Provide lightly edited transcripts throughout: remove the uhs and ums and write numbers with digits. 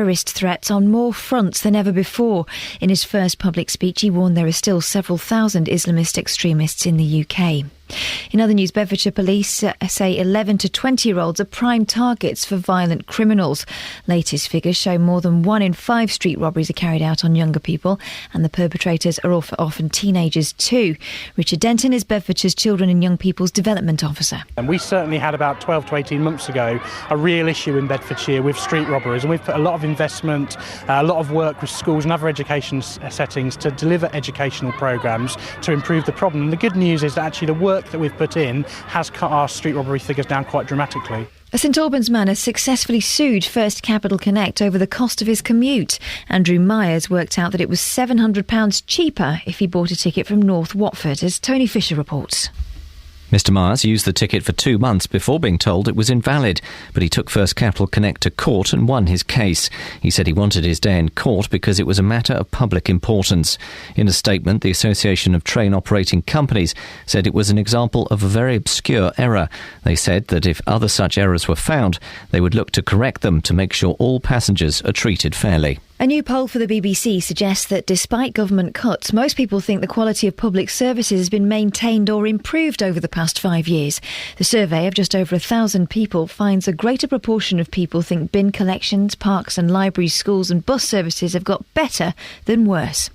terrorist threats on more fronts than ever before. In his first public speech, he warned there are still several thousand Islamist extremists in the UK. In other news, Bedfordshire police say 11 to 20-year-olds are prime targets for violent criminals. Latest figures show more than 1 in 5 street robberies are carried out on younger people, and the perpetrators are often teenagers too. Richard Denton is Bedfordshire's Children and Young People's Development Officer. And we certainly had about 12 to 18 months ago a real issue in Bedfordshire with street robberies, and we've put a lot of investment, a lot of work with schools and other education settings to deliver educational programmes to improve the problem. And the good news is that actually the work that we've put in has cut our street robbery figures down quite dramatically. A St Albans man has successfully sued First Capital Connect over the cost of his commute. Andrew Myers worked out that it was £700 cheaper if he bought a ticket from North Watford, as Tony Fisher reports. Mr Myers used the ticket for 2 months before being told it was invalid, but he took First Capital Connect to court and won his case. He said he wanted his day in court because it was a matter of public importance. In a statement, the Association of Train Operating Companies said it was an example of a very obscure error. They said that if other such errors were found, they would look to correct them to make sure all passengers are treated fairly. A new poll for the BBC suggests that despite government cuts, most people think the quality of public services has been maintained or improved over the past 5 years. The survey of just over 1,000 people finds a greater proportion of people think bin collections, parks and libraries, schools and bus services have got better than worse.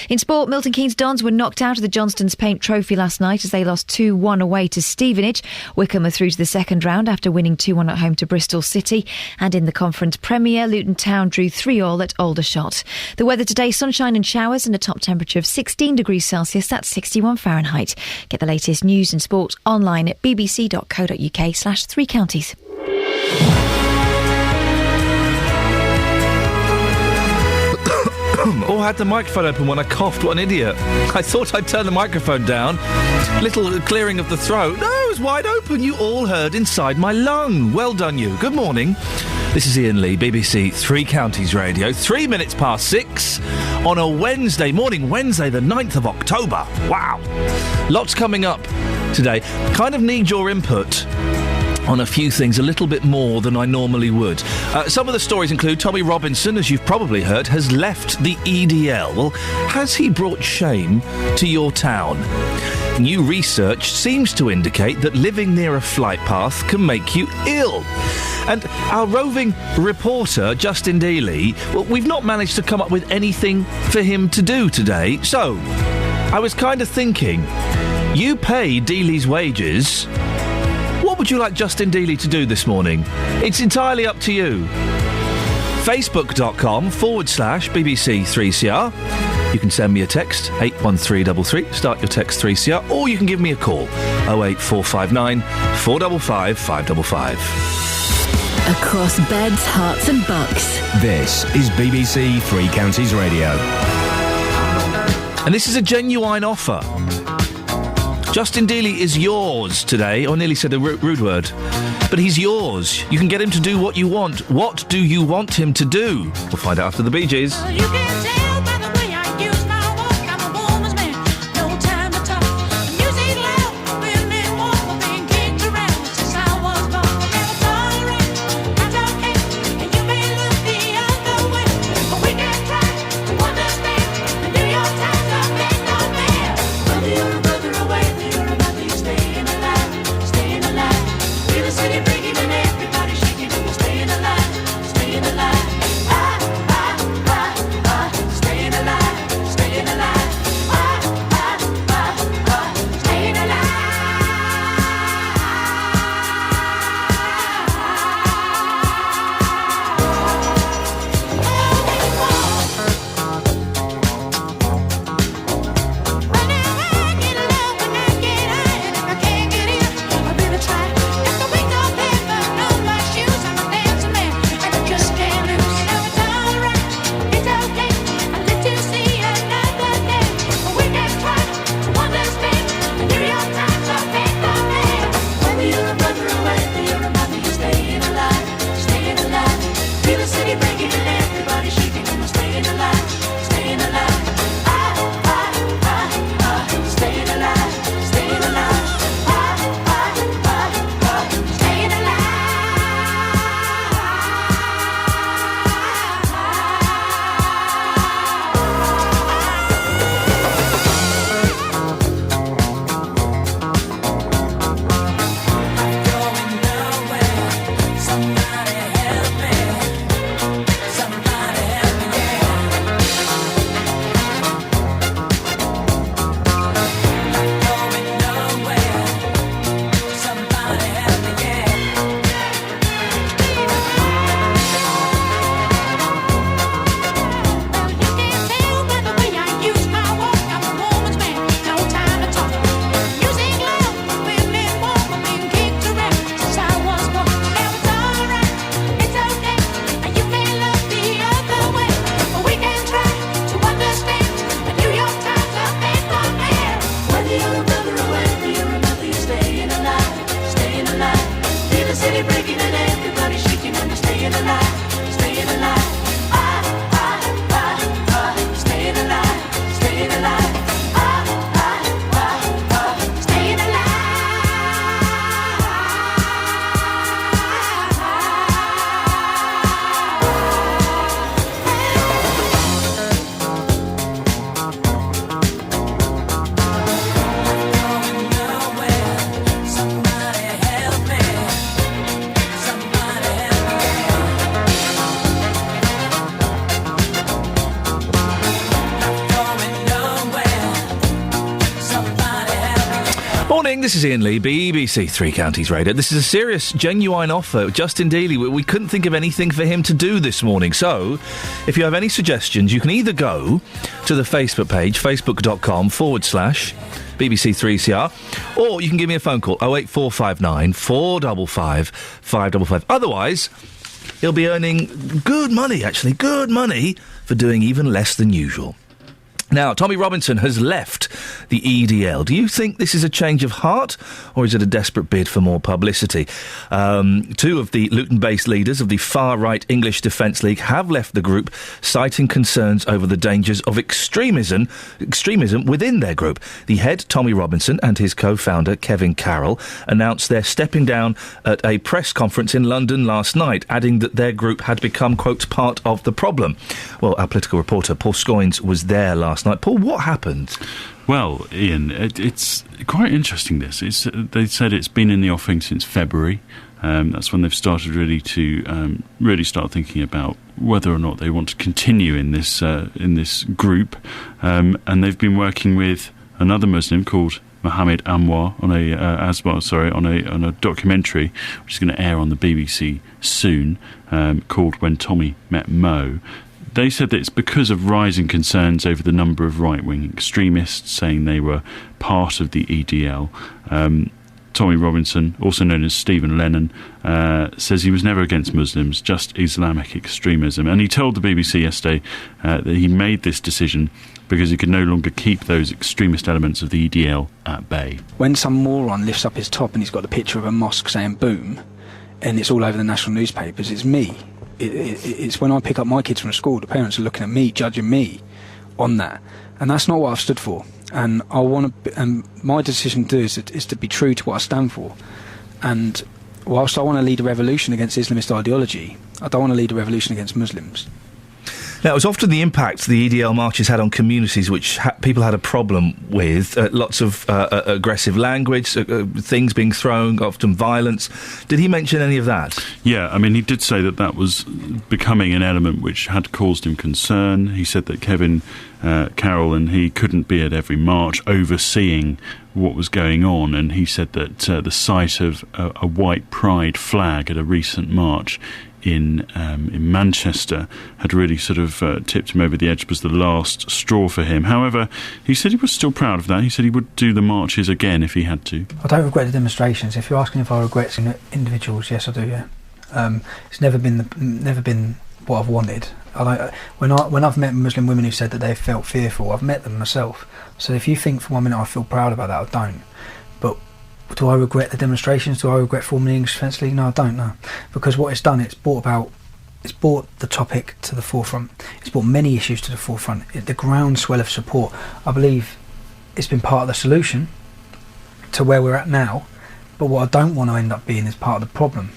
In sport, Milton Keynes Dons were knocked out of the Johnstone's Paint Trophy last night as they lost 2-1 away to Stevenage. Wickham are through to the second round after winning 2-1 at home to Bristol City. And in the Conference Premier, Luton Town drew 3-3 at Aldershot. The weather today, sunshine and showers and a top temperature of 16 degrees Celsius, that's 61 Fahrenheit. Get the latest news and sport online at bbc.co.uk/3 counties. Oh, I had the microphone open when I coughed. What an idiot. I thought I'd turn the microphone down. Little clearing of the throat. No, it was wide open. You all heard inside my lung. Well done, you. Good morning. This is Iain Lee, BBC Three Counties Radio. 3 minutes past 6 on a Wednesday morning, Wednesday the 9th of October. Wow. Lots coming up today. Kind of need your input on a few things a little bit more than I normally would. Some of the stories include Tommy Robinson, as you've probably heard, has left the EDL. Well, has he brought shame to your town? New research seems to indicate that living near a flight path can make you ill. And our roving reporter, Justin Dealey, well, we've not managed to come up with anything for him to do today. So, I was kind of thinking, you pay Dealey's wages. What would you like Justin Dealey to do this morning? It's entirely up to you. Facebook.com/BBC3CR. You can send me a text, 81333, start your text 3CR, or you can give me a call, 08459 455 555. Across beds, hearts and bucks. This is BBC Three Counties Radio. And this is a genuine offer. Justin Dealey is yours today. I nearly said a rude word. But he's yours. You can get him to do what you want. What do you want him to do? We'll find out after the Bee Gees. You can tell by the way I use my walk, I'm a woman's man, no time to talk. Music loud, feeling warm, being kicked around since I was born. Never tolerate, that's okay, and you may look the other way, but we can try to understand and do your times up and not fair. Whether you're a brother or whether you're a mother, you're staying alive, staying alive. Feel the city breaking and everybody shaking, and you're staying alive, staying alive. Staying alive. Morning, this is Iain Lee, BBC Three Counties Radio. This is a serious, genuine offer. Justin Dealey, we couldn't think of anything for him to do this morning. So, if you have any suggestions, you can either go to the Facebook page, facebook.com/BBC 3CR, or you can give me a phone call, 08459 455 555. Otherwise, he'll be earning good money, actually, good money for doing even less than usual. Now, Tommy Robinson has left the EDL. Do you think this is a change of heart, or is it a desperate bid for more publicity? Two of the Luton-based leaders of the far-right English Defence League have left the group, citing concerns over the dangers of extremism within their group. The head, Tommy Robinson, and his co-founder, Kevin Carroll, announced they're stepping down at a press conference in London last night, adding that their group had become, quote, part of the problem. Well, our political reporter, Paul Scoynes, was there last night. Paul, what happened? Well, Ian, it's quite interesting, this. They said it's been in the offing since February. That's when they've started really to start thinking about whether or not they want to continue in this group. And they've been working with another Muslim called Mohammed Anwar on a documentary which is going to air on the BBC soon, called When Tommy Met Mo. They said that it's because of rising concerns over the number of right-wing extremists saying they were part of the EDL. Tommy Robinson, also known as Stephen Lennon, says he was never against Muslims, just Islamic extremism. And he told the BBC yesterday that he made this decision because he could no longer keep those extremist elements of the EDL at bay. When some moron lifts up his top and he's got the picture of a mosque saying boom, and it's all over the national newspapers, it's me. It's when I pick up my kids from school, the parents are looking at me, judging me on that. And that's not what I've stood for. And my decision to do is to be true to what I stand for. And whilst I want to lead a revolution against Islamist ideology, I don't want to lead a revolution against Muslims. Now, it was often the impact the EDL marches had on communities which people had a problem with. Lots of aggressive language, things being thrown, often violence. Did he mention any of that? Yeah, I mean, he did say that was becoming an element which had caused him concern. He said that Kevin Carroll and he couldn't be at every march overseeing what was going on, and he said that the sight of a white pride flag at a recent march in Manchester had really sort of tipped him over the edge, was the last straw for him. However, he said he was still proud of that. He said he would do the marches again if he had to. I don't regret the demonstrations. If you're asking if I regret individuals, yes, I do. Yeah, it's never been what I've wanted. When I've met Muslim women who said that they felt fearful, I've met them myself. So if you think for 1 minute I feel proud about that, I don't. But do I regret the demonstrations? Do I regret forming the English Defence League? No, I don't know. Because what it's done, it's brought the topic to the forefront. It's brought many issues to the forefront. The groundswell of support, I believe it's been part of the solution to where we're at now. But what I don't want to end up being is part of the problem.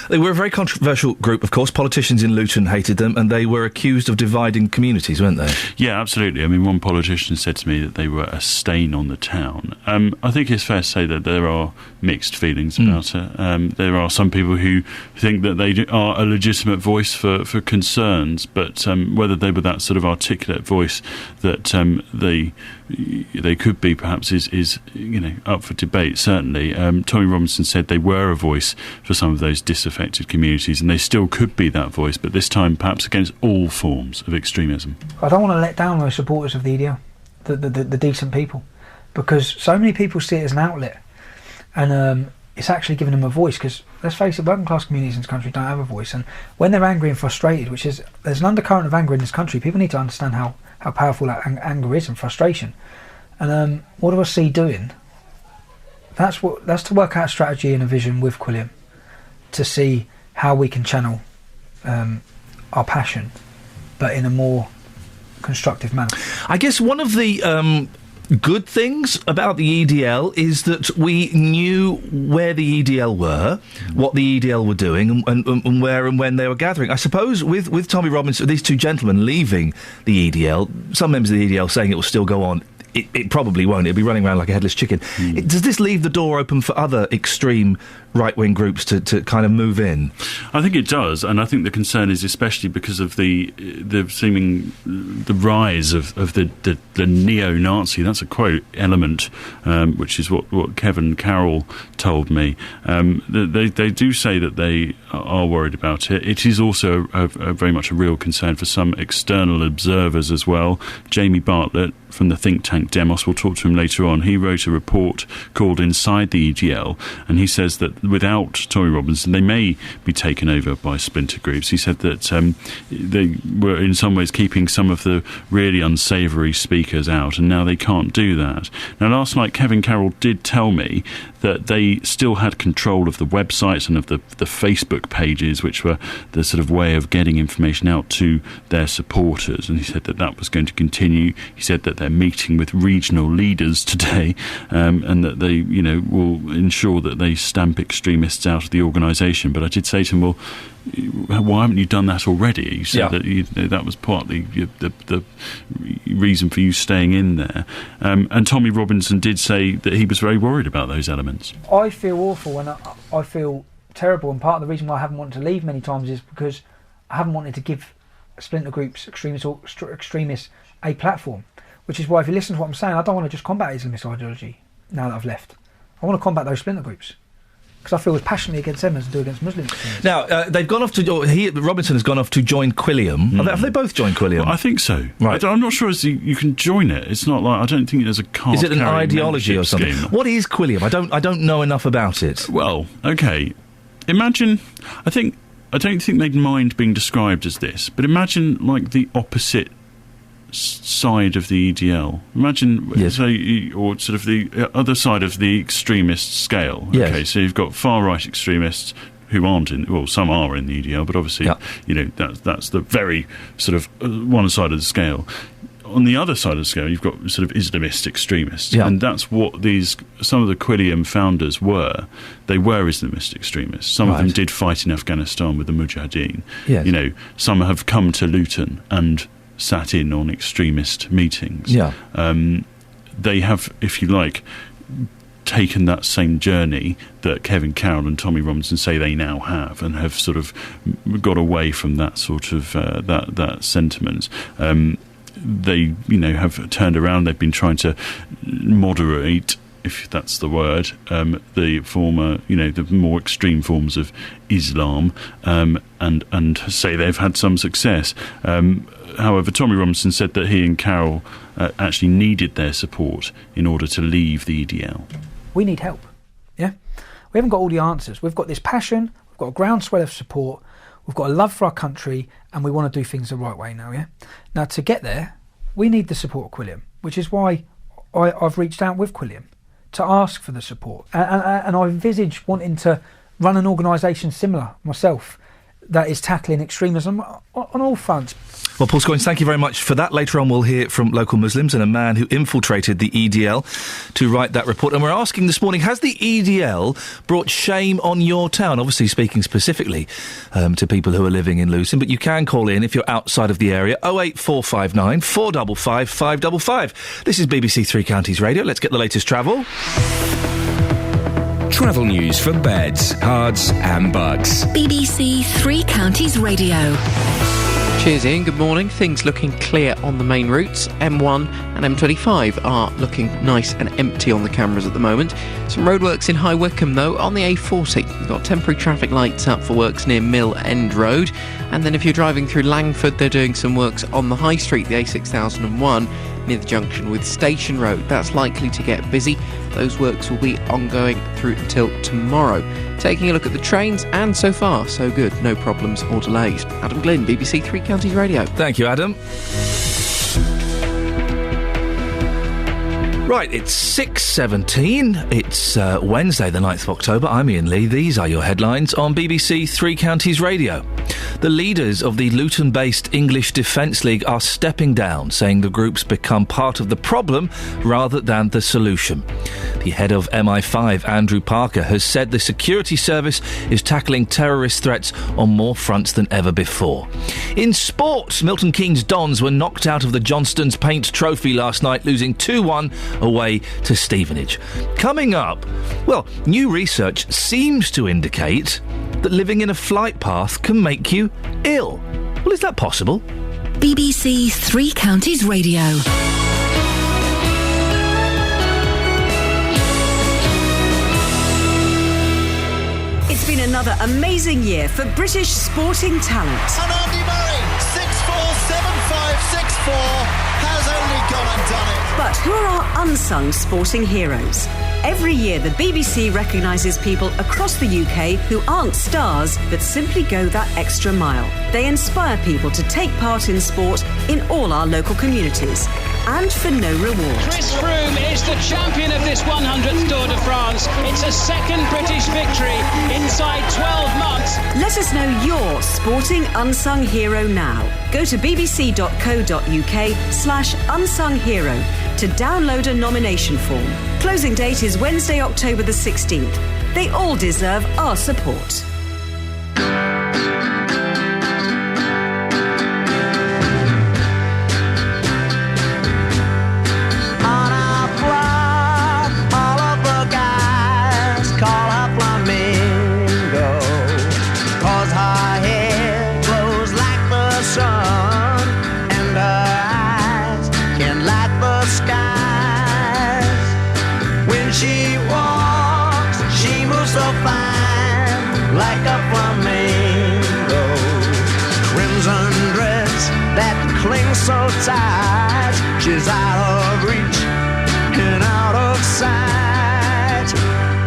They were a very controversial group, of course. Politicians in Luton hated them, and they were accused of dividing communities, weren't they? Yeah, absolutely. I mean, one politician said to me that they were a stain on the town. I think it's fair to say that there are mixed feelings about it. There are some people who think that they are a legitimate voice for concerns, but whether they were that sort of articulate voice that they could be, perhaps is up for debate. Certainly, Tommy Robinson said they were a voice for some of those disaffected communities, and they still could be that voice, but this time perhaps against all forms of extremism. I don't want to let down those supporters of the EDL, the decent people, because so many people see it as an outlet, and it's actually giving them a voice. Because let's face it, working class communities in this country don't have a voice, and when they're angry and frustrated, there's an undercurrent of anger in this country. People need to understand how powerful that anger is and frustration. And what do I see doing? That's to work out a strategy and a vision with Quilliam, to see how we can channel our passion, but in a more constructive manner. I guess one of the good things about the EDL is that we knew where the EDL were, what the EDL were doing, and where and when they were gathering. I suppose with Tommy Robinson, these two gentlemen leaving the EDL, some members of the EDL saying it will still go on, it probably won't. It'll be running around like a headless chicken. Does this leave the door open for other extreme right-wing groups to kind of move in? I think it does, and I think the concern is especially because of the rise of the neo-Nazi, that's a quote, element, which is what Kevin Carroll told me. They do say that they are worried about it. It is also very much a real concern for some external observers as well. Jamie Bartlett from the think tank Demos, we'll talk to him later on, he wrote a report called Inside the EDL, and he says that without Tommy Robinson they may be taken over by splinter groups. He said that they were in some ways keeping some of the really unsavoury speakers out, and now they can't do that. Now last night Kevin Carroll did tell me that they still had control of the websites and of the Facebook pages, which were the sort of way of getting information out to their supporters, and he said that that was going to continue. He said that they're meeting with regional leaders today, and that they, will ensure that they stamp extremists out of the organisation. But I did say to him, well, why haven't you done that already? You said that that was partly the reason for you staying in there. And Tommy Robinson did say that he was very worried about those elements. I feel awful and I feel terrible, and part of the reason why I haven't wanted to leave many times is because I haven't wanted to give splinter groups, extremists, a platform. Which is why, if you listen to what I'm saying, I don't want to just combat Islamist ideology now that I've left. I want to combat those splinter groups. Because I feel as passionately against them as I do against Muslims. Now, they've gone off to... Robinson has gone off to join Quilliam. Have they both joined Quilliam? Well, I think so. Right. I'm not sure you can join it. It's not like... I don't think there's a card. Is it an ideology or something? Scheme. What is Quilliam? I don't know enough about it. Well, OK. Imagine... I don't think they'd mind being described as this, but imagine, like, the opposite side of the EDL. Imagine, say, or sort of the other side of the extremist scale. Yes. Okay, so you've got far-right extremists who aren't in... Well, some are in the EDL, but obviously, that's the very sort of one side of the scale. On the other side of the scale, you've got sort of Islamist extremists, and that's what some of the Quilliam founders were. They were Islamist extremists. Some of them did fight in Afghanistan with the Mujahideen. Yes. Some have come to Luton and sat in on extremist meetings. They have, if you like, taken that same journey that Kevin Carroll and Tommy Robinson say they now have, and have sort of got away from that sort of that sentiment. They, have turned around. They've been trying to moderate, if that's the word, the former, the more extreme forms of Islam, and say they've had some success. However, Tommy Robinson said that he and Carroll actually needed their support in order to leave the EDL. We need help, We haven't got all the answers. We've got this passion, we've got a groundswell of support, we've got a love for our country, and we want to do things the right way now, Now, to get there, we need the support of Quilliam, which is why I've reached out with Quilliam to ask for the support. And I envisage wanting to run an organisation similar myself that is tackling extremism on all fronts. Well, Paul Scoins, thank you very much for that. Later on we'll hear from local Muslims and a man who infiltrated the EDL to write that report. And we're asking this morning, has the EDL brought shame on your town? Obviously speaking specifically to people who are living in Luton, but you can call in if you're outside of the area, 08459 455 555. This is BBC Three Counties Radio. Let's get the latest travel. Travel news for beds, cards and bugs. BBC Three Counties Radio. Cheers, Ian. Good morning. Things looking clear on the main routes. M1 and M25 are looking nice and empty on the cameras at the moment. Some roadworks in High Wycombe, though, on the A40. You've got temporary traffic lights up for works near Mill End Road. And then if you're driving through Langford, they're doing some works on the High Street, the A6001, near the junction with Station Road. That's likely to get busy. Those works will be ongoing through until tomorrow. Taking a look at the trains, and so far, so good. No problems or delays. Adam Glynn, BBC Three Counties Radio. Thank you, Adam. Right, it's 6:17. It's Wednesday, the 9th of October. I'm Iain Lee. These are your headlines on BBC Three Counties Radio. The leaders of the Luton-based English Defence League are stepping down, saying the group's become part of the problem rather than the solution. The head of MI5, Andrew Parker, has said the security service is tackling terrorist threats on more fronts than ever before. In sport, Milton Keynes Dons were knocked out of the Johnstone's Paint Trophy last night, losing 2-1 away to Stevenage. Coming up, well, new research seems to indicate that living in a flight path can make you ill. Well, is that possible? BBC Three Counties Radio. It's been another amazing year for British sporting talent. And Andy Murray, 6'4", 7'5", 6'4", has only gone and done it. But who are our unsung sporting heroes? Every year, the BBC recognises people across the UK who aren't stars, but simply go that extra mile. They inspire people to take part in sport in all our local communities, and for no reward. Chris Froome is the champion of this 100th Tour de France. It's a second British victory inside 12 months. Let us know your sporting unsung hero now. Go to bbc.co.uk/unsung hero to download a nomination form. Closing date is Wednesday, October the 16th. They all deserve our support. On our block, all of the guys call her Flamingo, 'cause her hair glows like the sun, and her eyes can light the skies. When she walks, she moves so fine, like a flamingo. Crimson dress that clings so tight, she's out of reach and out of sight.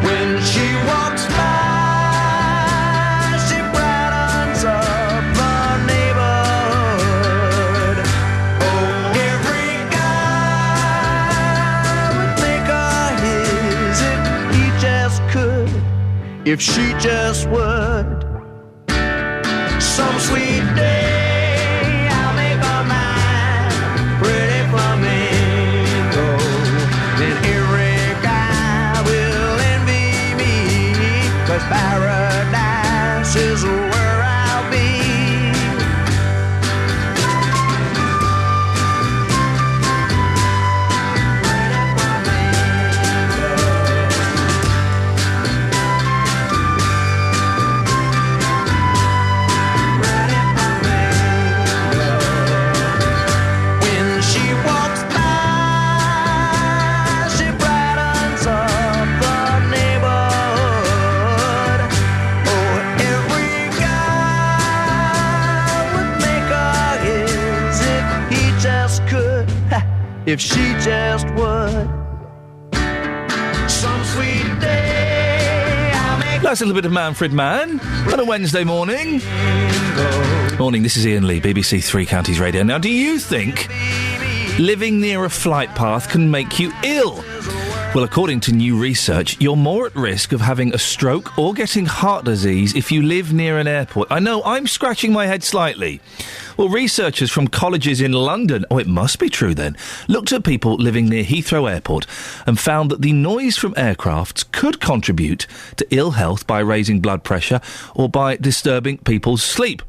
When she walks by, she brightens up the neighborhood. Oh, every guy would make her his if he just could, if she just would. Some sweet day I'll make her mine, pretty flamingo. Then every guy will envy me, 'cause paradise is where I'll be. When she walks by, she brightens up the neighborhood. Oh, every guy would make her his if he just could, if she just would. Some sweet day I'll make That's a little bit of Manfred Mann on a Wednesday morning. Morning, this is Iain Lee, BBC Three Counties Radio. Now, do you think living near a flight path can make you ill? Well, according to new research, you're more at risk of having a stroke or getting heart disease if you live near an airport. I know, I'm scratching my head slightly. Well, researchers from colleges in London, oh, it must be true then, looked at people living near Heathrow Airport and found that the noise from aircrafts could contribute to ill health by raising blood pressure or by disturbing people's sleep.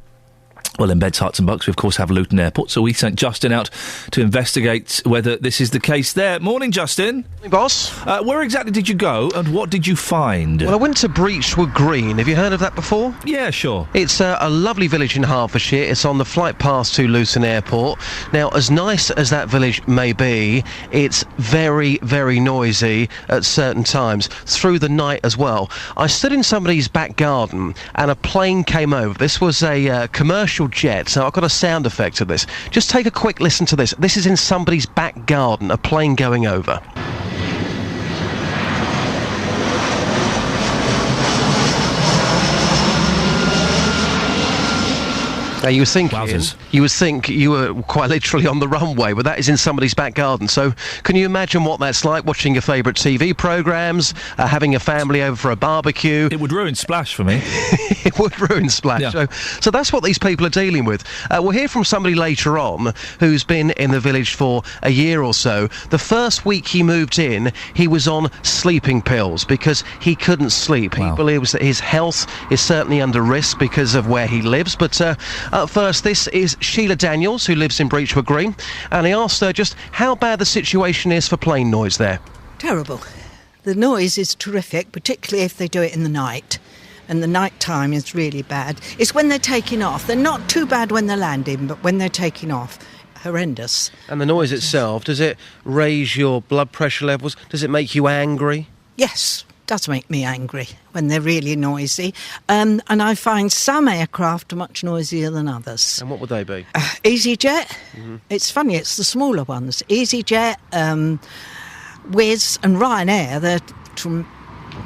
Well, in Beds, Herts and Bucks, we of course have Luton Airport, so we sent Justin out to investigate whether this is the case there. Morning, Justin. Morning, boss. Where exactly did you go and what did you find? Well, I went to Breachwood Green. Have you heard of that before? Yeah, sure. It's a lovely village in Hertfordshire. It's on the flight path to Luton Airport. Now, as nice as that village may be, it's very, very noisy at certain times, through the night as well. I stood in somebody's back garden and a plane came over. This was a commercial jet, so I've got a sound effect of this. Just take a quick listen to this. This is in somebody's back garden, a plane going over. Now, you Wowzers. would think you were quite literally on the runway, but that is in somebody's back garden. So can you imagine what that's like, watching your favourite TV programmes, having a family over for a barbecue? It would ruin Splash for me. It would ruin Splash. Yeah. So that's what these people are dealing with. We'll hear from somebody later on who's been in the village for a year or so. The first week he moved in, he was on sleeping pills because he couldn't sleep. He believes that his health is certainly under risk because of where he lives. But up first, this is Sheila Daniels, who lives in Breachwood Green, and I asked her just how bad the situation is for plane noise there. Terrible. The noise is terrific, particularly if they do it in the night. And the night time is really bad. It's when they're taking off. They're not too bad when they're landing, but when they're taking off, horrendous. And the noise itself, does it raise your blood pressure levels? Does it make you angry? Yes, it does make me angry when they're really noisy. And I find some aircraft are much noisier than others. And what would they be? EasyJet. It's funny, it's the smaller ones. EasyJet, Wizz and Ryanair, they're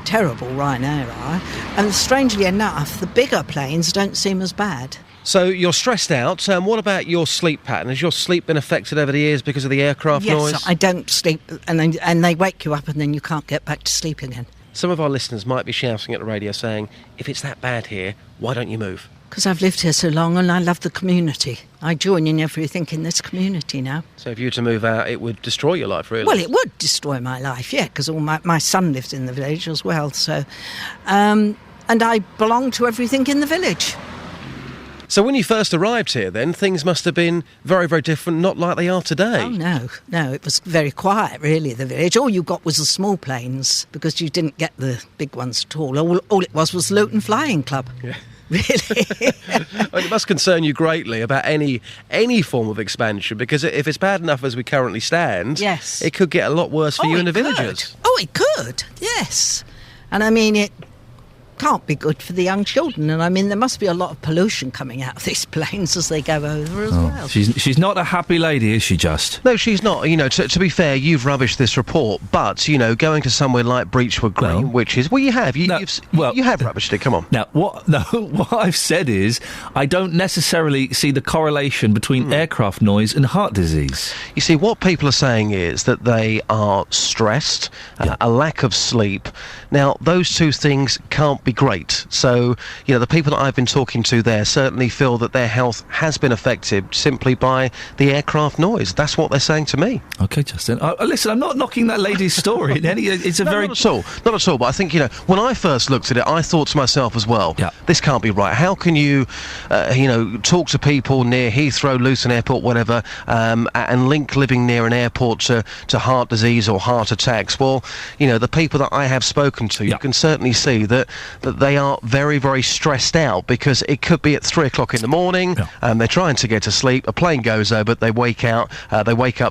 terrible, Ryanair are. And strangely enough, the bigger planes don't seem as bad. So you're stressed out. What about your sleep pattern? Has your sleep been affected over the years because of the aircraft noise? Yes, I don't sleep, and they wake you up and then you can't get back to sleep again. Some of our listeners might be shouting at the radio saying, if it's that bad here, why don't you move? Because I've lived here so long and I love the community. I join in everything in this community now. So if you were to move out, it would destroy your life, really? Well, it would destroy my life, yeah, because my son lives in the village as well. So, and I belong to everything in the village. So when you first arrived here, then, things must have been very, very different, not like they are today. Oh, no, it was very quiet, really, the village. All you got was the small planes, because you didn't get the big ones at all. All it was Luton Flying Club. Yeah. Really? Well, it must concern you greatly about any form of expansion, because if it's bad enough as we currently stand, yes, it could get a lot worse for you and the villagers. Oh, it could, yes. And I mean, it can't be good for the young children, and I mean there must be a lot of pollution coming out of these planes as they go over as well. She's not a happy lady, is she? Just no, she's not. You know, to be fair, you've rubbished this report, but you know, going to somewhere like Breachwood Green, which is you have rubbished it. Come on. Now, what I've said is I don't necessarily see the correlation between aircraft noise and heart disease. You see, what people are saying is that they are stressed, a lack of sleep. Now, those two things can't be great. So, you know, the people that I've been talking to there certainly feel that their health has been affected simply by the aircraft noise. That's what they're saying to me. Okay, Justin. Listen, I'm not knocking that lady's story in any. It's a very not at all. But I think, you know, when I first looked at it, I thought to myself as well, this can't be right. How can you, talk to people near Heathrow, Luton Airport, whatever, and link living near an airport to heart disease or heart attacks? Well, you know, the people that I have spoken to, you can certainly see that they are very, very stressed out, because it could be at 3 o'clock in the morning, they're trying to get to sleep, a plane goes over, they wake up,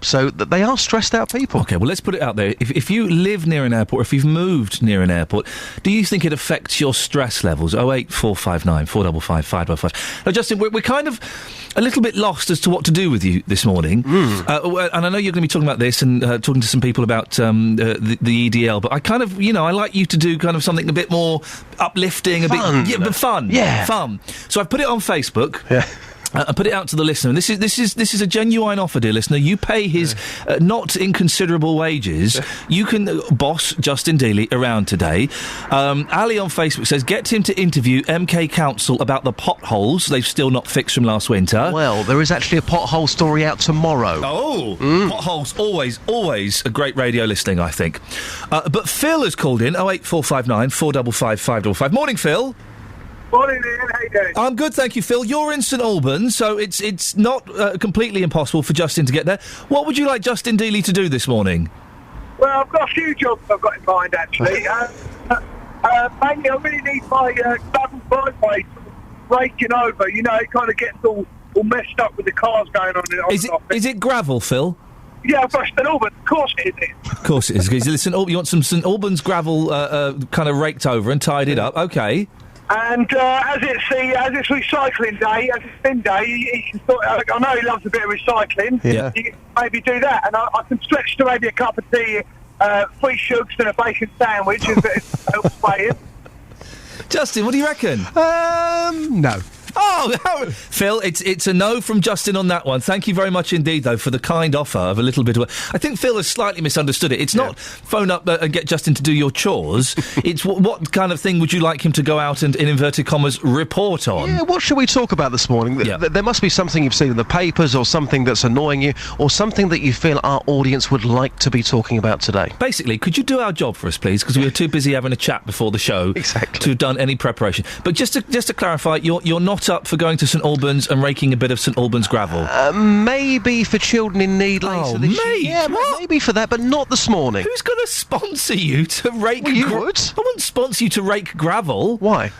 so they are stressed out people. Okay, well, let's put it out there. If you live near an airport, if you've moved near an airport, do you think it affects your stress levels? 08459 455 555. Now, Justin, we're kind of a little bit lost as to what to do with you this morning. And I know you're going to be talking about this and talking to some people about the EDL, but I kind of, I like you to do kind of something a bit more uplifting, fun. But fun. Yeah. Fun. So I've put it on Facebook. Yeah. I put it out to the listener, and this is a genuine offer, dear listener. You pay his not inconsiderable wages. You can boss Justin Dealey around today. Ali on Facebook says, get him to interview MK Council about the potholes they've still not fixed from last winter. Well, there is actually a pothole story out tomorrow. Oh, potholes, always a great radio listening, I think. But Phil has called in, 08459 455 555. Morning, Phil. Morning, Ian. How you doing? I'm good, thank you, Phil. You're in St Albans, so it's not completely impossible for Justin to get there. What would you like Justin Dealey to do this morning? Well, I've got a few jobs I've got in mind, actually. Mainly, I really need my gravel driveway breaking over. You know, it kind of gets all messed up with the cars going on. Is it gravel, Phil? Yeah, I've got St Albans. Of course it is. Of course it is. Listen, you want some St Albans gravel kind of raked over and tidied up? Okay. And as it's recycling day, as it's bin day, he can I know he loves a bit of recycling. Yeah. You can maybe do that, and I can stretch to maybe a cup of tea, 3 sugars and a bacon sandwich if it helps playing. Justin, what do you reckon? No. Phil, it's a no from Justin on that one. Thank you very much indeed, though, for the kind offer of a little bit of... I think Phil has slightly misunderstood it. It's not phone up and get Justin to do your chores. It's what kind of thing would you like him to go out and, in inverted commas, report on? Yeah, what should we talk about this morning? There must be something you've seen in the papers or something that's annoying you or something that you feel our audience would like to be talking about today. Basically, could you do our job for us, please? Because we were too busy having a chat before the show to have done any preparation. But just to clarify, you're not up for going to St Albans and raking a bit of St Albans gravel? Maybe for children in need later this year. Yeah, maybe for that, but not this morning. Who's going to sponsor you to rake... Well, you would. I wouldn't sponsor you to rake gravel. Why?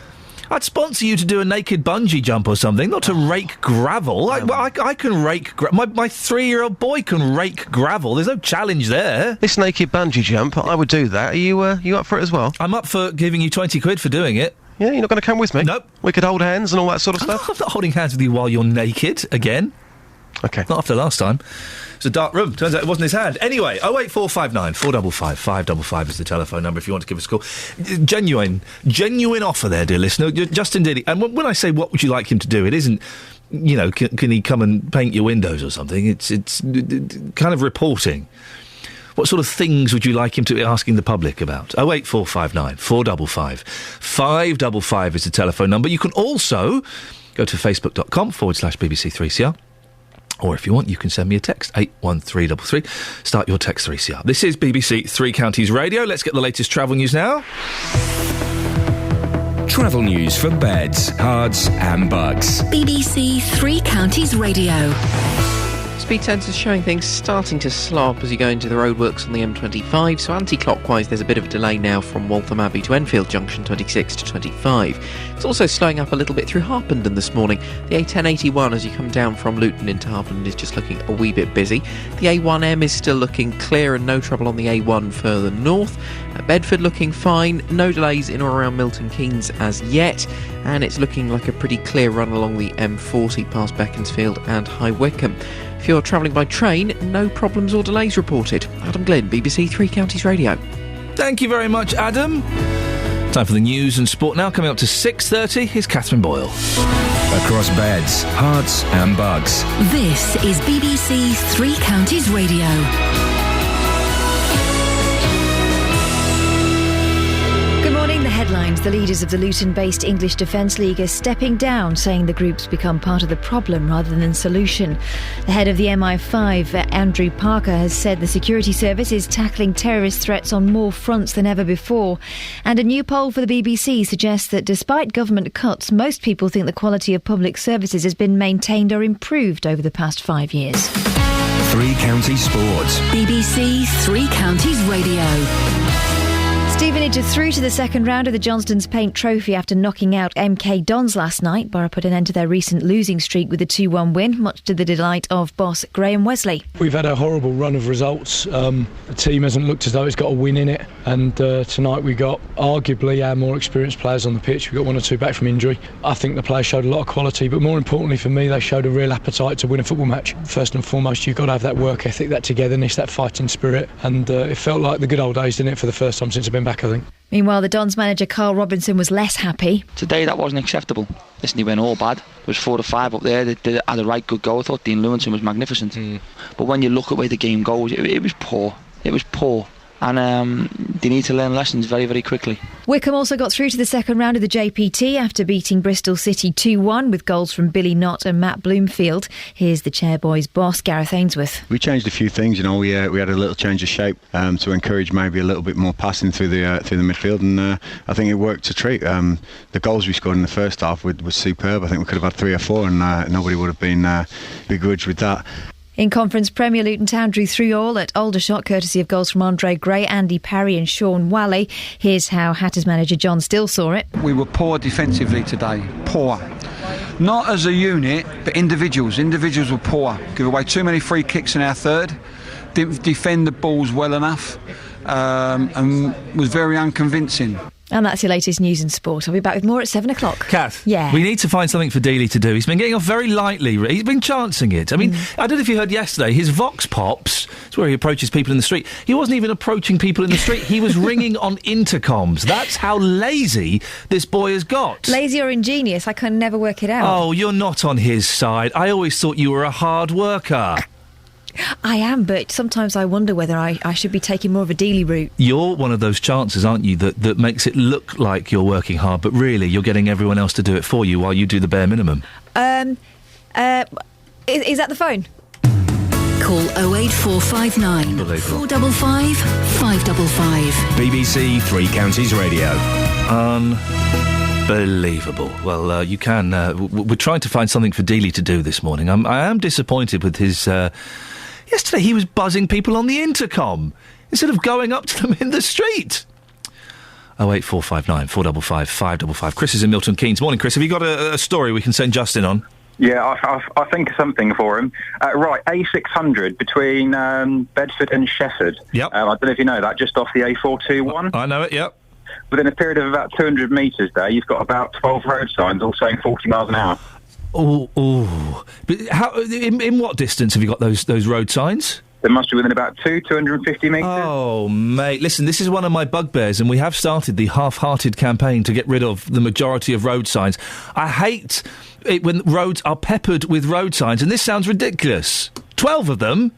I'd sponsor you to do a naked bungee jump or something, not to rake gravel. I can rake... My 3-year-old boy can rake gravel. There's no challenge there. This naked bungee jump, I would do that. Are you up for it as well? I'm up for giving you 20 quid for doing it. Yeah, you're not going to come with me? Nope. We could hold hands and all that sort of stuff? I'm not holding hands with you while you're naked, again. OK. Not after last time. It's a dark room. Turns out it wasn't his hand. Anyway, 08459 455 555 is the telephone number if you want to give us a call. Genuine offer there, dear listener. Justin did it. And when I say what would you like him to do, it isn't, can he come and paint your windows or something? It's kind of reporting. What sort of things would you like him to be asking the public about? 08459 455 555 is the telephone number. You can also go to facebook.com/BBC3CR. Or if you want, you can send me a text, 81333. Start your text 3CR. This is BBC Three Counties Radio. Let's get the latest travel news now. Travel news for beds, cards and bugs. BBC Three Counties Radio. Speed sensors showing things starting to slow up as you go into the roadworks on the M25, so anti-clockwise there's a bit of a delay now from Waltham Abbey to Enfield Junction 26 to 25. It's also slowing up a little bit through Harpenden this morning. The A1081 as you come down from Luton into Harpenden is just looking a wee bit busy. The A1M is still looking clear and no trouble on the A1 further north. Bedford looking fine, no delays in or around Milton Keynes as yet, and it's looking like a pretty clear run along the M40 past Beaconsfield and High Wycombe. If you're travelling by train, no problems or delays reported. Adam Glynn, BBC Three Counties Radio. Thank you very much, Adam. Time for the news and sport now. Coming up to 6:30, here's Catherine Boyle. Across beds, hearts and bugs. This is BBC Three Counties Radio. Good morning. The headlines. The leaders of the Luton-based English Defence League are stepping down, saying the group's become part of the problem rather than the solution. The head of the MI5, Andrew Parker, has said the security service is tackling terrorist threats on more fronts than ever before. And a new poll for the BBC suggests that despite government cuts, most people think the quality of public services has been maintained or improved over the past 5 years. Three Counties Sports. BBC Three Counties Radio. Stevenage are through to the second round of the Johnston's Paint Trophy after knocking out MK Dons last night. Borough put an end to their recent losing streak with a 2-1 win, much to the delight of boss Graham Wesley. We've had a horrible run of results. The team hasn't looked as though it's got a win in it, and tonight we got arguably our more experienced players on the pitch. We got 1 or 2 back from injury. I think the players showed a lot of quality, but more importantly for me, they showed a real appetite to win a football match. First and foremost, you've got to have that work ethic, that togetherness, that fighting spirit, and it felt like the good old days, didn't it, for the first time since I've been back, I think. Meanwhile, the Dons manager Carl Robinson was less happy. Today that wasn't acceptable. Listen, he went all bad. There was 4 to 5 up there. They had a right good goal. I thought Dean Lewinson was magnificent. But when you look at where the game goes, it was poor. It was poor. And they need to learn lessons very, very quickly. Wycombe also got through to the second round of the JPT after beating Bristol City 2-1 with goals from Billy Knott and Matt Bloomfield. Here's the Chairboys boss, Gareth Ainsworth. We changed a few things, we had a little change of shape to encourage maybe a little bit more passing through the midfield, and I think it worked to treat. The goals we scored in the first half was superb. I think we could have had 3 or 4 and nobody would have been begrudged with that. In Conference Premier, Luton Town drew 3-3 at Aldershot, courtesy of goals from Andre Gray, Andy Parry and Sean Whalley. Here's how Hatters manager John Still saw it. We were poor defensively today. Poor. Not as a unit, but individuals. Individuals were poor. Give away too many free kicks in our third. Didn't defend the balls well enough. And was very unconvincing. And that's your latest news and sport. I'll be back with more at 7 o'clock. Kath, Yeah. we need to find something for Dealey to do. He's been getting off very lightly. He's been chancing it. I mean, I don't know if you heard yesterday, his Vox Pops, it's where he approaches people in the street. He wasn't even approaching people in the street. He was ringing on intercoms. That's how lazy this boy has got. Lazy or ingenious, I can never work it out. Oh, you're not on his side. I always thought you were a hard worker. I am, but sometimes I wonder whether I should be taking more of a Dealey route. You're one of those chances, aren't you, that makes it look like you're working hard, but really you're getting everyone else to do it for you while you do the bare minimum. Is that the phone? Call 08459 455 555. BBC Three Counties Radio. Unbelievable. Well, you can. We're trying to find something for Dealey to do this morning. I am disappointed with his. Yesterday he was buzzing people on the intercom instead of going up to them in the street. 08459 455 555. Chris is in Milton Keynes. Morning, Chris. Have you got a story we can send Justin on? Yeah, I think of something for him. Right, A600 between Bedford and Shefford. Yep. I don't know if you know that, just off the A421. I know it, yep. Within a period of about 200 metres there, you've got about 12 road signs all saying 40 miles an hour. Oh. But how? In what distance have you got those road signs? They must be within about 250 metres. Oh, mate. Listen, this is one of my bugbears, and we have started the half-hearted campaign to get rid of the majority of road signs. I hate it when roads are peppered with road signs, and this sounds ridiculous. 12 of them?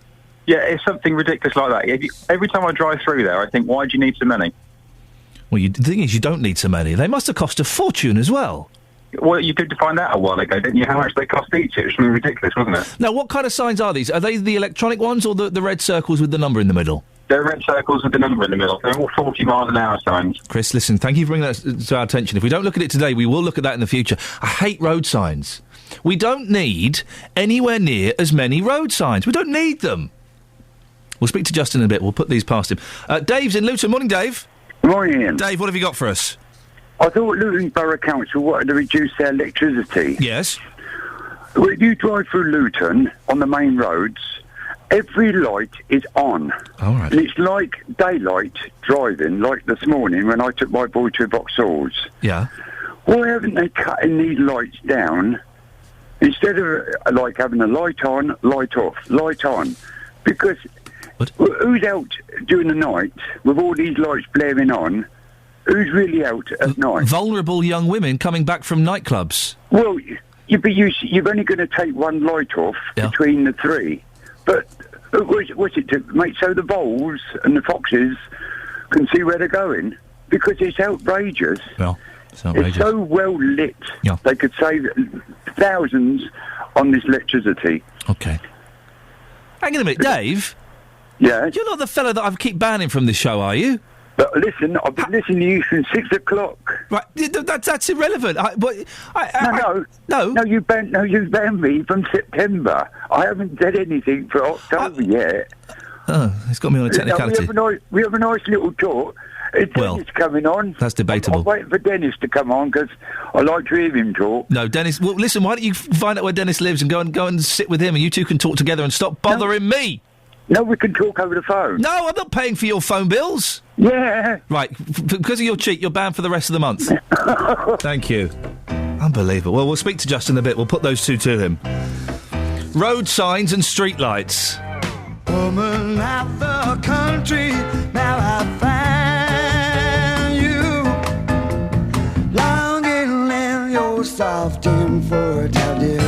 Yeah, it's something ridiculous like that. Every time I drive through there, I think, why do you need so many? Well, the thing is, you don't need so many. They must have cost a fortune as well. Well, you did find out a while ago, didn't you, how much they cost each? It was something ridiculous, wasn't it? Now, what kind of signs are these? Are they the electronic ones or the red circles with the number in the middle? They're red circles with the number in the middle. They're all 40 miles an hour signs. Chris, listen, thank you for bringing that to our attention. If we don't look at it today, we will look at that in the future. I hate road signs. We don't need anywhere near as many road signs. We don't need them. We'll speak to Justin in a bit. We'll put these past him. Dave's in Luton. Morning, Dave. Morning, Ian. Dave, what have you got for us? I thought Luton Borough Council wanted to reduce their electricity. Yes. Well, if you drive through Luton on the main roads, every light is on. All right. And it's like daylight driving, like this morning when I took my boy to Vauxhall. Yeah. Why haven't they cutting these lights down instead of like having a light on, light off, light on? Because who's out during the night with all these lights blaring on? Who's really out at night? Vulnerable young women coming back from nightclubs. Well, you're only going to take one light off between the three. But what's it to make so the voles and the foxes can see where they're going? Because it's outrageous. Well, it's outrageous. It's so well lit. Yeah. They could save thousands on this electricity. Okay. Hang on a minute, Dave. Yeah? You're not the fellow that I keep banning from this show, are you? But listen, I've been listening to you since 6 o'clock. Right, that's irrelevant. No, you banned me from September. I haven't said anything for October yet. Oh, it's got me on a technicality. We have a nice little talk. Dennis coming on. That's debatable. I'm waiting for Dennis to come on because I like to hear him talk. No, Dennis. Well, listen. Why don't you find out where Dennis lives and go and sit with him, and you two can talk together and stop bothering me. No, we can talk over the phone. No, I'm not paying for your phone bills. Yeah. Right, because of your cheat, you're banned for the rest of the month. Thank you. Unbelievable. Well, we'll speak to Justin in a bit. We'll put those two to him. Road signs and street lights. Woman out the country, now I find you longing in your soft and for a tattoo.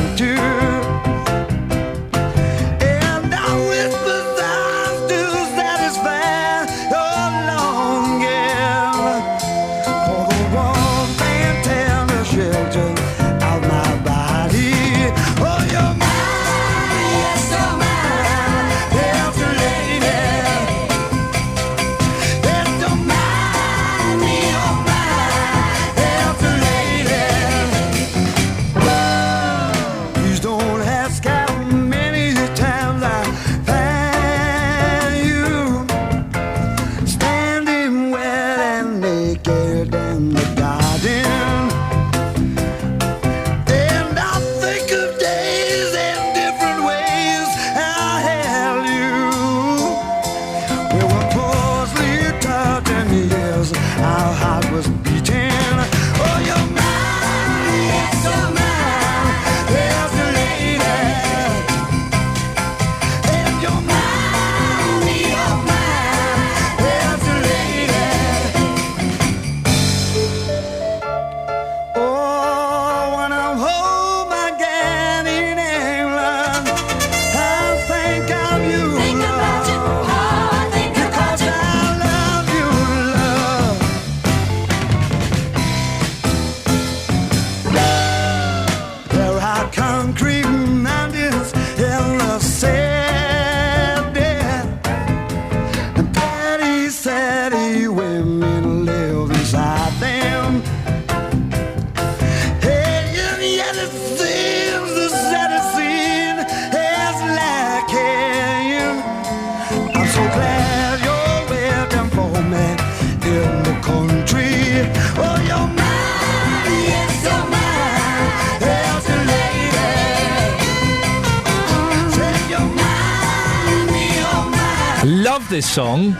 Love this song.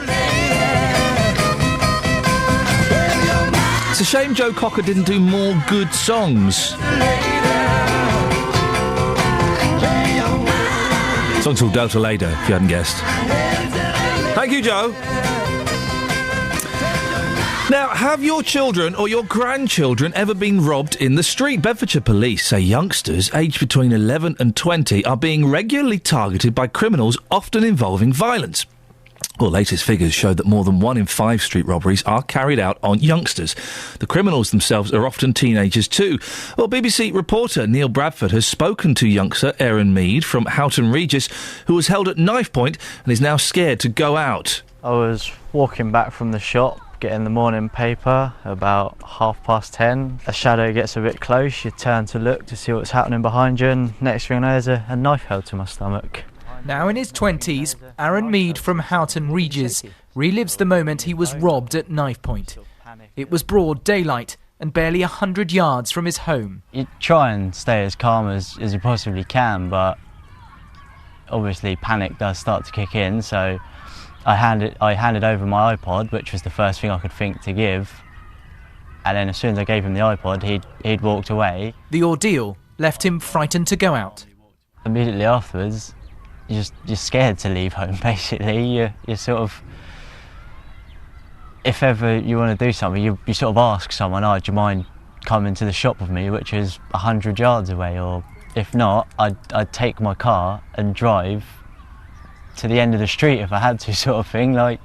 It's a shame Joe Cocker didn't do more good songs. The song's called Delta Later, if you hadn't guessed. Thank you, Joe. Now, have your children or your grandchildren ever been robbed in the street? Bedfordshire police say youngsters aged between 11 and 20 are being regularly targeted by criminals, often involving violence. Well, latest figures show that more than 1 in 5 street robberies are carried out on youngsters. The criminals themselves are often teenagers too. Well, BBC reporter Neil Bradford has spoken to youngster Aaron Mead from Houghton Regis, who was held at knife point and is now scared to go out. I was walking back from the shop, getting the morning paper, about 10:30. A shadow gets a bit close, you turn to look to see what's happening behind you, and next thing I know there's a knife held to my stomach. Now in his 20s, Aaron Mead from Houghton Regis relives the moment he was robbed at knife point. It was broad daylight and barely 100 yards from his home. You try and stay as calm as you possibly can, but obviously panic does start to kick in, so I handed over my iPod, which was the first thing I could think to give, and then as soon as I gave him the iPod, he'd walked away. The ordeal left him frightened to go out. Immediately afterwards, you're scared to leave home, basically. You're sort of, if ever you want to do something, you sort of ask someone, do you mind coming to the shop with me, which is 100 yards away, or if not, I'd take my car and drive to the end of the street if I had to, sort of thing, like,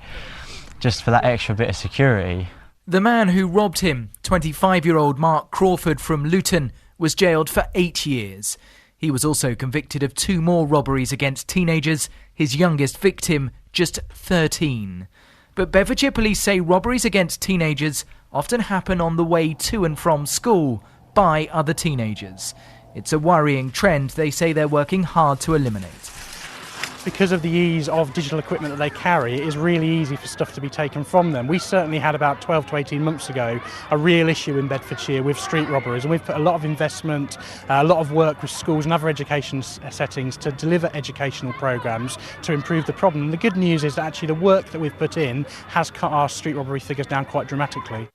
just for that extra bit of security. The man who robbed him, 25-year-old Mark Crawford from Luton, was jailed for 8 years. He was also convicted of 2 more robberies against teenagers, his youngest victim just 13. But Bedfordshire police say robberies against teenagers often happen on the way to and from school by other teenagers. It's a worrying trend they say they're working hard to eliminate. Because of the ease of digital equipment that they carry, it is really easy for stuff to be taken from them. We certainly had about 12 to 18 months ago a real issue in Bedfordshire with street robberies, and we've put a lot of investment, a lot of work with schools and other education settings to deliver educational programmes to improve the problem. And the good news is that actually the work that we've put in has cut our street robbery figures down quite dramatically.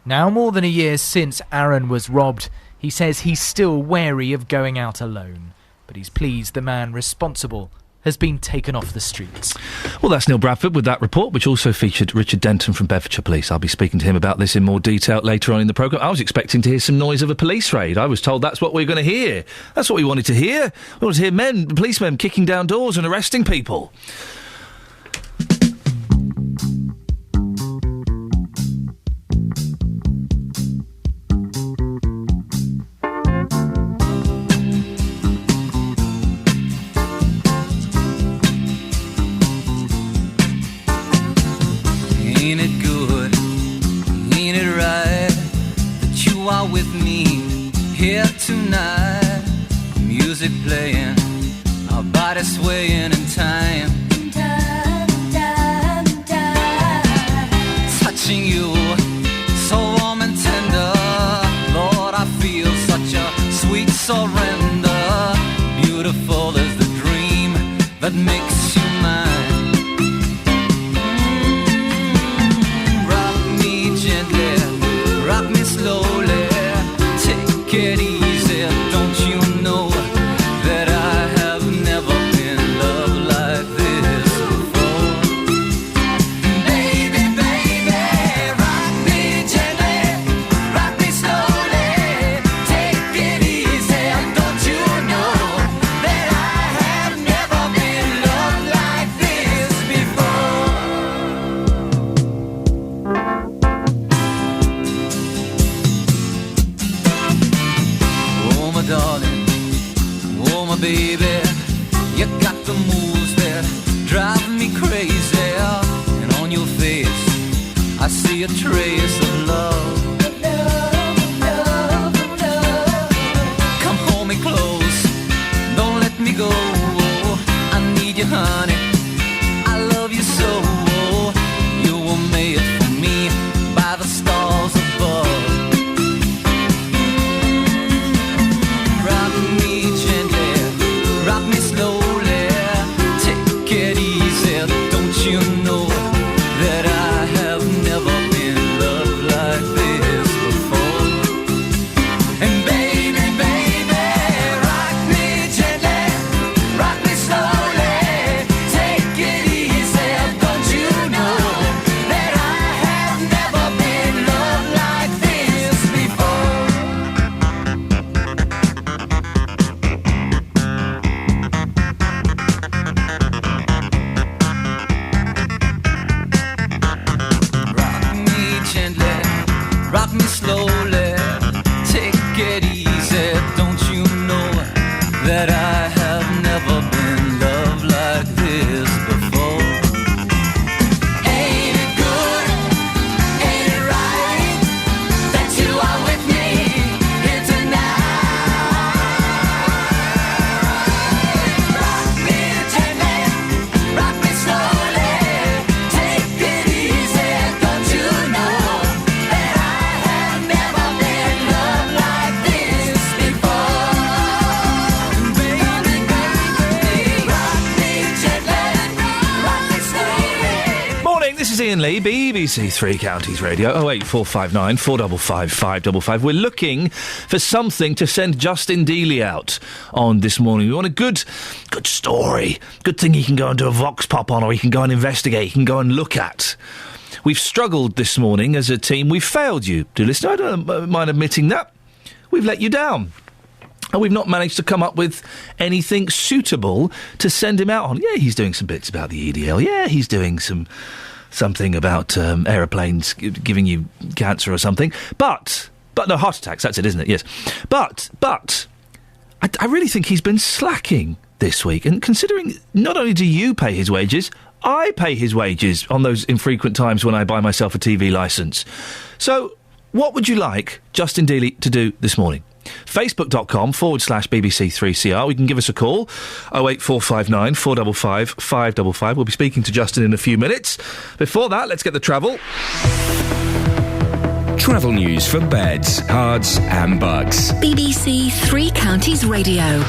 Now more than a year since Aaron was robbed, he says he's still wary of going out alone. But he's pleased the man responsible has been taken off the streets. Well, that's Neil Bradford with that report, which also featured Richard Denton from Bedfordshire Police. I'll be speaking to him about this in more detail later on in the programme. I was expecting to hear some noise of a police raid. I was told that's what we were going to hear. That's what we wanted to hear. We wanted to hear policemen kicking down doors and arresting people. Ain't it good, ain't it right that you are with me here tonight? Music playing, our bodies swaying in time. Touching you, so warm and tender. Lord, I feel such a sweet surrender. Beautiful is the dream that makes you mine. Rock me slowly, take it easy. Don't you know that I have never been loved like this before? Baby, baby, rock me gently, rock me slowly, take it easy. Don't you know that I have never been loved like this darling, oh my baby, you got the moves that drive me crazy. And on your face, I see a trace of love. Come hold me close, don't let me go. I need you, honey, I love you so. You were made for me by the stars above. Rock me slowly, take it easy. Don't is Iain Lee, BBC Three Counties Radio, 08459 455 555. We're looking for something to send Justin Dealey out on this morning. We want a good story, good thing he can go and do a vox pop on, or he can go and investigate, he can go and look at. We've struggled this morning as a team. We've failed you, dear listener. I don't mind admitting that. We've let you down. And we've not managed to come up with anything suitable to send him out on. Yeah, he's doing some bits about the EDL. Yeah, he's doing something about aeroplanes giving you cancer or something. But no, heart attacks, that's it, isn't it? Yes. But I really think he's been slacking this week. And considering not only do you pay his wages, I pay his wages on those infrequent times when I buy myself a TV licence. So what would you like Justin Dealey to do this morning? Facebook.com/BBC3CR. We can give us a call, 08459 455 555. We'll be speaking to Justin in a few minutes. Before that, let's get the travel. Travel news for beds, cards and bugs. BBC Three Counties Radio.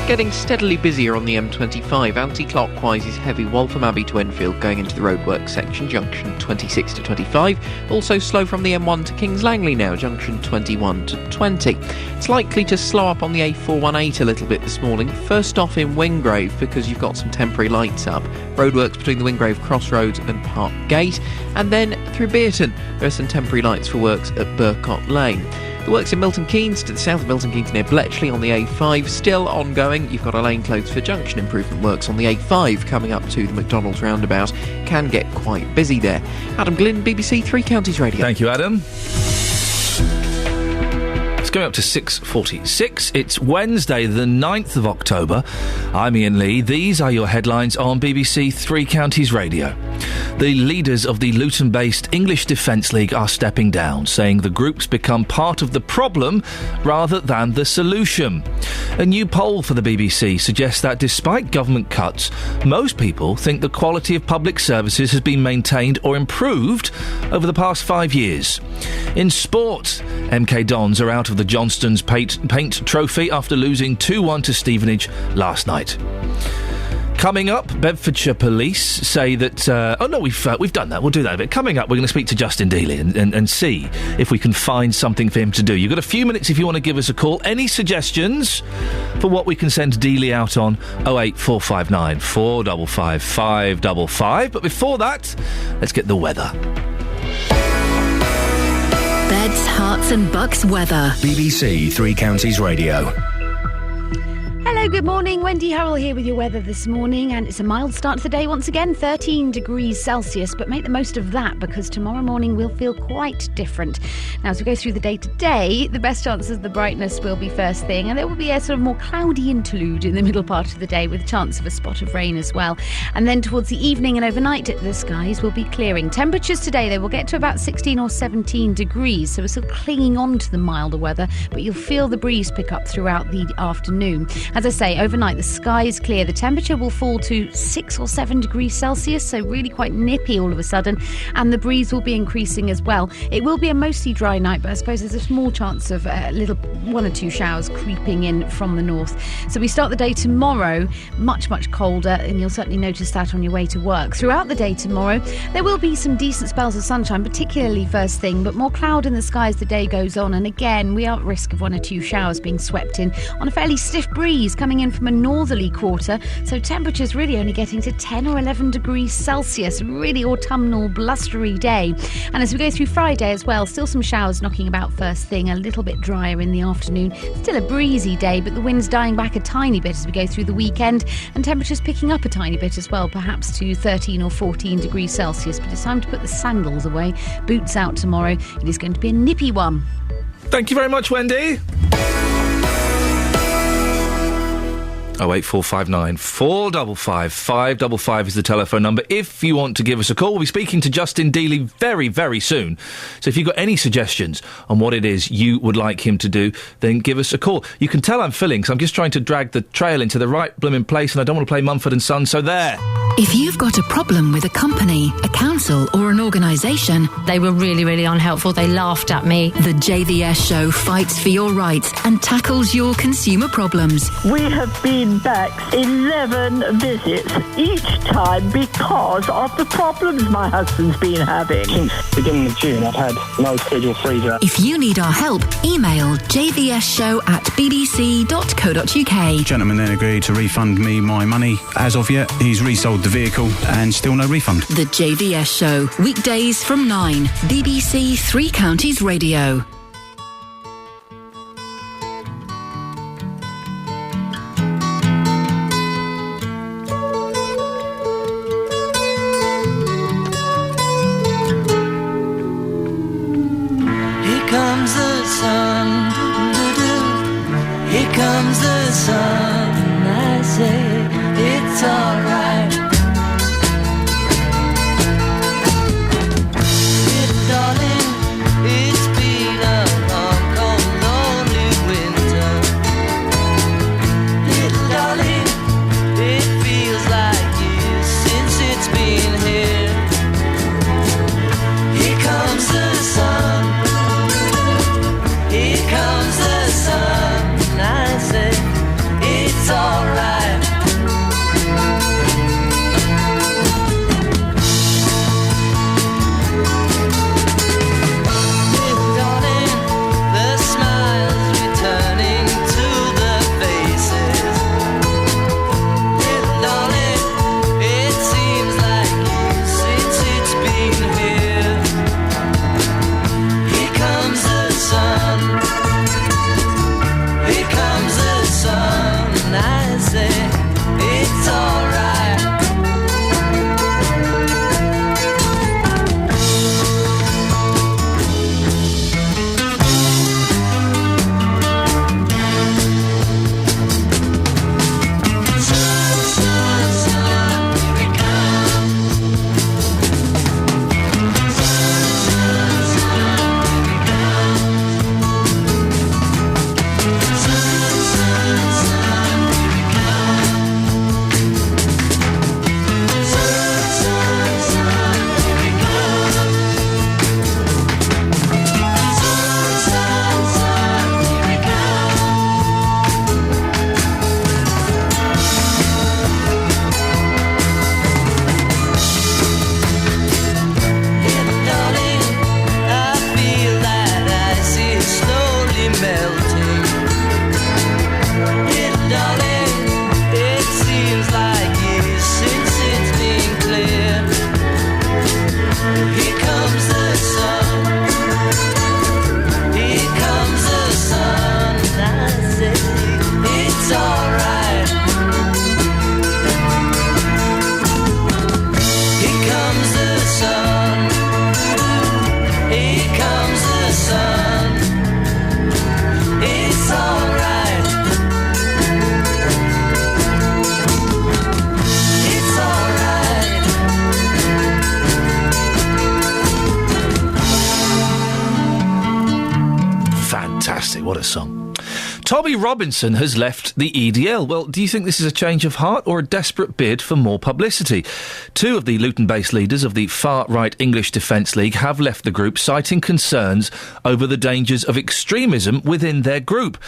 Getting steadily busier on the M25. Anti-clockwise is heavy Waltham Abbey to Enfield going into the roadwork section, junction 26 to 25. Also slow from the M1 to Kings Langley now, junction 21 to 20. It's likely to slow up on the A418 a little bit this morning. First off in Wingrave because you've got some temporary lights up. Roadworks between the Wingrave Crossroads and Park Gate. And then through Bearton, there are some temporary lights for works at Burcott Lane. The works in Milton Keynes to the south of Milton Keynes near Bletchley on the A5 still ongoing. You've got a lane closed for junction improvement works on the A5 coming up to the McDonald's roundabout. Can get quite busy there. Adam Glynn, BBC Three Counties Radio. Thank you, Adam. It's going up to 6:46. It's Wednesday, the 9th of October. I'm Iain Lee. These are your headlines on BBC Three Counties Radio. The leaders of the Luton-based English Defence League are stepping down, saying the group's become part of the problem rather than the solution. A new poll for the BBC suggests that despite government cuts, most people think the quality of public services has been maintained or improved over the past 5 years. In sport, MK Dons are out of the Johnstone's Paint Trophy after losing 2-1 to Stevenage last night. Coming up, Bedfordshire Police say that... we've done that. We'll do that a bit. Coming up, we're going to speak to Justin Dealey and see if we can find something for him to do. You've got a few minutes if you want to give us a call. Any suggestions for what we can send Dealey out on? 08459 455 555. But before that, let's get the weather. Beds, Herts and Bucks weather. BBC Three Counties Radio. Hello, good morning. Wendy Harrell here with your weather this morning, and it's a mild start to the day once again, 13 degrees Celsius, but make the most of that because tomorrow morning will feel quite different. Now, as we go through the day today, the best chances of the brightness will be first thing, and there will be a sort of more cloudy interlude in the middle part of the day with a chance of a spot of rain as well. And then towards the evening and overnight, the skies will be clearing. Temperatures today, they will get to about 16 or 17 degrees, so we're still clinging on to the milder weather, but you'll feel the breeze pick up throughout the afternoon. As I say, overnight the sky is clear. The temperature will fall to 6 or 7 degrees Celsius, so really quite nippy all of a sudden, and the breeze will be increasing as well. It will be a mostly dry night, but I suppose there's a small chance of one or two showers creeping in from the north. So we start the day tomorrow much colder, and you'll certainly notice that on your way to work. Throughout the day tomorrow there will be some decent spells of sunshine, particularly first thing, but more cloud in the sky as the day goes on, and again we are at risk of one or two showers being swept in on a fairly stiff breeze coming in from a northerly quarter, so temperatures really only getting to 10 or 11 degrees Celsius. Really autumnal, blustery day. And as we go through Friday as well, still some showers knocking about first thing, a little bit drier in the afternoon. Still a breezy day, but the wind's dying back a tiny bit as we go through the weekend, and temperatures picking up a tiny bit as well, perhaps to 13 or 14 degrees Celsius. But it's time to put the sandals away. Boots out tomorrow. It is going to be a nippy one. Thank you very much, Wendy. 08459 455 555 is the telephone number if you want to give us a call. We'll be speaking to Justin Dealey very, very soon. So if you've got any suggestions on what it is you would like him to do, then give us a call. You can tell I'm filling because I'm just trying to drag the trail into the right blooming place and I don't want to play Mumford & Sons, so there. If you've got a problem with a company, a council or an organisation... They were really, really unhelpful. They laughed at me. The JVS show fights for your rights and tackles your consumer problems. We have been been back 11 visits, each time because of the problems my husband's been having. Since the beginning of June, I've had no schedule freezer. If you need our help, email jvsshow@bbc.co.uk. Gentleman then agreed to refund me my money. As of yet, he's resold the vehicle and still no refund. The JVS Show, weekdays from 9, BBC Three Counties Radio. Here comes the sun, here comes the sun. I say it's alright. Darling, it's been a long, cold, lonely winter. Little darling, it feels like years since it's been here. Here comes the sun. Here comes the sun. I say it's alright. It's alright. What a song. Tommy Robinson has left the EDL. Well, do you think this is a change of heart or a desperate bid for more publicity? Two of the Luton-based leaders of the far-right English Defence League have left the group, citing concerns over the dangers of extremism within their group.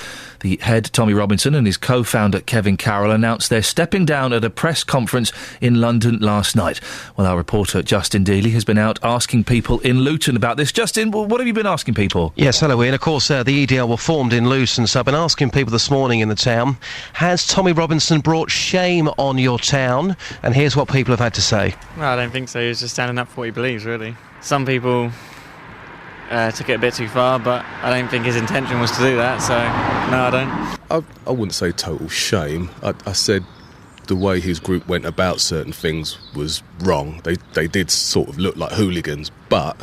The head, Tommy Robinson, and his co-founder, Kevin Carroll, announced they're stepping down at a press conference in London last night. Well, our reporter, Justin Dealey, has been out asking people in Luton about this. Justin, what have you been asking people? Yes, hello, Ian. Of course, the EDL were formed in Luton, so I've been asking people this morning in the town, has Tommy Robinson brought shame on your town? And here's what people have had to say. Well, I don't think so. He's just standing up for what he believes, really. Some people took it a bit too far, but I don't think his intention was to do that, so no, I don't. I wouldn't say total shame. I said the way his group went about certain things was wrong. They did sort of look like hooligans, but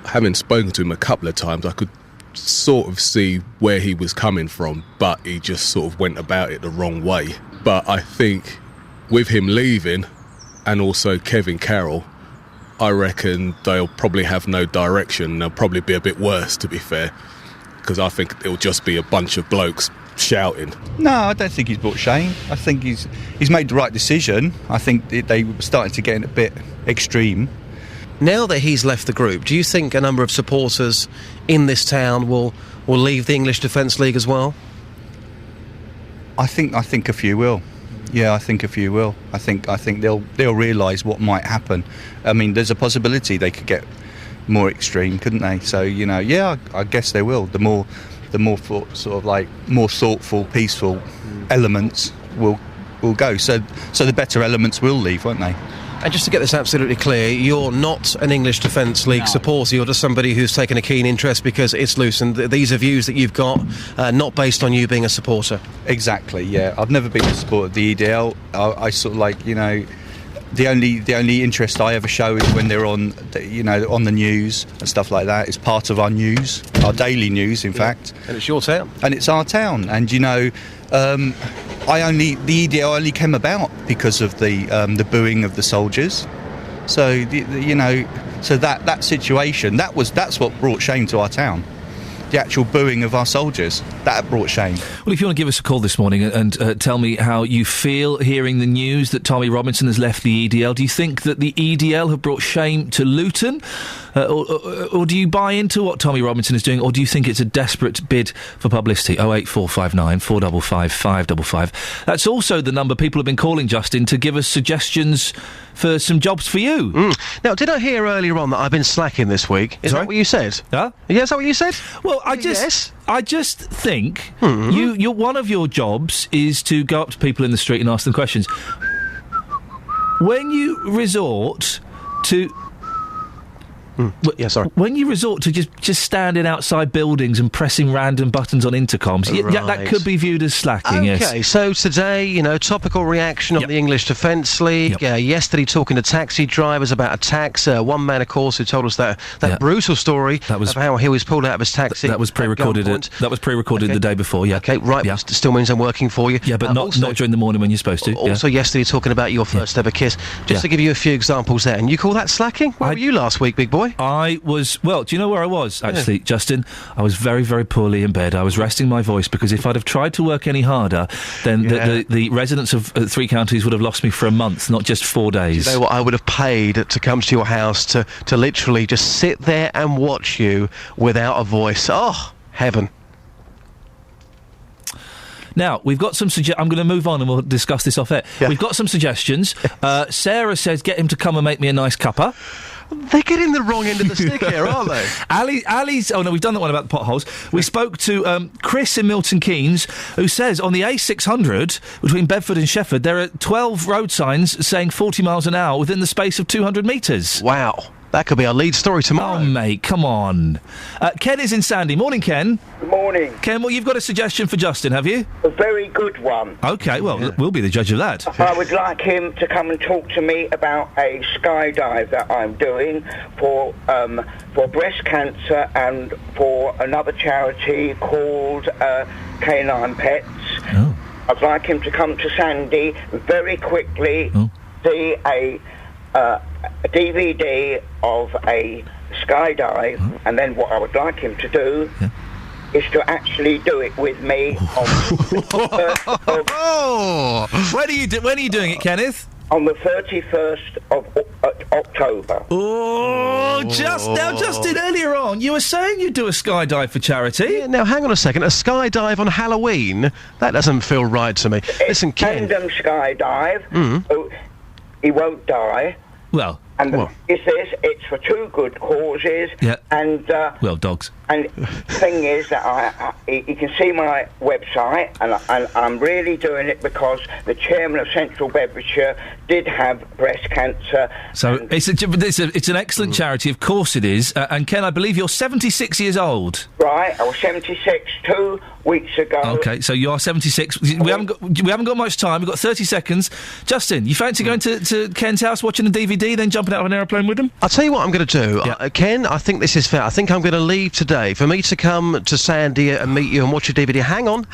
having spoken to him a couple of times, I could sort of see where he was coming from, but he just sort of went about it the wrong way. But I think with him leaving and also Kevin Carroll, I reckon they'll probably have no direction. They'll probably be a bit worse, to be fair, because I think it'll just be a bunch of blokes shouting. No, I don't think he's brought shame. I think he's made the right decision. I think they were starting to get a bit extreme. Now that he's left the group, do you think a number of supporters in this town will leave the English Defence League as well? I think a few will. Yeah, I think a few will. I think they'll realise what might happen. I mean, there's a possibility they could get more extreme, couldn't they? So I guess they will. The more sort of like more thoughtful, peaceful elements will go. So the better elements will leave, won't they? And just to get this absolutely clear, you're not an English Defence League supporter, you're just somebody who's taken a keen interest because it's loose, and these are views that you've got, not based on you being a supporter. Exactly, yeah. I've never been a supporter of the EDL. I sort of like, the only interest I ever show is when they're on, on the news and stuff like that. It's part of our news, our daily news, in fact. And it's your town. And it's our town, and the EDL only came about because of the booing of the soldiers. So so that situation, that's what brought shame to our town. The actual booing of our soldiers, that brought shame. Well, if you want to give us a call this morning and tell me how you feel hearing the news that Tommy Robinson has left the EDL, do you think that the EDL have brought shame to Luton? Or do you buy into what Tommy Robinson is doing, or do you think it's a desperate bid for publicity? 08459 455 555. That's also the number people have been calling, Justin, to give us suggestions for some jobs for you. Now, did I hear earlier on that I've been slacking this week? Is that what you said? Huh? Yeah, is that what you said? Well, I just think you one of your jobs is to go up to people in the street and ask them questions. When you resort to... When you resort to just standing outside buildings and pressing random buttons on intercoms, that could be viewed as slacking, yes. Okay, so today, topical reaction on the English Defence League. Yesterday, talking to taxi drivers about a tax. One man, of course, who told us that brutal story of how he was pulled out of his taxi. That was pre-recorded. That was pre-recorded the day before. Yeah. Okay, right. Yeah. Still means I'm working for you. Yeah, but not during the morning when you're supposed to. Also, yesterday, talking about your first ever kiss. Just to give you a few examples there, and you call that slacking? Where were you last week, big boy? I was, do you know where I was, actually, Justin? I was very, very poorly in bed. I was resting my voice because if I'd have tried to work any harder, then the residents of Three Counties would have lost me for a month, not just 4 days. Do you know what? I would have paid to come to your house to literally just sit there and watch you without a voice. Oh, heaven. Now, we've got some I'm going to move on and we'll discuss this off air. Yeah. We've got some suggestions. Sarah says, get him to come and make me a nice cuppa. They're getting the wrong end of the stick here, aren't they? Ali's... Oh, no, we've done that one about the potholes. We spoke to Chris in Milton Keynes, who says on the A600 between Bedford and Shefford, there are 12 road signs saying 40 miles an hour within the space of 200 metres. Wow. That could be our lead story tomorrow. Oh, mate, come on. Ken is in Sandy. Morning, Ken. Good morning. Ken, well, you've got a suggestion for Justin, have you? A very good one. OK, well, we'll be the judge of that. I would like him to come and talk to me about a skydive that I'm doing for breast cancer and for another charity called Canine Pets. Oh. I'd like him to come to Sandy very quickly, see a DVD of a skydive, and then what I would like him to do is to actually do it with me. When are you doing it, Kenneth? On the 31st of October. Oh, Justin, earlier on, you were saying you'd do a skydive for charity. Yeah, now, hang on a second. A skydive on Halloween? That doesn't feel right to me. Listen, Ken... Random skydive. So he won't die. Well... And it's for two good causes. Yeah. And dogs. And the thing is that you can see my website, and I'm really doing it because the chairman of Central Bedfordshire did have breast cancer. So it's an excellent charity, of course it is. And Ken, I believe you're 76 years old. Right, I was 76 2 weeks ago. Okay, so you are 76. We haven't got much time. We've got 30 seconds. Justin, you fancy going to Ken's house, watching a DVD, then jumping out of an aeroplane with him? I'll tell you what I'm going to do. Ken, I think this is fair. I think I'm going to leave today. For me to come to Sandy and meet you and watch your DVD, hang on,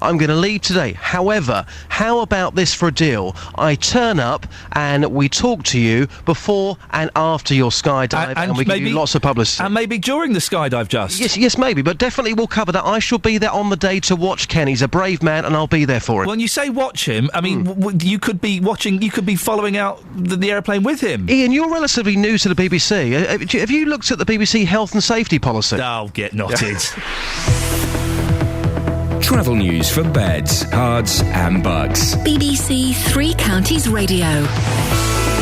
I'm going to leave today. However, how about this for a deal? I turn up and we talk to you before and after your skydive, and we give you lots of publicity. And maybe during the skydive, just? Yes, maybe, but definitely we'll cover that. I shall be there on the day to watch Ken. He's a brave man, and I'll be there for him. When you say watch him, I mean, you could be watching, you could be following out the aeroplane with him. Iain, you're relatively new to the BBC. Have you looked at the BBC health and safety policy? Oh, get knotted. Travel news for beds, cards and bugs. BBC Three Counties Radio.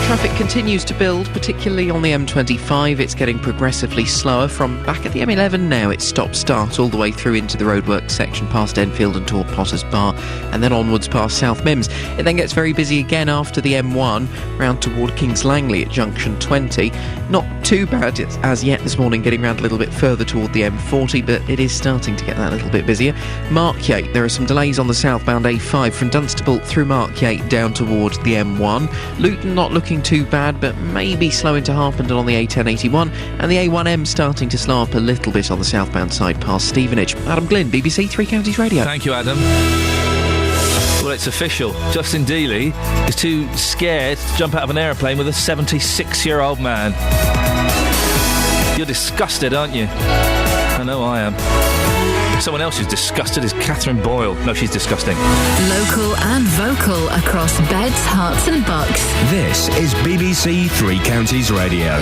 Traffic continues to build, particularly on the M25. It's getting progressively slower from back at the M11 now. It's stop-start all the way through into the roadworks section past Enfield and toward Potters Bar, and then onwards past South Mimms. It then gets very busy again after the M1, round toward Kings Langley at junction 20. Not too bad as yet this morning, getting round a little bit further toward the M40, but it is starting to get that little bit busier. Markyate, there are some delays on the southbound A5 from Dunstable through Markyate down towards the M1. Luton not looking too bad, but maybe slow into Harpenden on the A1081, and the A1M starting to slow up a little bit on the southbound side past Stevenage. Adam Glynn, BBC Three Counties Radio. Thank you, Adam. Well, it's official. Justin Dealey is too scared to jump out of an aeroplane with a 76-year-old man. You're disgusted, aren't you? I know I am. Someone else who's disgusted is Catherine Boyle. No, she's disgusting. Local and vocal across beds, hearts and bucks. This is BBC Three Counties Radio.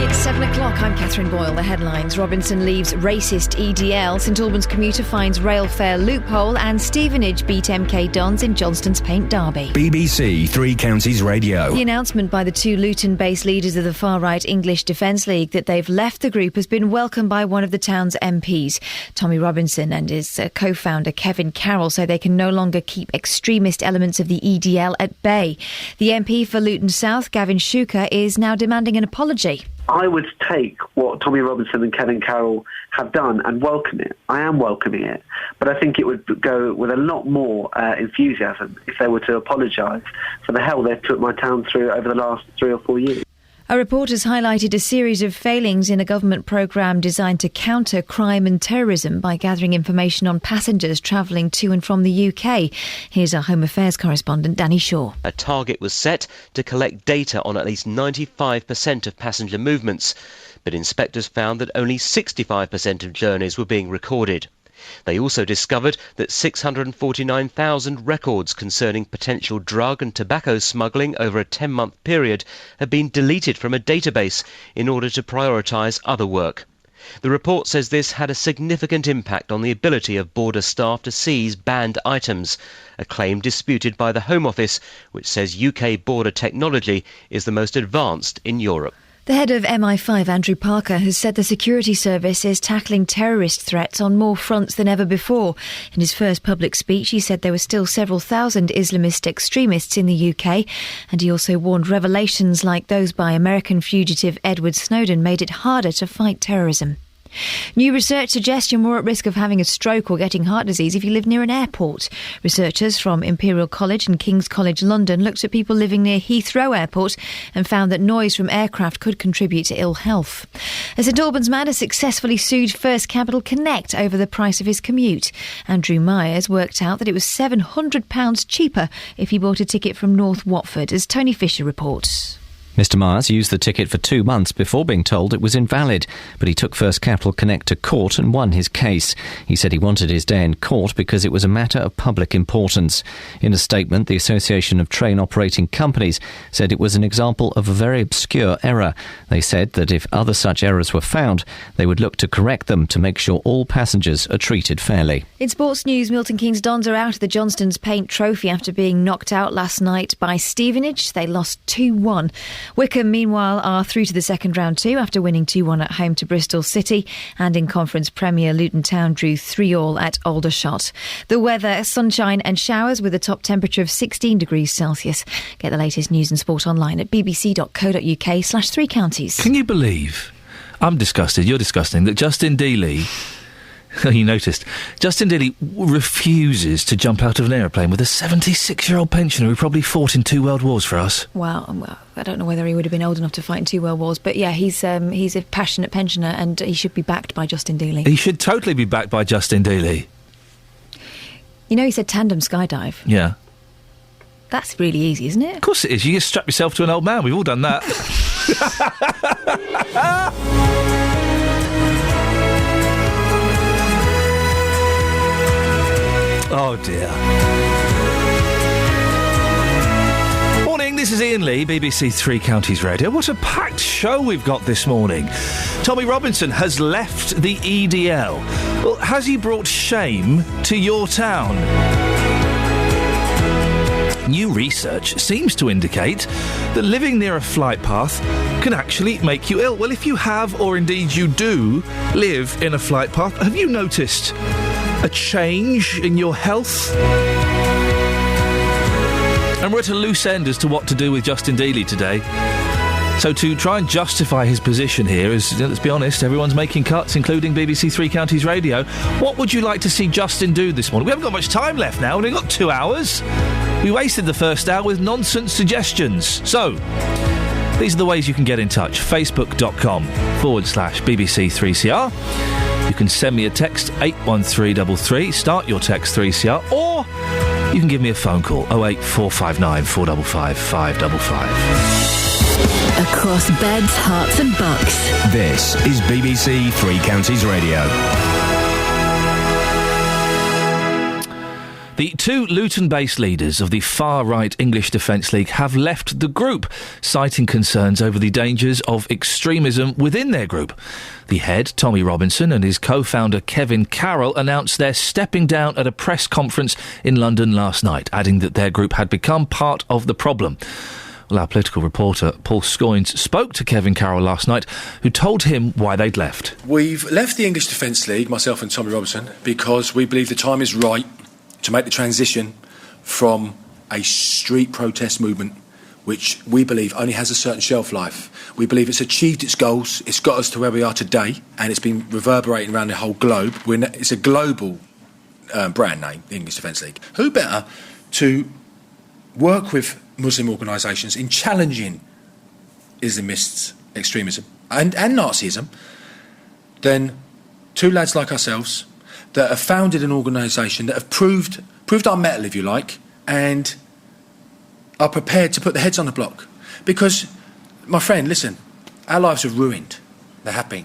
It's 7 o'clock. I'm Catherine Boyle. The headlines: Robinson leaves racist EDL, St Albans commuter finds rail fare loophole, and Stevenage beat MK Dons in Johnston's Paint Derby. BBC Three Counties Radio. The announcement by the two Luton-based leaders of the far-right English Defence League that they've left the group has been welcomed by one of the town's MPs. Tommy Robinson and his co-founder Kevin Carroll say they can no longer keep extremist elements of the EDL at bay. The MP for Luton South, Gavin Shuker, is now demanding an apology. I would take what Tommy Robinson and Kevin Carroll have done and welcome it. I am welcoming it. But I think it would go with a lot more enthusiasm if they were to apologise for the hell they've put my town through over the last 3 or 4 years. A report has highlighted a series of failings in a government programme designed to counter crime and terrorism by gathering information on passengers travelling to and from the UK. Here's our Home Affairs correspondent, Danny Shaw. A target was set to collect data on at least 95% of passenger movements, but inspectors found that only 65% of journeys were being recorded. They also discovered that 649,000 records concerning potential drug and tobacco smuggling over a 10-month period had been deleted from a database in order to prioritise other work. The report says this had a significant impact on the ability of border staff to seize banned items, a claim disputed by the Home Office, which says UK border technology is the most advanced in Europe. The head of MI5, Andrew Parker, has said the security service is tackling terrorist threats on more fronts than ever before. In his first public speech, he said there were still several thousand Islamist extremists in the UK, and he also warned revelations like those by American fugitive Edward Snowden made it harder to fight terrorism. New research suggests you're more at risk of having a stroke or getting heart disease if you live near an airport. Researchers from Imperial College and King's College London looked at people living near Heathrow Airport and found that noise from aircraft could contribute to ill health. A St Albans man has successfully sued First Capital Connect over the price of his commute. Andrew Myers worked out that it was £700 cheaper if he bought a ticket from North Watford, as Tony Fisher reports. Mr Myers used the ticket for 2 months before being told it was invalid, but he took First Capital Connect to court and won his case. He said he wanted his day in court because it was a matter of public importance. In a statement, the Association of Train Operating Companies said it was an example of a very obscure error. They said that if other such errors were found, they would look to correct them to make sure all passengers are treated fairly. In sports news, Milton Keynes Dons are out of the Johnston's Paint Trophy after being knocked out last night by Stevenage. They lost 2-1. Wycombe, meanwhile, are through to the second round too after winning 2-1 at home to Bristol City. And in Conference Premier, Luton Town drew 3-3 at Aldershot. The weather, sunshine and showers with a top temperature of 16 degrees Celsius. Get the latest news and sport online at bbc.co.uk/3 counties. Can you believe? I'm disgusted, you're disgusting, that Justin Dealey... You noticed. Justin Dealey refuses to jump out of an aeroplane with a 76-year-old pensioner who probably fought in 2 world wars for us. Well, I don't know whether he would have been old enough to fight in 2 world wars, but yeah, he's a passionate pensioner and he should be backed by Justin Dealey. He should totally be backed by Justin Dealey. You know, he said tandem skydive. Yeah. That's really easy, isn't it? Of course it is. You just strap yourself to an old man. We've all done that. Oh dear. Morning, this This is Iain Lee, BBC Three Counties Radio. What a packed show we've got this morning. Tommy Robinson has left the EDL. Well, has he brought shame to your town? New research seems to indicate that living near a flight path can actually make you ill. Well, if you have, or indeed you do, live in a flight path, have you noticed a change in your health? And we're at a loose end as to what to do with Justin Dealey today. So to try and justify his position here is, let's be honest, everyone's making cuts, including BBC Three Counties Radio. What would you like to see Justin do this morning? We haven't got much time left now. We've only got 2 hours. We wasted the first hour with nonsense suggestions. So, these are the ways you can get in touch. Facebook.com/BBC3CR. You can send me a text, 81333. Start your text 3CR. Or you can give me a phone call, 08459 455 555. Across beds, hearts and bucks. This is BBC Three Counties Radio. The two Luton-based leaders of the far-right English Defence League have left the group, citing concerns over the dangers of extremism within their group. The head, Tommy Robinson, and his co-founder, Kevin Carroll, announced they're stepping down at a press conference in London last night, adding that their group had become part of the problem. Well, our political reporter, Paul Scoynes, spoke to Kevin Carroll last night, who told him why they'd left. We've left the English Defence League, myself and Tommy Robinson, because we believe the time is right to make the transition from a street protest movement, which we believe only has a certain shelf life. We believe it's achieved its goals, it's got us to where we are today, and it's been reverberating around the whole globe. It's a global brand name, the English Defence League. Who better to work with Muslim organisations in challenging Islamist extremism and Nazism than two lads like ourselves that have founded an organisation that have proved our mettle, if you like, and are prepared to put their heads on the block. Because, my friend, listen, our lives are ruined. They have been.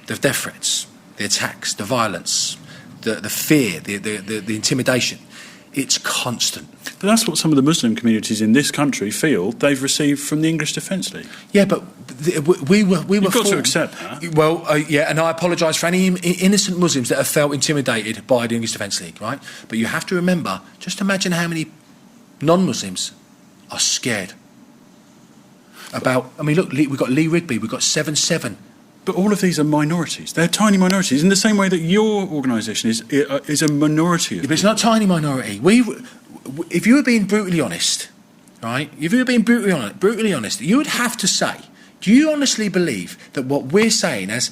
The death threats, the attacks, the violence, the fear, the intimidation. It's constant. But that's what some of the Muslim communities in this country feel they've received from the English Defence League. Yeah, but we were. You've got to accept that. Well, yeah, and I apologise for any innocent Muslims that have felt intimidated by the English Defence League, right? But you have to remember, just imagine how many non-Muslims are scared about. I mean, look, we've got Lee Rigby, we've got 7-7. But all of these are minorities. They're tiny minorities, in the same way that your organisation is a minority. Yeah, but it's not a tiny minority. If you were being brutally honest, right? If you were being brutally honest, you would have to say, do you honestly believe that what we're saying, as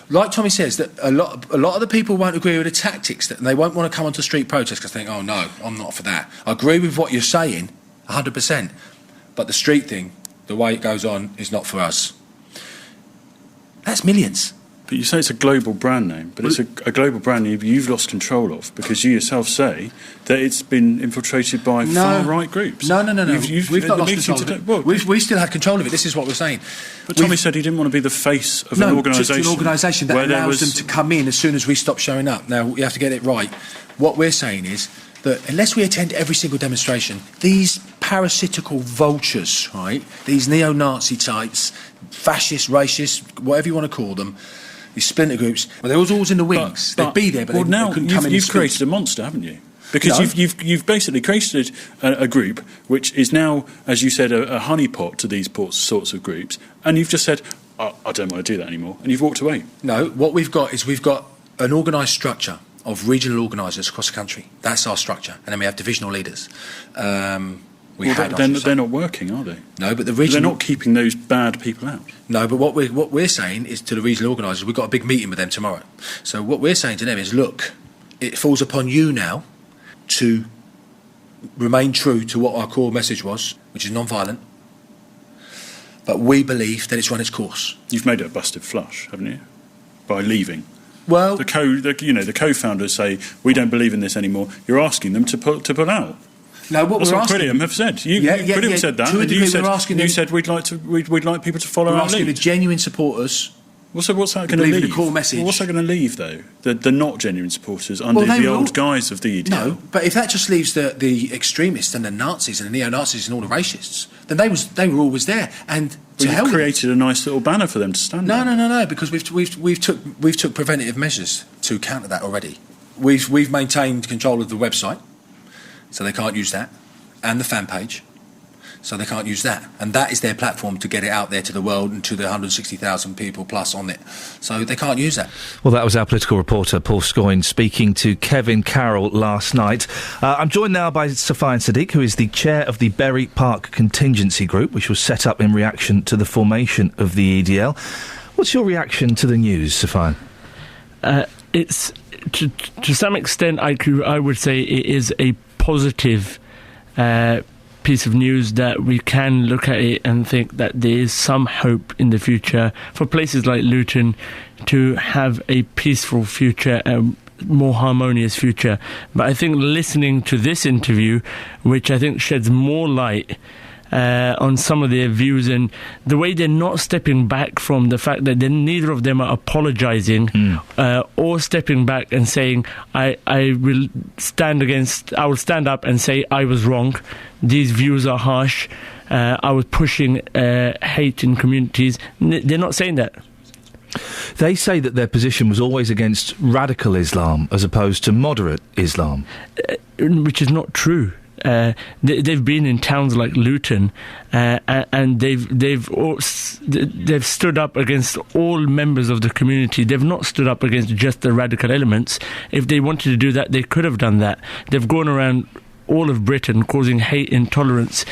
like Tommy says, that a lot of the people won't agree with the tactics, that they won't want to come onto street protests because they think, oh no, I'm not for that. I agree with what you're saying, 100%. But the street thing, the way it goes on, is not for us. That's millions. But you say it's a global brand name, but it's a global brand name you've lost control of, because you yourself say that it's been infiltrated by far-right groups. No. We've not lost control of it. Well, we still had control of it. This is what we're saying. But Tommy said he didn't want to be the face of an organisation. Just an organisation that allows them to come in as soon as we stop showing up. Now, you have to get it right. What we're saying is that unless we attend every single demonstration, these parasitical vultures, right, these neo-Nazi types, fascist, racist, whatever you want to call them, these splinter groups, well, they're always in the wings. They'd be there, but they couldn't come in. You've created a monster, haven't you? Because you've basically created a group which is now, as you said, a honeypot to these sorts of groups, and you've just said, I don't want to do that anymore, and you've walked away. No, what we've got is we've got an organised structure of regional organisers across the country. That's our structure. And then we have divisional leaders. They're not working, are they? No, but they're not keeping those bad people out. No, but what we're saying is to the regional organisers, we've got a big meeting with them tomorrow. So what we're saying to them is, look, it falls upon you now to remain true to what our core message was, which is non-violent. But we believe that it's run its course. You've made it a busted flush, haven't you? By leaving. Well, the co-founders say we don't believe in this anymore. You're asking them to pull out. No, that's what Pritium have said. Pritium said that, and you said we'd like people to follow our lead. We're asking the genuine supporters What's that going to believe in leave? the core message. What's that going to leave, though? The not genuine supporters under the old guise of the EDL? No, but if that just leaves the extremists and the Nazis and the neo-Nazis and all the racists, then they were always there. And you've created a nice little banner for them to stand on. No, because we've took preventative measures to counter that already. We've maintained control of the website, so they can't use that, and the fan page. So they can't use that. And that is their platform to get it out there to the world and to the 160,000 people plus on it. So they can't use that. Well, that was our political reporter, Paul Scoyne, speaking to Kevin Carroll last night. I'm joined now by Safian Sadiq, who is the chair of the Berry Park Contingency Group, which was set up in reaction to the formation of the EDL. What's your reaction to the news, Safian? It's, to some extent, I would say it is a positive piece of news that we can look at it and think that there is some hope in the future for places like Luton to have a peaceful future, a more harmonious future. But I think listening to this interview, which I think sheds more light on some of their views and the way they're not stepping back from the fact that neither of them are apologising or stepping back and saying I will stand up and say I was wrong, these views are harsh, I was pushing hate in communities. They're not saying that. They say that their position was always against radical Islam as opposed to moderate Islam, which is not true. They've been in towns like Luton, and they've stood up against all members of the community. They've not stood up against just the radical elements. If they wanted to do that, they could have done that. They've gone around all of Britain causing hate, intolerance.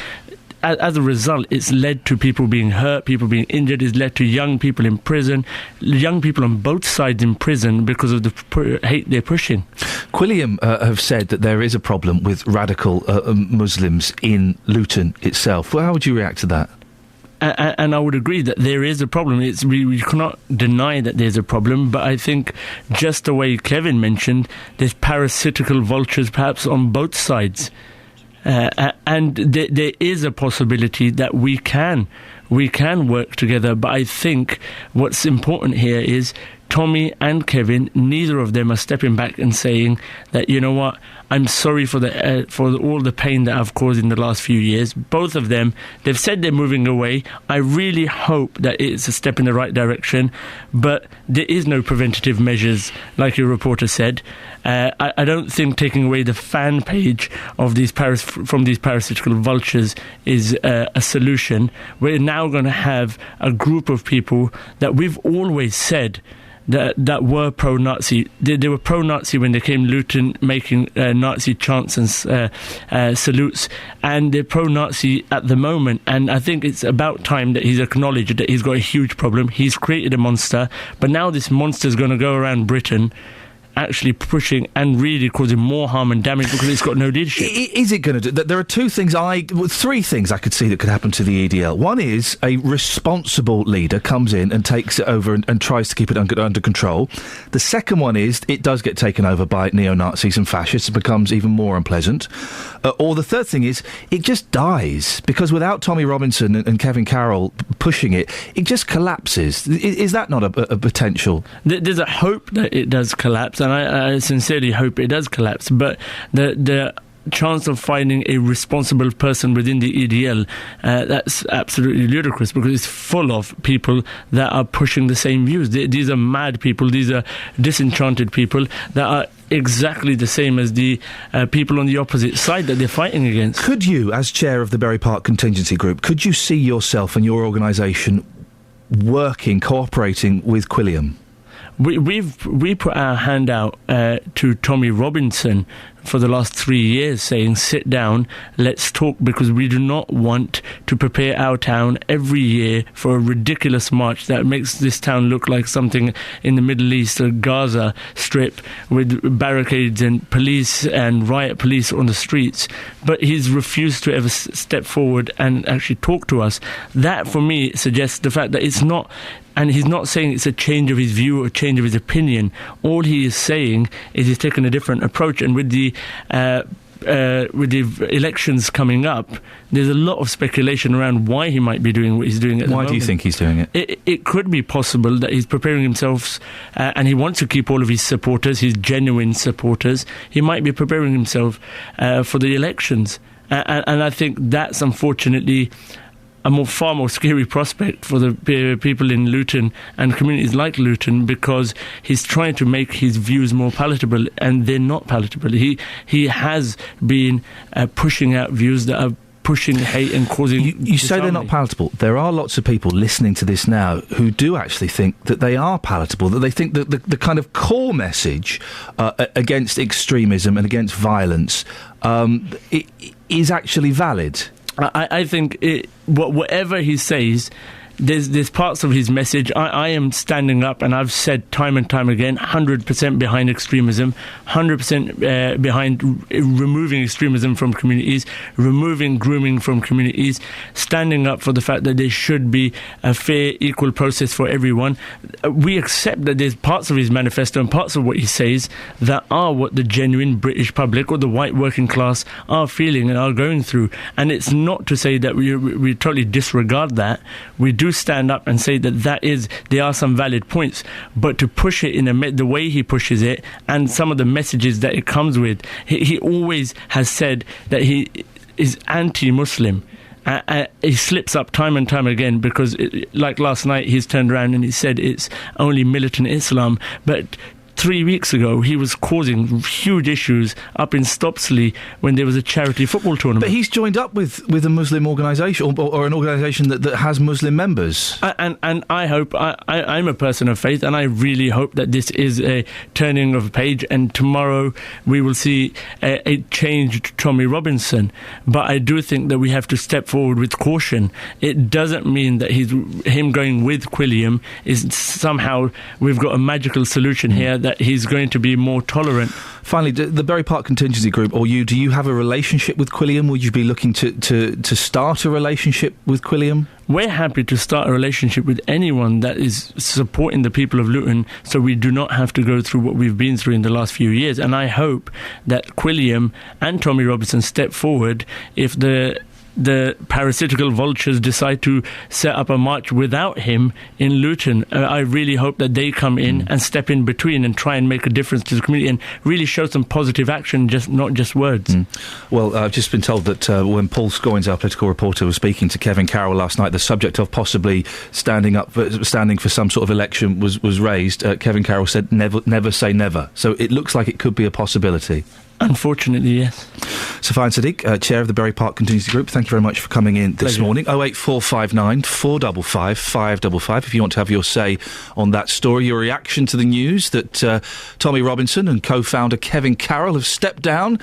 As a result, it's led to people being hurt, people being injured. It's led to young people in prison, young people on both sides in prison because of the hate they're pushing. Quilliam have said that there is a problem with radical Muslims in Luton itself. Well, how would you react to that? And I would agree that there is a problem. We cannot deny that there's a problem, but I think just the way Kevin mentioned, there's parasitical vultures perhaps on both sides. And there is a possibility that we can work together. But I think what's important here is Tommy and Kevin, neither of them are stepping back and saying that, you know what, I'm sorry for all the pain that I've caused in the last few years. Both of them, they've said they're moving away. I really hope that it's a step in the right direction, but there is no preventative measures, like your reporter said. I don't think taking away the fan page of from these parasitical vultures is a solution. We're now going to have a group of people that we've always said that were pro-Nazi. They were pro-Nazi when they came Luton, making Nazi chants and salutes, and they're pro-Nazi at the moment. And I think it's about time that he's acknowledged that he's got a huge problem. He's created a monster, but now this monster is going to go around Britain actually pushing and really causing more harm and damage because it's got no leadership. Is it going to do? There are three things I could see that could happen to the EDL. One is a responsible leader comes in and takes it over and tries to keep it under control. The second one is it does get taken over by neo-Nazis and fascists and becomes even more unpleasant. Or the third thing is it just dies because without Tommy Robinson and Kevin Carroll pushing it, it just collapses. Is that not a potential? There's a hope that it does collapse, and I sincerely hope it does collapse, but the chance of finding a responsible person within the EDL, that's absolutely ludicrous because it's full of people that are pushing the same views. These are mad people, these are disenchanted people that are exactly the same as the people on the opposite side that they're fighting against. Could you, as chair of the Berry Park Contingency Group, could you see yourself and your organisation cooperating with Quilliam? We put our hand out to Tommy Robinson for the last 3 years saying, sit down, let's talk, because we do not want to prepare our town every year for a ridiculous march that makes this town look like something in the Middle East, a Gaza Strip, with barricades and police and riot police on the streets. But he's refused to ever step forward and actually talk to us. That, for me, suggests the fact that it's not... And he's not saying it's a change of his view or change of his opinion. All he is saying is he's taken a different approach. And with the with the elections coming up, there's a lot of speculation around why he might be doing what he's doing at the moment. Why do you think he's doing it? It could be possible that he's preparing himself and he wants to keep all of his supporters, his genuine supporters. He might be preparing himself for the elections. And I think that's unfortunately a far more scary prospect for the people in Luton and communities like Luton, because he's trying to make his views more palatable, and they're not palatable. He has been pushing out views that are pushing hate and causing... You say they're not palatable. There are lots of people listening to this now who do actually think that they are palatable, that they think that the kind of core message against extremism and against violence is actually valid. I think whatever he says, there's parts of his message. I am standing up, and I've said time and time again, 100% behind extremism, 100% behind removing extremism from communities, removing grooming from communities, standing up for the fact that there should be a fair, equal process for everyone. We accept that there's parts of his manifesto and parts of what he says that are what the genuine British public or the white working class are feeling and are going through. And it's not to say that we totally disregard that. We do stand up and say that there are some valid points, but to push it in the way he pushes it and some of the messages that it comes with, he always has said that he is anti-Muslim. He slips up time and time again because, like last night, he's turned around and he said it's only militant Islam, but 3 weeks ago, he was causing huge issues up in Stopsley when there was a charity football tournament. But he's joined up with a Muslim organisation, or an organisation that has Muslim members. And I hope, I'm a person of faith, and I really hope that this is a turning of a page, and tomorrow we will see a changed Tommy Robinson. But I do think that we have to step forward with caution. It doesn't mean that him going with Quilliam is somehow we've got a magical solution here that he's going to be more tolerant. Finally, the Berry Park Contingency Group, or do you have a relationship with Quilliam? Would you be looking to start a relationship with Quilliam? We're happy to start a relationship with anyone that is supporting the people of Luton, so we do not have to go through what we've been through in the last few years. And I hope that Quilliam and Tommy Robinson step forward if the parasitical vultures decide to set up a march without him in Luton. I really hope that they come in and step in between and try and make a difference to the community and really show some positive action, not just words. Well, I've just been told that when Paul Scoins, our political reporter, was speaking to Kevin Carroll last night, the subject of possibly standing for some sort of election was raised. Kevin Carroll said, never say never. So it looks like it could be a possibility. Unfortunately, yes. Safian Sadiq, Chair of the Berry Park Contingency Group, thank you very much for coming in this morning. 08459 455 555 if you want to have your say on that story, your reaction to the news that Tommy Robinson and co-founder Kevin Carroll have stepped down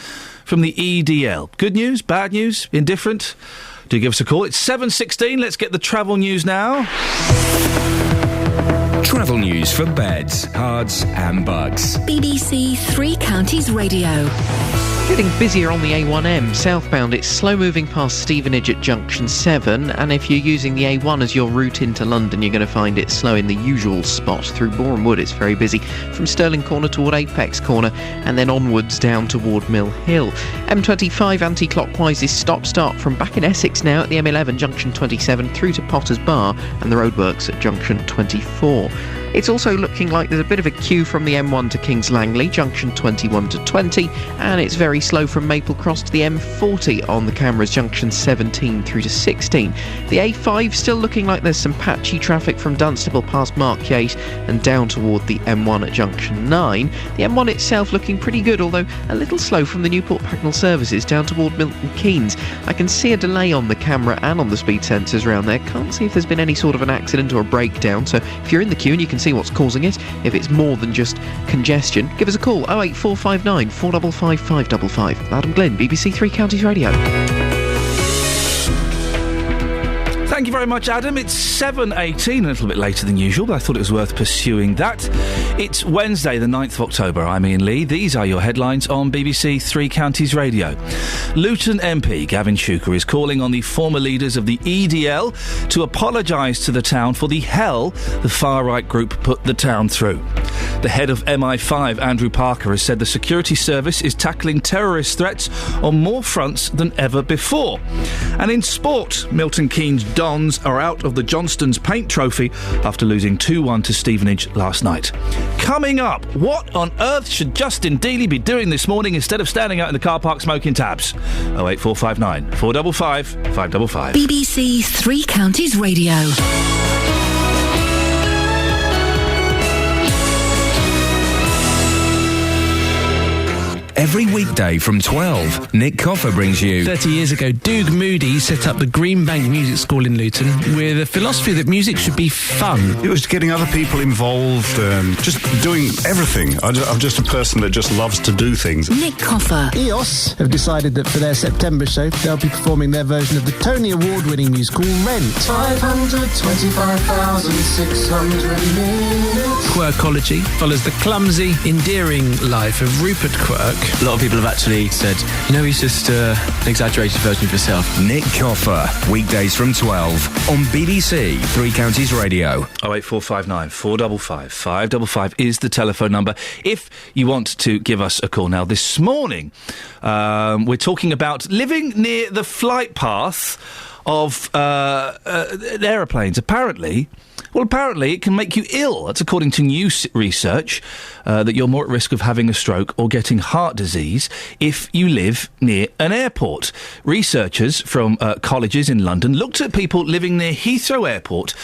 from the EDL. Good news, bad news, indifferent? Do give us a call. It's 7:16. Let's get the travel news now. Travel news for beds, cards and bugs. BBC Three Counties Radio. Getting busier on the A1M. Southbound, it's slow moving past Stevenage at junction 7, and if you're using the A1 as your route into London, you're going to find it slow in the usual spot. Through Boreham Wood, it's very busy from Stirling Corner toward Apex Corner, and then onwards down toward Mill Hill. M25 anti-clockwise is stop-start from back in Essex now at the M11 junction 27 through to Potters Bar, and the roadworks at junction 24. It's also looking like there's a bit of a queue from the M1 to Kings Langley, junction 21 to 20, and it's very slow from Maple Cross to the M40 on the cameras, junction 17 through to 16. The A5 still looking like there's some patchy traffic from Dunstable past Markyate and down toward the M1 at junction 9. The M1 itself looking pretty good, although a little slow from the Newport Pagnell services down toward Milton Keynes. I can see a delay on the camera and on the speed sensors around there. Can't see if there's been any sort of an accident or a breakdown, so if you're in the queue and you can see what's causing it, if it's more than just congestion, give us a call. 08459 455 555. Adam Glynn, BBC Three Counties Radio. Thank you very much, Adam. It's 7:18, a little bit later than usual, but I thought it was worth pursuing that. It's Wednesday, the 9th of October. I'm Iain Lee. These are your headlines on BBC Three Counties Radio. Luton MP Gavin Shuker is calling on the former leaders of the EDL to apologise to the town for the hell the far-right group put the town through. The head of MI5, Andrew Parker, has said the security service is tackling terrorist threats on more fronts than ever before. And in sport, Milton Keynes Dons are out of the Johnstone's Paint Trophy after losing 2-1 to Stevenage last night. Coming up, what on earth should Justin Dealey be doing this morning instead of standing out in the car park smoking tabs? 08459 455 555. BBC Three Counties Radio. Every weekday from 12, Nick Coffer brings you... 30 years ago, Doug Moody set up the Greenbank Music School in Luton with a philosophy that music should be fun. It was getting other people involved, just doing everything. I'm just a person that just loves to do things. Nick Coffer. EOS have decided that for their September show, they'll be performing their version of the Tony Award-winning musical Rent. 525,600 minutes. Quirkology follows the clumsy, endearing life of Rupert Quirk. A lot of people have actually said, you know, he's just an exaggerated version of yourself. Nick Coffer, weekdays from 12 on BBC Three Counties Radio. 08459 455 555 is the telephone number if you want to give us a call. Now, this morning, we're talking about living near the flight path of aeroplanes. Apparently, it can make you ill. That's according to new research, that you're more at risk of having a stroke or getting heart disease if you live near an airport. Researchers from colleges in London looked at people living near Heathrow Airport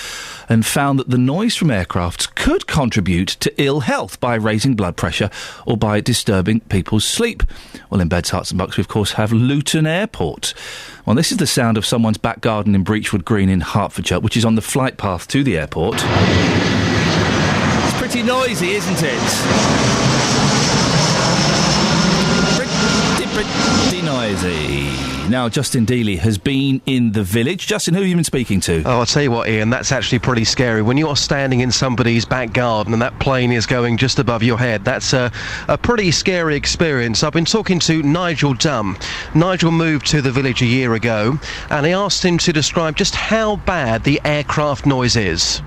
and found that the noise from aircraft could contribute to ill health by raising blood pressure or by disturbing people's sleep. Well, in Beds, Herts and Bucks, we of course have Luton Airport. Well, this is the sound of someone's back garden in Breachwood Green in Hertfordshire, which is on the flight path to the airport. It's pretty noisy, isn't it? Pretty noisy. Now, Justin Dealey has been in the village. Justin, who have you been speaking to? Oh, I'll tell you what, Ian, that's actually pretty scary. When you're standing in somebody's back garden and that plane is going just above your head, that's a pretty scary experience. I've been talking to Nigel Dunn. Nigel moved to the village a year ago, and I asked him to describe just how bad the aircraft noise is.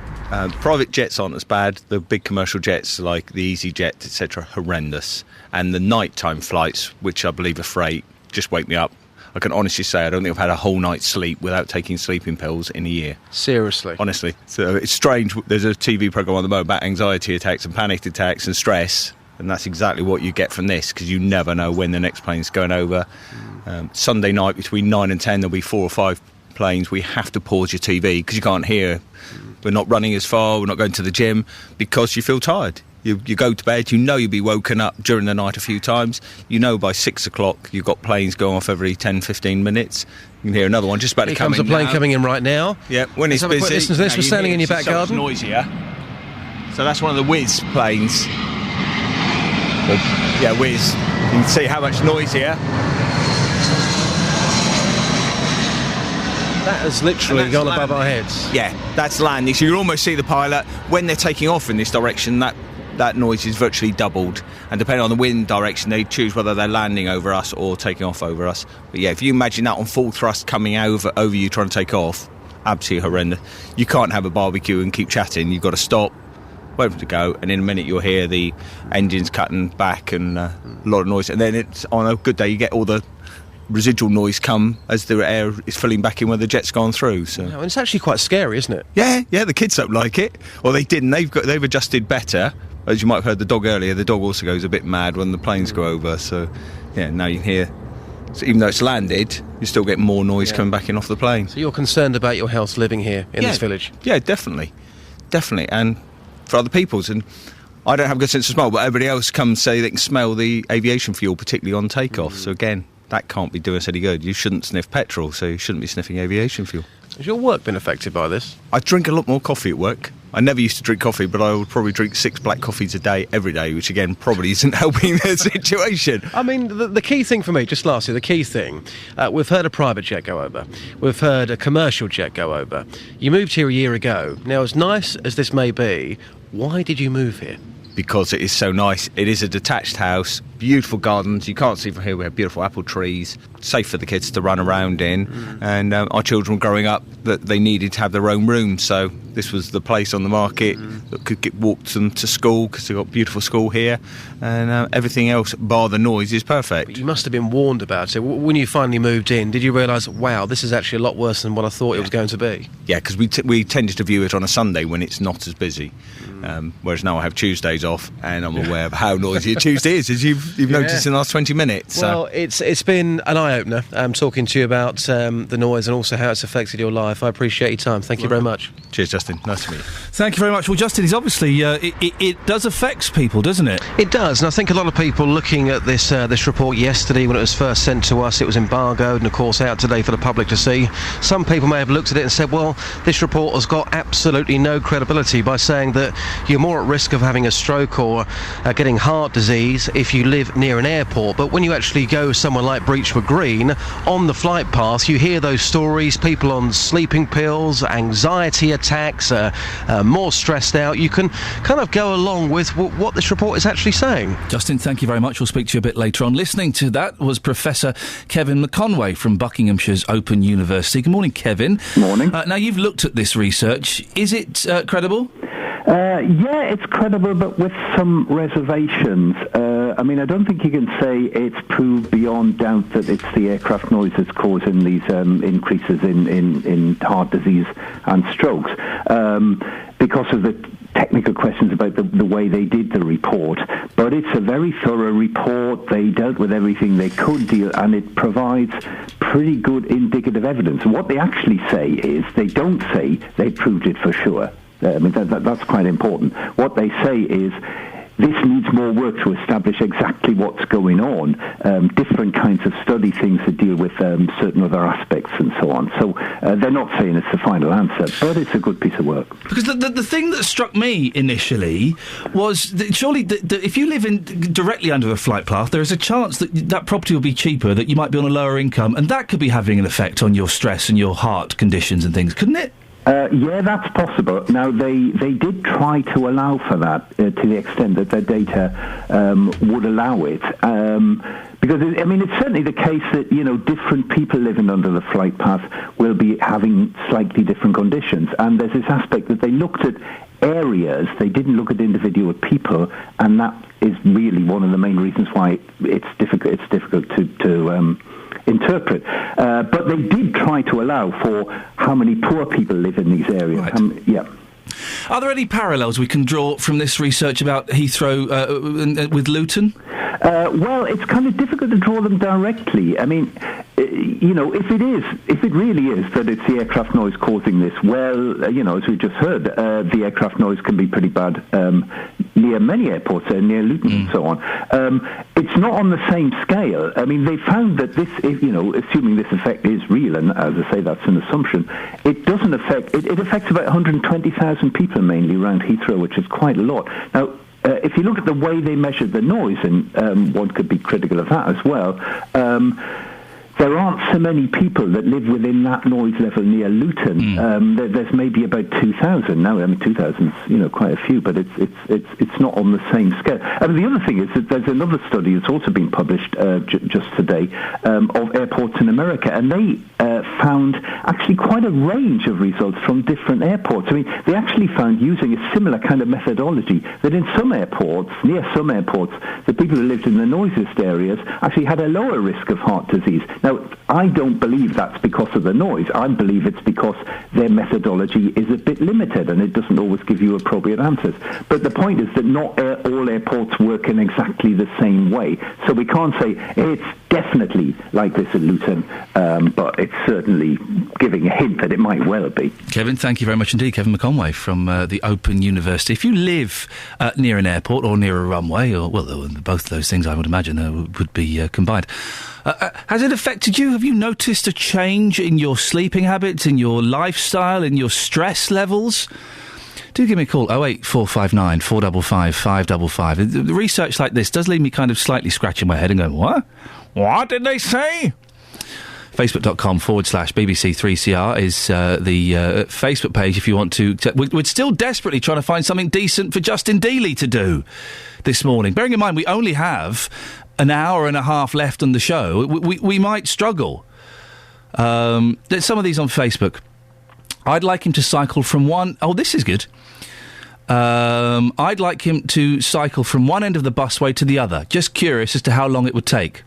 Private jets aren't as bad. The big commercial jets like the EasyJet, etc., horrendous. And the nighttime flights, which I believe are freight, just wake me up. I can honestly say I don't think I've had a whole night's sleep without taking sleeping pills in a year. Seriously? Honestly. So it's strange. There's a TV programme on the moment about anxiety attacks and panic attacks and stress, and that's exactly what you get from this, because you never know when the next plane's going over. Sunday night between 9 and 10 there'll be 4 or 5 planes. We have to pause your TV because you can't hear. We're not running as far, we're not going to the gym because you feel tired. You go to bed, you know you'll be woken up during the night a few times. You know by 6 o'clock you've got planes going off every 10, 15 minutes. You can hear another one just about to come in. Here comes a plane coming in right now. Yeah, when it's busy. Listen to this, we're standing in your back garden. Noisier. So that's one of the Whiz planes. Yeah, Whiz. You can see how much noisier. That has literally gone above our heads. Yeah, that's landing. So you can almost see the pilot. When they're taking off in this direction, that noise is virtually doubled. And depending on the wind direction, they choose whether they're landing over us or taking off over us. But yeah, if you imagine that on full thrust coming over you trying to take off, absolutely horrendous. You can't have a barbecue and keep chatting. You've got to stop, wait for it to go, and in a minute you'll hear the engines cutting back and a lot of noise. And then it's on a good day you get all the residual noise come as the air is filling back in where the jet's gone through. So and it's actually quite scary, isn't it? Yeah, the kids don't like it. Or they didn't. They've adjusted better. As you might have heard the dog earlier, the dog also goes a bit mad when the planes go over. So yeah, now you can hear. So even though it's landed, you still get more noise coming back in off the plane. So you're concerned about your health living here in this village? Yeah, definitely, and for other people's. And I don't have a good sense of smell, but everybody else comes say they can smell the aviation fuel, particularly on takeoff. So again, that can't be doing us any good. You shouldn't sniff petrol, so you shouldn't be sniffing aviation fuel. Has your work been affected by this? I drink a lot more coffee at work. I never used to drink coffee, but I would probably drink 6 black coffees a day, every day, which again probably isn't helping the situation. I mean, the key thing for me, just lastly, the key thing, we've heard a private jet go over. We've heard a commercial jet go over. You moved here a year ago. Now, as nice as this may be, why did you move here? Because it is so nice. It is a detached house beautiful gardens. You can't see from here. We have beautiful apple trees, safe for the kids to run around in. And our children growing up, that they needed to have their own room, so this was the place on the market that could walk them to school, because they've got a beautiful school here, and everything else bar the noise is perfect. But you must have been warned about it. When you finally moved in, did you realise, wow, this is actually a lot worse than what I thought it was going to be? Yeah, because we tended to view it on a Sunday when it's not as busy, whereas now I have Tuesdays off, and I'm aware of how noisy a Tuesday is, as you've noticed in the last 20 minutes. Well, it's been an eye-opener talking to you about the noise and also how it's affected your life. I appreciate your time. Thank you very much. Cheers, Justin. Nice to meet you. Thank you very much. Well, Justin, is obviously it does affect people, doesn't it? It does, and I think a lot of people looking at this report yesterday when it was first sent to us, it was embargoed and of course out today for the public to see. Some people may have looked at it and said, well, this report has got absolutely no credibility, by saying that you're more at risk of having a stroke or getting heart disease if you live near an airport. But when you actually go somewhere like Breachwood Green, on the flight path, you hear those stories, people on sleeping pills, anxiety attacks, more stressed out. You can kind of go along with what this report is actually saying. Justin, thank you very much. We'll speak to you a bit later on. Listening to that was Professor Kevin McConway from Buckinghamshire's Open University. Good morning, Kevin. Morning. Now, you've looked at this research. Is it credible? Yeah, it's credible, but with some reservations. I mean, I don't think you can say it's proved beyond doubt that it's the aircraft noise that's causing these increases in heart disease and strokes, because of the technical questions about the way they did the report. But it's a very thorough report. They dealt with everything they could deal, and it provides pretty good indicative evidence. What they actually say is, they don't say they proved it for sure. I mean, that's quite important. What they say is, this needs more work to establish exactly what's going on, different kinds of study, things that deal with certain other aspects and so on. So they're not saying it's the final answer, but it's a good piece of work. Because the thing that struck me initially was that surely if you live directly under a flight path, there is a chance that property will be cheaper, that you might be on a lower income, and that could be having an effect on your stress and your heart conditions and things, couldn't it? Yeah, that's possible. Now, they did try to allow for that to the extent that their data would allow it. Because, I mean, it's certainly the case that, different people living under the flight path will be having slightly different conditions. And there's this aspect that they looked at areas, they didn't look at individual people, and that is really one of the main reasons why it's difficult to interpret. But they did try to allow for how many poor people live in these areas. Right. Yeah. Are there any parallels we can draw from this research about Heathrow with Luton? Well, it's kind of difficult to draw them directly. I mean, if it really is that it's the aircraft noise causing this, well, as we just heard, the aircraft noise can be pretty bad near many airports, near Luton and so on. It's not on the same scale. I mean, they found that this, assuming this effect is real, and as I say, that's an assumption, it doesn't affect, it affects about 120,000 people mainly around Heathrow, which is quite a lot. Now, if you look at the way they measured the noise, and one could be critical of that as well, there aren't so many people that live within that noise level near Luton. There's maybe about 2,000 now. I mean, 2,000 is quite a few, but it's not on the same scale. I mean, the other thing is that there's another study that's also been published just today of airports in America, and they found actually quite a range of results from different airports. I mean, they actually found, using a similar kind of methodology, that in some airports, near some airports, the people who lived in the noisiest areas actually had a lower risk of heart disease. Now, I don't believe that's because of the noise. I believe it's because their methodology is a bit limited and it doesn't always give you appropriate answers. But the point is that not all airports work in exactly the same way. So we can't say it's definitely like this at Luton, but it's certainly giving a hint that it might well be. Kevin, thank you very much indeed. Kevin McConway from the Open University. If you live near an airport or near a runway, or, well, both those things I would imagine would be combined, has it affected you? Have you noticed a change in your sleeping habits, in your lifestyle, in your stress levels? Do give me a call, 08459 455 555. The research like this does leave me kind of slightly scratching my head and going, what? What did they say? Facebook.com/BBC3CR is the Facebook page if you want to... We're still desperately trying to find something decent for Justin Dealey to do this morning. Bearing in mind, we only have an hour and a half left on the show, we might struggle. There's some of these on Facebook. I'd like him to cycle from one... Oh, this is good. I'd like him to cycle from one end of the busway to the other. Just curious as to how long it would take.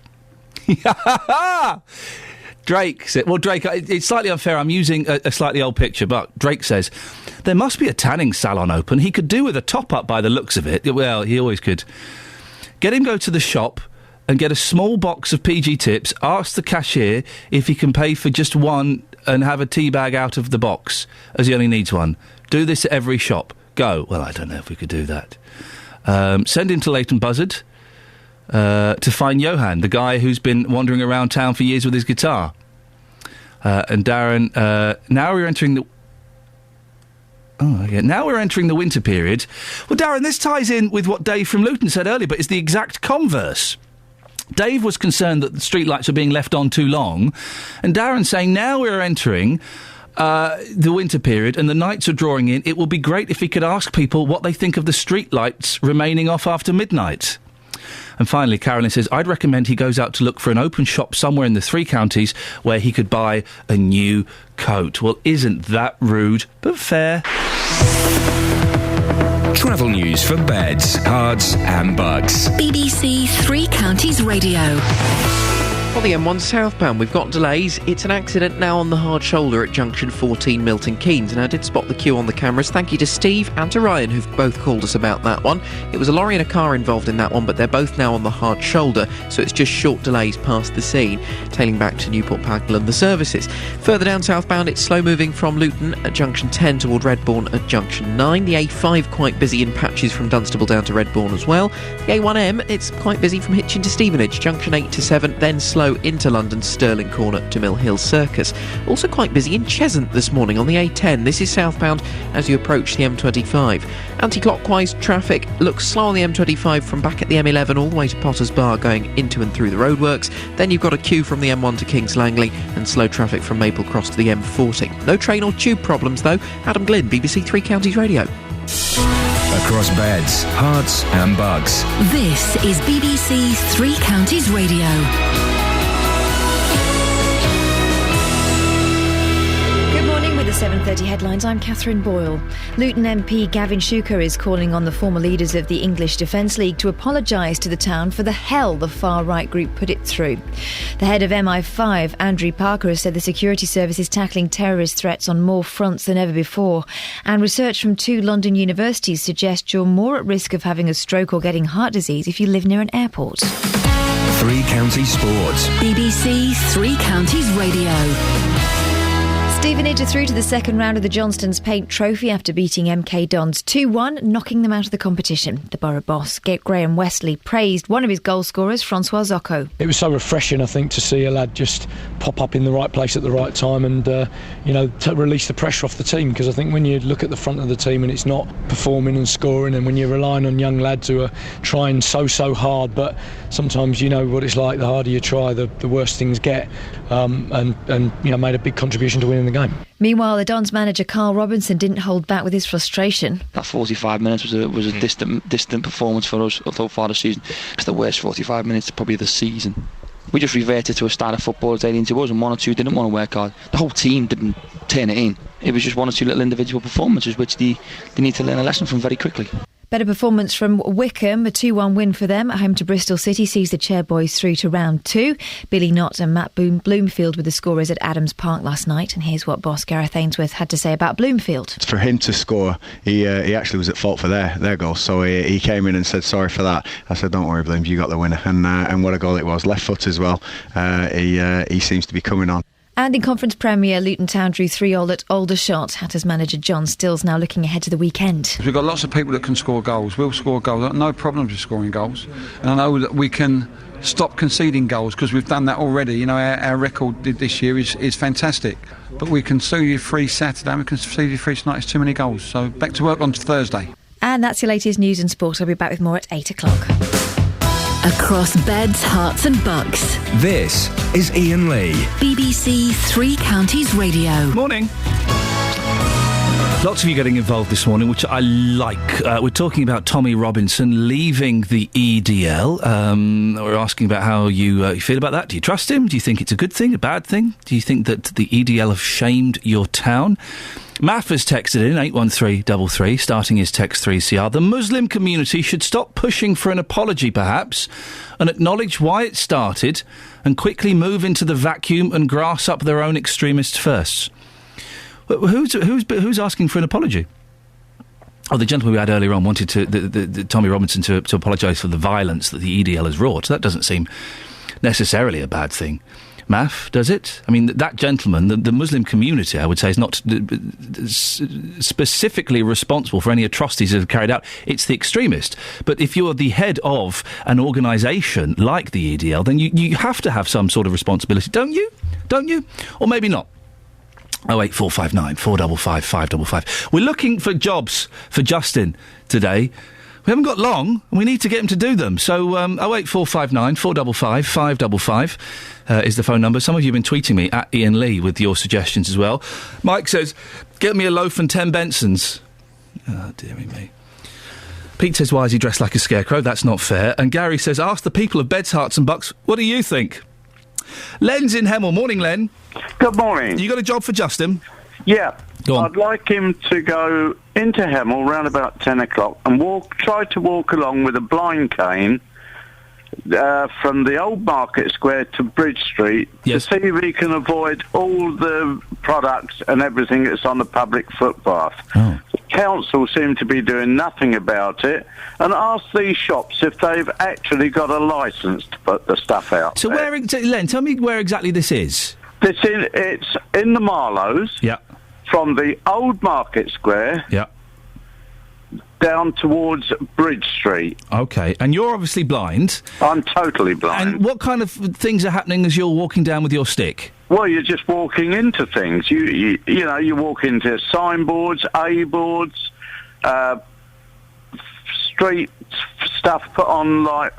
Drake said... Well, Drake, it's slightly unfair. I'm using a slightly old picture, but Drake says, there must be a tanning salon open. He could do with a top-up by the looks of it. Well, he always could. Get him go to the shop and get a small box of PG Tips, ask the cashier if he can pay for just one and have a tea bag out of the box, as he only needs one. Do this at every shop. Go. Well, I don't know if we could do that. Send him to Leighton Buzzard to find Johan, the guy who's been wandering around town for years with his guitar. And Darren, now we're entering the... Oh, okay. Now we're entering the winter period. Well, Darren, this ties in with what Dave from Luton said earlier, but it's the exact converse. Dave was concerned that the streetlights are being left on too long, and Darren saying now we're entering the winter period and the nights are drawing in. It will be great if he could ask people what they think of the streetlights remaining off after midnight. And finally, Carolyn says, I'd recommend he goes out to look for an open shop somewhere in the 3 counties where he could buy a new coat. Well, isn't that rude, but fair. Travel news for beds, cards and bugs. BBC Three Counties Radio. On the M1 southbound, we've got delays. It's an accident now on the hard shoulder at junction 14 Milton Keynes, and I did spot the queue on the cameras. Thank you to Steve and to Ryan, who've both called us about that one. It was a lorry and a car involved in that one, but they're both now on the hard shoulder, so it's just short delays past the scene, tailing back to Newport Pagnell and the services. Further down southbound, it's slow moving from Luton at junction 10 toward Redbourne at junction 9. The A5 quite busy in patches from Dunstable down to Redbourne as well. The A1M, it's quite busy from Hitchin to Stevenage, junction 8 to 7, then slow into London Stirling Corner to Mill Hill Circus. Also quite busy in Cheshunt this morning on the A10. This is southbound as you approach the M25. Anti-clockwise traffic looks slow on the M25 from back at the M11 all the way to Potters Bar going into and through the roadworks. Then you've got a queue from the M1 to Kings Langley and slow traffic from Maple Cross to the M40. No train or tube problems though. Adam Glynn, BBC Three Counties Radio. Across beds, hearts and bugs. This is BBC Three Counties Radio. The 7:30 headlines. I'm Catherine Boyle. Luton MP Gavin Shuker is calling on the former leaders of the English Defence League to apologise to the town for the hell the far-right group put it through. The head of MI5, Andrew Parker, has said the security service is tackling terrorist threats on more fronts than ever before, and research from 2 London universities suggests you're more at risk of having a stroke or getting heart disease if you live near an airport. Three Counties Sports. BBC Three Counties Radio. Stevenage are through to the second round of the Johnstone's Paint Trophy after beating MK Dons 2-1, knocking them out of the competition. The borough boss, Graham Westley, praised one of his goal scorers, Francois Zocco. It was so refreshing, I think, to see a lad just pop up in the right place at the right time and, to release the pressure off the team, because I think when you look at the front of the team and it's not performing and scoring, and when you're relying on young lads who are trying so hard, but sometimes you know what it's like, the harder you try, the worse things get, and made a big contribution to winning the game. Meanwhile, the Dons manager Carl Robinson didn't hold back with his frustration. That 45 minutes was a distant performance for us, although far this season. It's the worst 45 minutes probably of the season. We just reverted to a style of football that's alien to us, and 1 or 2 didn't want to work hard. The whole team didn't turn it in. It was just 1 or 2 little individual performances which they need to learn a lesson from very quickly. Better performance from Wickham. A 2-1 win for them at home to Bristol City sees the Chairboys through to round 2. Billy Knott and Matt Bloomfield were the scorers at Adams Park last night, and here's what boss Gareth Ainsworth had to say about Bloomfield. For him to score, he actually was at fault for their goal, so he came in and said sorry for that. I said, don't worry, Bloom, you got the winner, and what a goal it was. Left foot as well. He seems to be coming on. And in Conference Premier, Luton Town drew 3-3 at Aldershot. Hatters manager John Stills now looking ahead to the weekend. We've got lots of people that can score goals. We'll score goals. No problems with scoring goals. And I know that we can stop conceding goals because we've done that already. You know, our record this year is fantastic. But we can see you free Saturday and we can see you free tonight. It's too many goals. So back to work on Thursday. And that's your latest news and sport. I'll be back with more at 8 o'clock. Across beds, hearts and bucks. This is Iain Lee. BBC Three Counties Radio. Morning. Lots of you getting involved this morning, which I like. We're talking about Tommy Robinson leaving the EDL. We're asking about how you feel about that. Do you trust him? Do you think it's a good thing, a bad thing? Do you think that the EDL have shamed your town? Maff has texted in 81333, starting his text 3CR. The Muslim community should stop pushing for an apology, perhaps, and acknowledge why it started, and quickly move into the vacuum and grass up their own extremist firsts. Who's asking for an apology? Oh, the gentleman we had earlier on wanted the Tommy Robinson to apologise for the violence that the EDL has wrought. That doesn't seem necessarily a bad thing. Maff, does it? I mean, that gentleman, the Muslim community, I would say, is not specifically responsible for any atrocities that are carried out. It's the extremist. But if you're the head of an organisation like the EDL, then you have to have some sort of responsibility, don't you? Don't you? Or maybe not. 08459 455 555. We're looking for jobs for Justin today. We haven't got long, and we need to get him to do them. So 08459 455 555 is the phone number. Some of you have been tweeting me at Iain Lee with your suggestions as well. Mike says, get me a loaf and 10 Bensons. Oh, dearie me. Pete says, why is he dressed like a scarecrow? That's not fair. And Gary says, ask the people of Beds, Herts and Bucks, what do you think? Len's in Hemel. Morning, Len. Good morning. You got a job for Justin? Yeah. Go on. I'd like him to go into Hemel round about 10 o'clock and try to walk along with a blind cane from the old Market Square to Bridge Street to see if he can avoid all the products and everything that's on the public footpath. Oh. The council seem to be doing nothing about it, and ask these shops if they've actually got a licence to put the stuff out. So Len, tell me where exactly this is. It's in the Marlows. Yeah. From the old Market Square. Yeah. Down towards Bridge Street. Okay, and you're obviously blind. I'm totally blind. And what kind of things are happening as you're walking down with your stick? Well, you're just walking into things. You know, you walk into signboards, A-boards, street stuff put on, like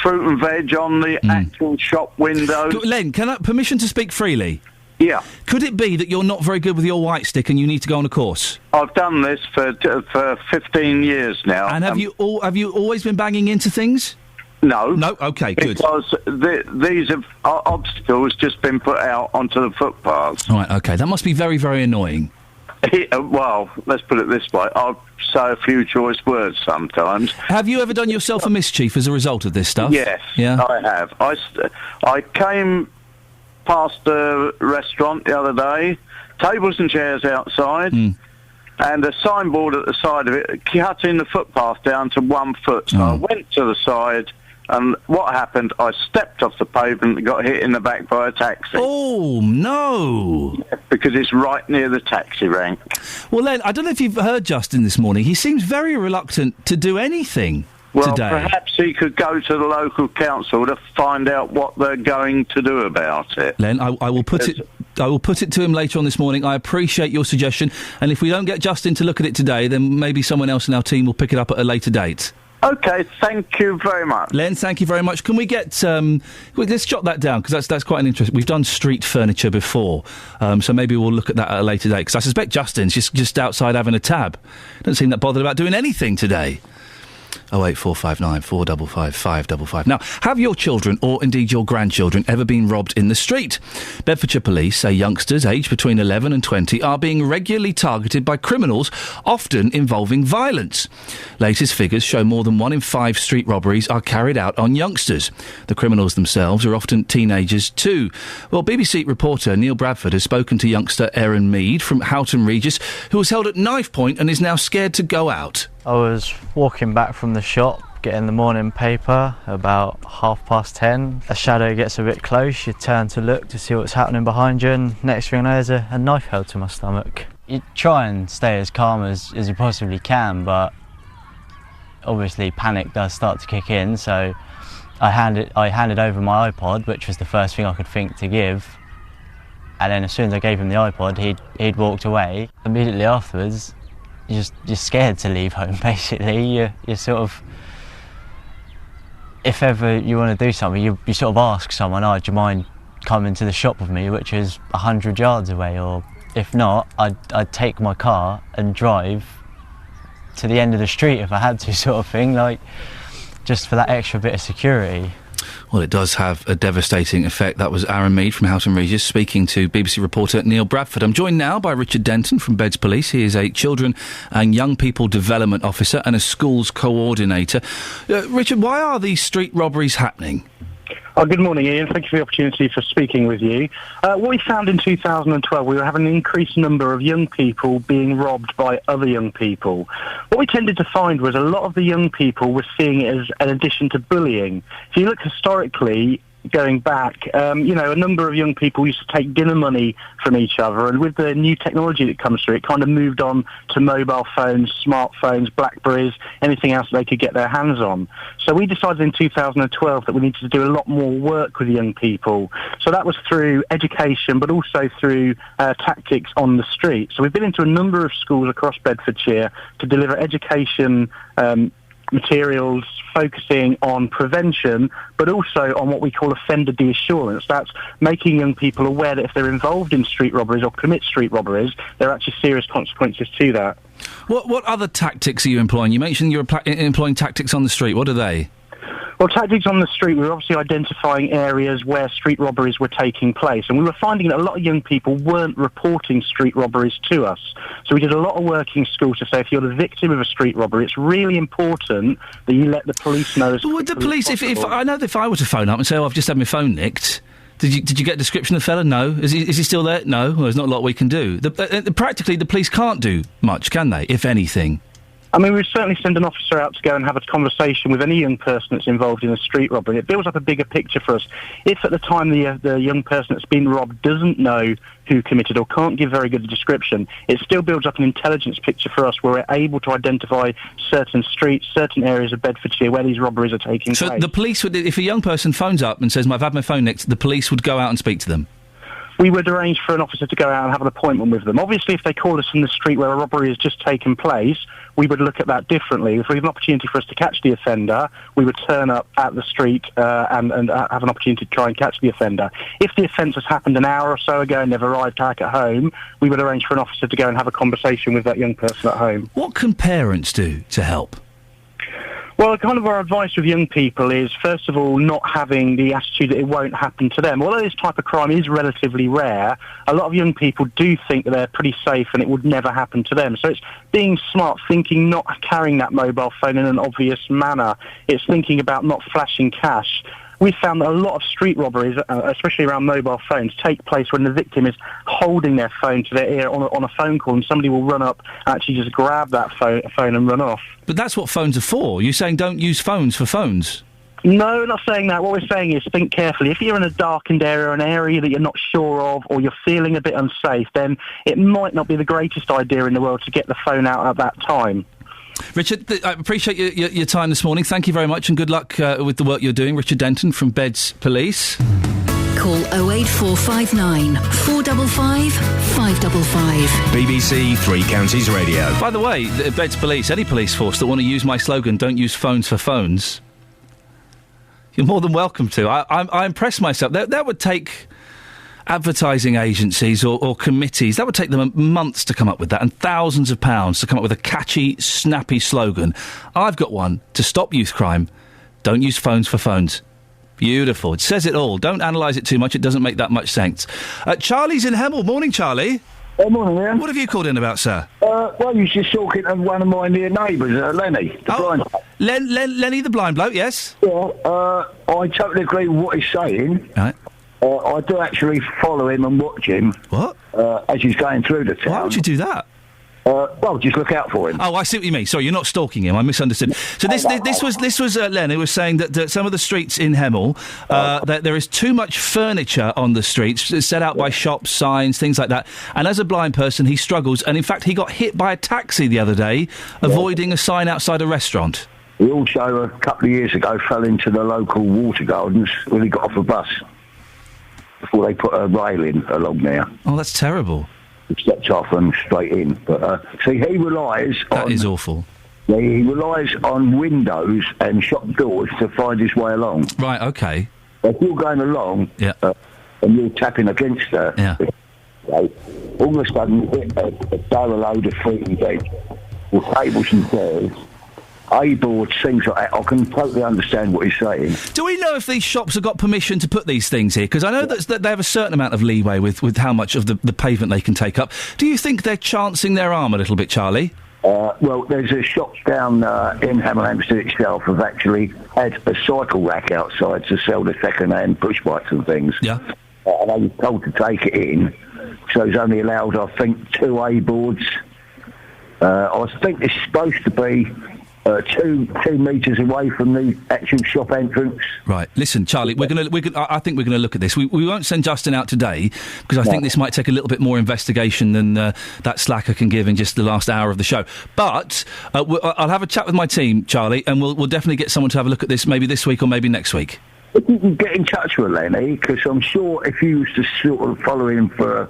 fruit and veg on the actual shop windows. Len, permission to speak freely? Yeah. Could it be that you're not very good with your white stick and you need to go on a course? I've done this for 15 years now. And have you always been banging into things? No. No? OK, good. Because these have obstacles just been put out onto the footpaths. Right, OK. That must be very, very annoying. Well, let's put it this way. I'll say a few choice words sometimes. Have you ever done yourself a mischief as a result of this stuff? Yes, yeah? I have. I came past a restaurant the other day, tables and chairs outside, and a signboard at the side of it cutting the footpath down to 1 foot. So I went to the side, and what happened, I stepped off the pavement and got hit in the back by a taxi. Oh, no! Yeah, because it's right near the taxi rank. Well, Len, I don't know if you've heard Justin this morning. He seems very reluctant to do anything today. Perhaps he could go to the local council to find out what they're going to do about it. Len, I will put it to him later on this morning. I appreciate your suggestion, and if we don't get Justin to look at it today, then maybe someone else in our team will pick it up at a later date. OK, thank you very much. Len, thank you very much. Can we get... let's jot that down, because that's quite an interesting... We've done street furniture before, so maybe we'll look at that at a later date, because I suspect Justin's just outside having a tab. Doesn't seem that bothered about doing anything today. 08459 455 555. Now, have your children, or indeed your grandchildren, ever been robbed in the street? Bedfordshire Police say youngsters aged between 11 and 20 are being regularly targeted by criminals, often involving violence. Latest figures show more than 1 in 5 street robberies are carried out on youngsters. The criminals themselves are often teenagers too. Well, BBC reporter Neil Bradford has spoken to youngster Aaron Mead from Houghton Regis, who was held at knife point and is now scared to go out. I was walking back from the shop, getting the morning paper, about 10:30. A shadow gets a bit close, you turn to look to see what's happening behind you, and next thing I know there's a knife held to my stomach. You try and stay as calm as you possibly can, but obviously panic does start to kick in, so I handed over my iPod, which was the first thing I could think to give, and then as soon as I gave him the iPod, he'd walked away. Immediately afterwards, you're scared to leave home, basically. You're sort of... If ever you want to do something, you sort of ask someone, do you mind coming to the shop with me, which is 100 yards away, or If not, I'd take my car and drive to the end of the street if I had to, sort of thing, like, just for that extra bit of security. Well, it does have a devastating effect. That was Aaron Mead from Houghton Regis speaking to BBC reporter Neil Bradford. I'm joined now by Richard Denton from Beds Police. He is a Children and Young People Development Officer and a schools coordinator. Richard, why are these street robberies happening? Good morning, Ian. Thank you for the opportunity for speaking with you. What we found in 2012, we were having an increased number of young people being robbed by other young people. What we tended to find was a lot of the young people were seeing it as an addition to bullying. If you look historically, going back, a number of young people used to take dinner money from each other, and with the new technology that comes through, it kind of moved on to mobile phones, smartphones, Blackberries, anything else they could get their hands on. So we decided in 2012 that we needed to do a lot more work with young people. So that was through education, but also through tactics on the street. So we've been into a number of schools across Bedfordshire to deliver education materials focusing on prevention, but also on what we call offender deassurance. That's making young people aware that if they're involved in street robberies or commit street robberies, there are actually serious consequences to that. What other tactics are you employing? You mentioned you're employing tactics on the street. What are they? Well, tactics on the street, we were obviously identifying areas where street robberies were taking place, and we were finding that a lot of young people weren't reporting street robberies to us. So we did a lot of work in schools to say if you're the victim of a street robbery, it's really important that you let the police know as quickly as possible. Would the police, if I know that if I were to phone up and say, I've just had my phone nicked, did you get a description of the fella? No. Is he still there? No. Well, there's not a lot we can do. Practically, the police can't do much, can they, if anything? I mean, we'd certainly send an officer out to go and have a conversation with any young person that's involved in a street robbery. It builds up a bigger picture for us. If at the time the young person that's been robbed doesn't know who committed or can't give very good description, it still builds up an intelligence picture for us where we're able to identify certain streets, certain areas of Bedfordshire where these robberies are taking place. So the police would, if a young person phones up and says, I've had my phone nicked, the police would go out and speak to them? We would arrange for an officer to go out and have an appointment with them. Obviously, if they call us in the street where a robbery has just taken place, we would look at that differently. If we have an opportunity for us to catch the offender, we would turn up at the street and have an opportunity to try and catch the offender. If the offence has happened an hour or so ago and they've arrived back at home, we would arrange for an officer to go and have a conversation with that young person at home. What can parents do to help? Well, kind of our advice with young people is, first of all, not having the attitude that it won't happen to them. Although this type of crime is relatively rare, a lot of young people do think that they're pretty safe and it would never happen to them. So it's being smart, thinking, not carrying that mobile phone in an obvious manner. It's thinking about not flashing cash. We found that a lot of street robberies, especially around mobile phones, take place when the victim is holding their phone to their ear on a phone call, and somebody will run up and actually just grab that phone and run off. But that's what phones are for. You're saying don't use phones for phones? No, not saying that. What we're saying is think carefully. If you're in a darkened area or an area that you're not sure of, or you're feeling a bit unsafe, then it might not be the greatest idea in the world to get the phone out at that time. Richard, I appreciate your time this morning. Thank you very much and good luck with the work you're doing. Richard Denton from Beds Police. Call 08459 455 555. BBC Three Counties Radio. By the way, Beds Police, any police force that want to use my slogan, don't use phones for phones, you're more than welcome to. I impress myself. That would take advertising agencies or committees, that would take them months to come up with that, and thousands of pounds to come up with a catchy, snappy slogan. I've got one to stop youth crime. Don't use phones for phones. Beautiful. It says it all. Don't analyse it too much. It doesn't make that much sense. Charlie's in Hemel. Morning, Charlie. Morning, Ian. What have you called in about, sir? Well, you was just talking to one of my near neighbours, Lenny, the blind bloke. Lenny the blind bloke, yes? Yeah, I totally agree with what he's saying. Right. I do actually follow him and watch him. What? As he's going through the town. Why would you do that? Well, just look out for him. Oh, I see what you mean. Sorry, you're not stalking him. I misunderstood. So this was Len who was saying that some of the streets in Hemel, that there is too much furniture on the streets, set out by shops, signs, things like that. And as a blind person, he struggles. And in fact, he got hit by a taxi the other day, avoiding a sign outside a restaurant. He also, a couple of years ago, fell into the local water gardens when he got off a bus before they put a railing along there. Oh, that's terrible. He stepped off and straight in. But, see, he relies on... That is awful. Yeah, he relies on windows and shop doors to find his way along. Right, OK. If you're going along and you're tapping against her... Yeah. all of a sudden hit a barrel load of fruit and veg, or tables and chairs, A-boards, things like that. I can totally understand what he's saying. Do we know if these shops have got permission to put these things here? Because I know that they have a certain amount of leeway with how much of the pavement they can take up. Do you think they're chancing their arm a little bit, Charlie? Well, there's a shops down in Hemel Hempstead itself have actually had a cycle rack outside to sell the second-hand push bikes and things. Yeah. And I was told to take it in, so it's only allowed, I think, 2 A-boards. I think it's supposed to be 2 metres away from the actual shop entrance. Right. Listen, Charlie, I think we're gonna look at this. We won't send Justin out today because I think this might take a little bit more investigation than that slacker can give in just the last hour of the show. But I'll have a chat with my team, Charlie, and we'll definitely get someone to have a look at this maybe this week or maybe next week. If you can get in touch with Lenny, because I'm sure if you used to sort of follow him for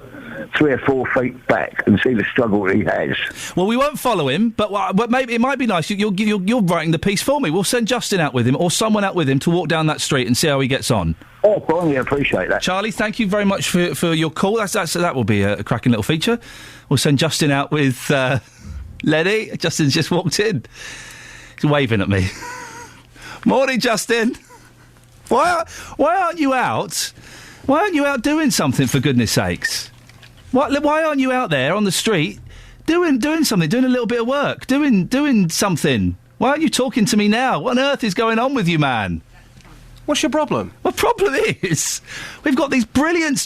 3 or 4 feet back and see the struggle he has. Well, we won't follow him, but maybe it might be nice. You're writing the piece for me. We'll send Justin out with him or someone out with him to walk down that street and see how he gets on. Oh, fine, I appreciate that. Charlie, thank you very much for your call. That will be a cracking little feature. We'll send Justin out with Lenny. Justin's just walked in. He's waving at me. Morning, Justin. Why aren't you out? Why aren't you out doing something, for goodness sakes? Why aren't you out there on the street doing something, doing a little bit of work, doing something? Why aren't you talking to me now? What on earth is going on with you, man? What's your problem? My problem is, we've got these brilliant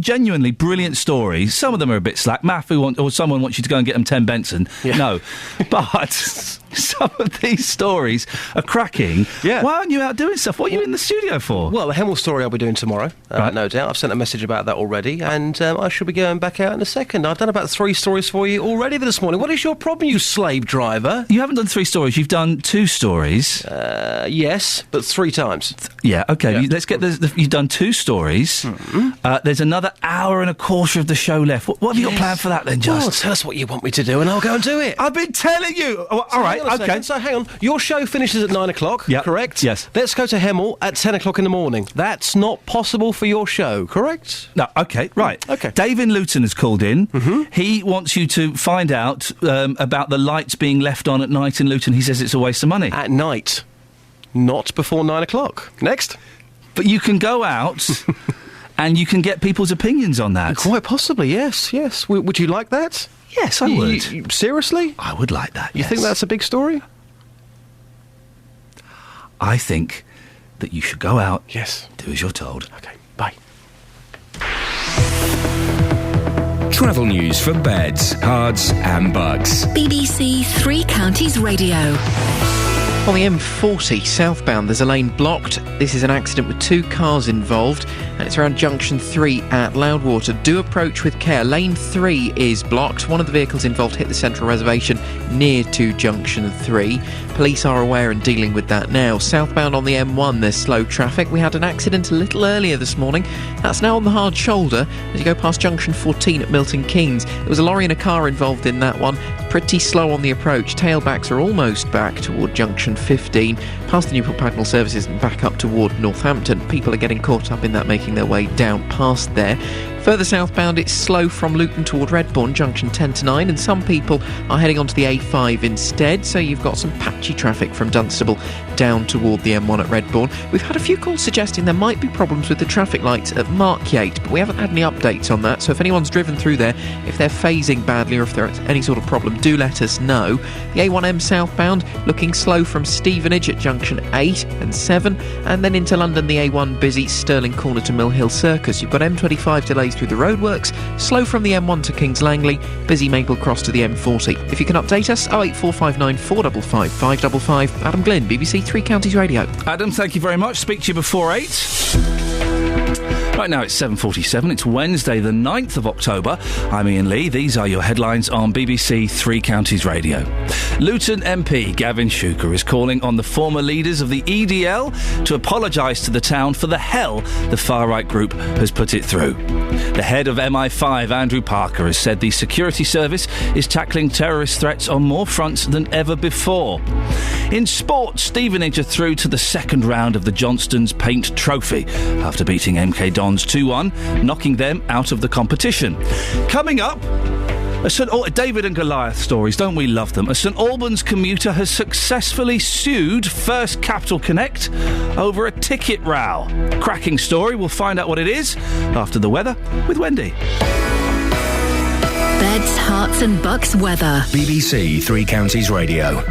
genuinely brilliant stories. Some of them are a bit slack. or someone wants you to go and get them 10 Benson. Yeah. No. But some of these stories are cracking. Yeah. Why aren't you out doing stuff? What are you in the studio for? Well, the Hemel story I'll be doing tomorrow, Right. no doubt. I've sent a message about that already, and I should be going back out in a second. I've done about 3 stories for you already this morning. What is your problem, you slave driver? You haven't done 3 stories. You've done 2 stories. Yes, but 3 times. Yeah, OK. Let's get you've done 2 stories. Mm-hmm. There's another hour and a quarter of the show left. What have you got planned for that then, Just? Well, tell us what you want me to do and I'll go and do it. I've been telling you. Oh, all right, OK. So hang on. Your show finishes at 9 o'clock, correct? Yes. Let's go to Hemel at 10 o'clock in the morning. That's not possible for your show, correct? No, OK, right. OK. Dave in Luton has called in. Mm-hmm. He wants you to find out about the lights being left on at night in Luton. He says it's a waste of money. At night. Not before 9 o'clock. Next. But you can go out and you can get people's opinions on that. Quite possibly, yes. Would you like that? Yes, I would. Seriously? I would like that, You think that's a big story? I think that you should go out. Yes. Do as you're told. OK, bye. Travel news for beds, cards and bugs. BBC Three Counties Radio. On the M40 southbound, there's a lane blocked. This is an accident with 2 cars involved, and it's around junction 3 at Loudwater. Do approach with care. Lane 3 is blocked. One of the vehicles involved hit the central reservation near to junction 3. Police are aware and dealing with that now. Southbound on the M1, there's slow traffic. We had an accident a little earlier this morning. That's now on the hard shoulder as you go past junction 14 at Milton Keynes. There was a lorry and a car involved in that one. Pretty slow on the approach. Tailbacks are almost back toward junction 15, past the Newport Pagnell services and back up toward Northampton. People are getting caught up in that, making their way down past there. Further southbound, it's slow from Luton toward Redbourne, junction 10 to 9, and some people are heading onto the A5 instead, so you've got some patchy traffic from Dunstable down toward the M1 at Redbourne. We've had a few calls suggesting there might be problems with the traffic lights at Markyate, but we haven't had any updates on that, so if anyone's driven through there, if they're phasing badly or if there's any sort of problem, do let us know. The A1M southbound, looking slow from Stevenage at junction 8 and 7, and then into London, the A1 busy, Stirling Corner to Mill Hill Circus. You've got M25 delays through the roadworks, slow from the M1 to Kings Langley, busy Maple Cross to the M40. If you can update us, 08459 455 555. Adam Glynn, BBC Three Counties Radio. Adam, thank you very much. Speak to you before 8. Right now it's 7:47. It's Wednesday the 9th of October. I'm Iain Lee. These are your headlines on BBC Three Counties Radio. Luton MP Gavin Shuker is calling on the former leaders of the EDL to apologise to the town for the hell the far-right group has put it through. The head of MI5, Andrew Parker, has said the security service is tackling terrorist threats on more fronts than ever before. In sport, Stevenage are through to the second round of the Johnstone's Paint Trophy after beating MK Dons Swans 2-1, knocking them out of the competition. Coming up, David and Goliath stories, don't we love them? A St Albans commuter has successfully sued First Capital Connect over a ticket row. Cracking story, we'll find out what it is after the weather with Wendy. Beds, Herts and Bucks weather. BBC Three Counties Radio.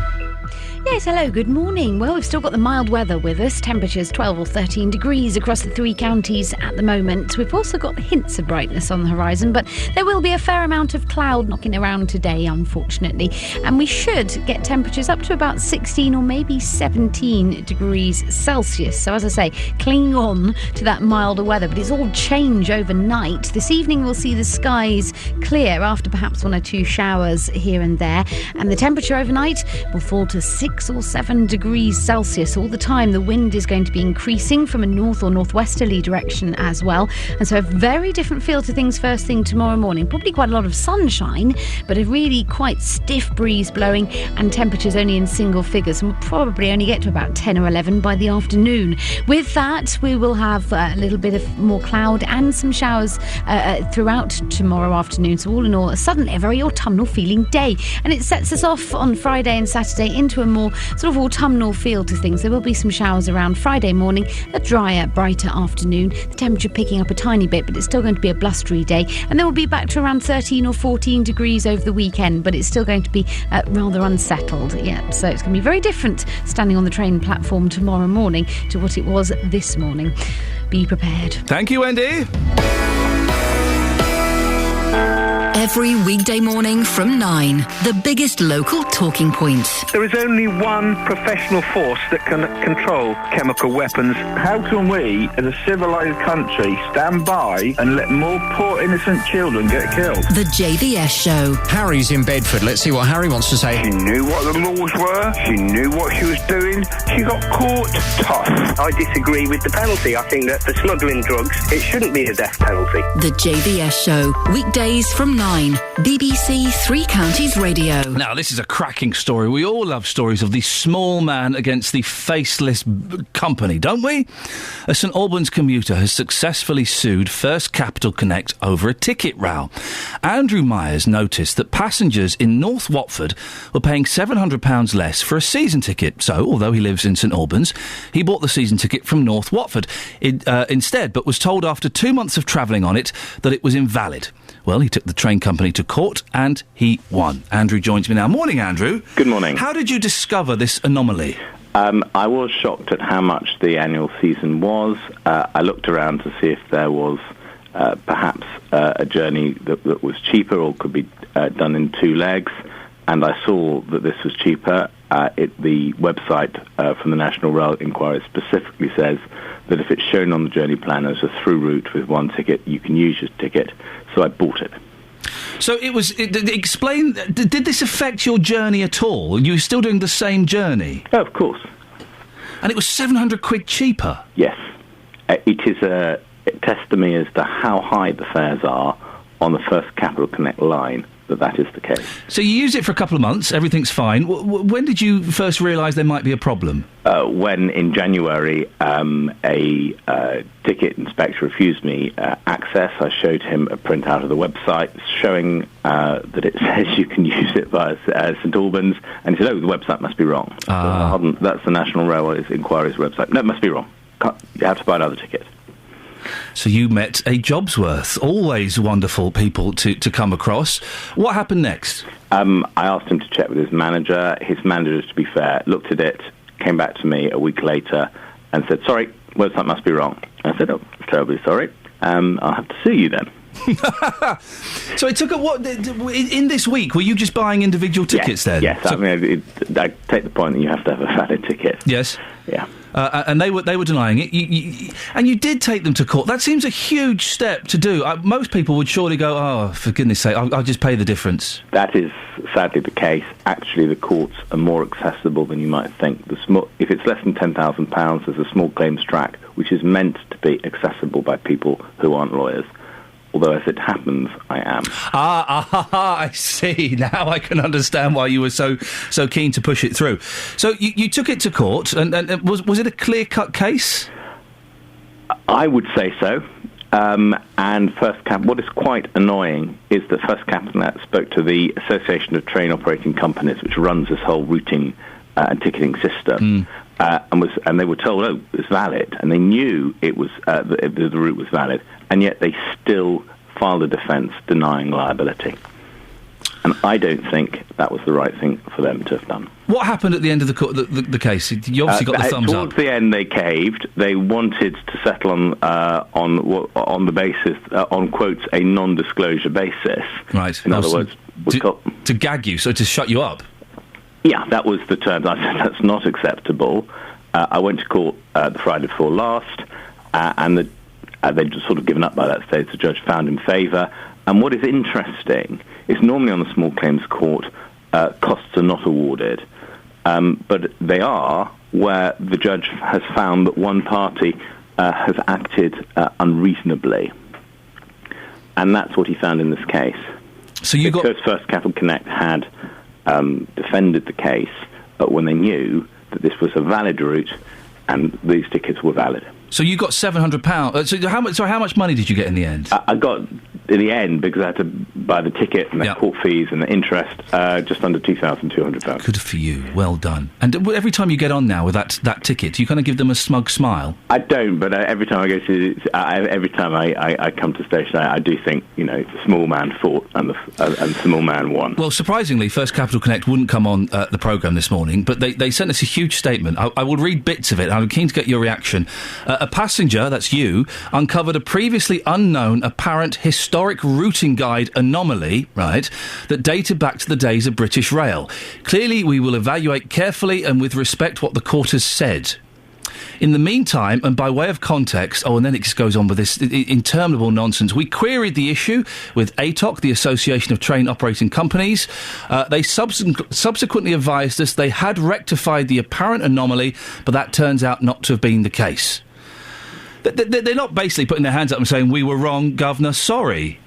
Yes, hello, good morning. Well, we've still got the mild weather with us. Temperatures 12 or 13 degrees across the three counties at the moment. We've also got hints of brightness on the horizon, but there will be a fair amount of cloud knocking around today, unfortunately. And we should get temperatures up to about 16 or maybe 17 degrees Celsius. So, as I say, clinging on to that milder weather, but it's all change overnight. This evening we'll see the skies clear after perhaps one or two showers here and there. And the temperature overnight will fall to 6 or 7 degrees Celsius all the time. The wind is going to be increasing from a north or northwesterly direction as well, and so a very different feel to things first thing tomorrow morning. Probably quite a lot of sunshine, but a really quite stiff breeze blowing, and temperatures only in single figures, and we'll probably only get to about 10 or 11 by the afternoon. With that, we will have a little bit of more cloud and some showers throughout tomorrow afternoon. So all in all, suddenly a very autumnal feeling day, and it sets us off on Friday and Saturday into a more sort of autumnal feel to things. There will be some showers around Friday morning, a drier, brighter afternoon, the temperature picking up a tiny bit, but it's still going to be a blustery day, and then we'll be back to around 13 or 14 degrees over the weekend, but it's still going to be rather unsettled. Yeah, so it's going to be very different standing on the train platform tomorrow morning to what it was this morning. Be prepared. Thank you, Wendy. Every weekday morning from 9, the biggest local talking points. There is only one professional force that can control chemical weapons. How can we, as a civilised country, stand by and let more poor innocent children get killed? The JVS Show. Harry's in Bedford. Let's see what Harry wants to say. She knew what the laws were. She knew what she was doing. She got caught. Tough. I disagree with the penalty. I think that for smuggling drugs, it shouldn't be a death penalty. The JVS Show. Weekdays from 9. BBC Three Counties Radio. Now, this is a cracking story. We all love stories of the small man against the faceless company, don't we? A St Albans commuter has successfully sued First Capital Connect over a ticket row. Andrew Myers noticed that passengers in North Watford were paying £700 less for a season ticket. So, although he lives in St Albans, he bought the season ticket from North Watford instead, but was told after 2 months of travelling on it that it was invalid. Well, he took the train company to court and he won. Andrew joins me now. Morning, Andrew. Good morning. How did you discover this anomaly? I was shocked at how much the annual season was. I looked around to see if there was perhaps a journey that was cheaper or could be done in 2 legs, and I saw that this was cheaper. The website from the National Rail Inquiry specifically says that if it's shown on the journey plan as a through route with one ticket, you can use your ticket. So I bought it. So explain, did this affect your journey at all? You were still doing the same journey? Oh, of course. And it was £700 cheaper? Yes. It is a testimony as to how high the fares are on the First Capital Connect line that is the case. So you use it for a couple of months, everything's fine. When did you first realise there might be a problem? When in January a ticket inspector refused me access. I showed him a printout of the website showing that it says you can use it via St Albans, and he said, "Oh, the website must be wrong." That's the National Railways Inquiry's website. No, it must be wrong. You have to buy another ticket. So you met a job's worth. Always wonderful people to come across. What happened next? I asked him to check with his manager. His manager, to be fair, looked at it, came back to me a week later and said, "Sorry, website must be wrong." I said, "Oh, terribly sorry. I'll have to sue you then." So it took in this week, were you just buying individual tickets then? Yes, I mean, I take the point that you have to have a valid ticket. Yes. Yeah. And they were denying it. And you did take them to court. That seems a huge step to do. Most people would surely go, "Oh, for goodness sake, I'll just pay the difference." That is sadly the case. Actually, the courts are more accessible than you might think. If it's less than £10,000, there's a small claims track which is meant to be accessible by people who aren't lawyers. Although, as it happens, I am. I see. Now I can understand why you were so keen to push it through. So you took it to court, and was it a clear-cut case? I would say so. And First Capital, what is quite annoying is that First Capital spoke to the Association of Train Operating Companies, which runs this whole routing and ticketing system, and they were told, oh, it's valid, and they knew it was the route was valid, and yet they still filed a defence denying liability. And I don't think that was the right thing for them to have done. What happened at the end of the case? You obviously got the thumbs up. Towards the end, they caved. They wanted to settle on the basis, on quotes, a non-disclosure basis. Right. In other words, to gag you, so to shut you up. Yeah, that was the term. I said that's not acceptable. I went to court the Friday before last, and they'd just sort of given up by that stage. The judge found in favour. And what is interesting is normally on the small claims court, costs are not awarded, but they are where the judge has found that one party has acted unreasonably. And that's what he found in this case. So because First Capital Connect had defended the case when they knew that this was a valid route and these tickets were valid. So you got £700. So how much money did you get in the end? I got, in the end, because I had to buy the ticket and the court fees and the interest, just under £2,200. Good for you. Well done. And every time you get on now with that ticket, do you kind of give them a smug smile? I don't, but every time I go to, every time I come to the station, I do think, the small man fought and the small man won. Well, surprisingly, First Capital Connect wouldn't come on the programme this morning, but they sent us a huge statement. I will read bits of it. I'm keen to get your reaction. A passenger, that's you, uncovered a previously unknown apparent historic routing guide anomaly, right, that dated back to the days of British Rail. Clearly, we will evaluate carefully and with respect what the court has said. In the meantime, and by way of context, and then it just goes on with this interminable nonsense, we queried the issue with ATOC, the Association of Train Operating Companies. They subsequently advised us they had rectified the apparent anomaly, but that turns out not to have been the case. They're not basically putting their hands up and saying, we were wrong, Governor, sorry.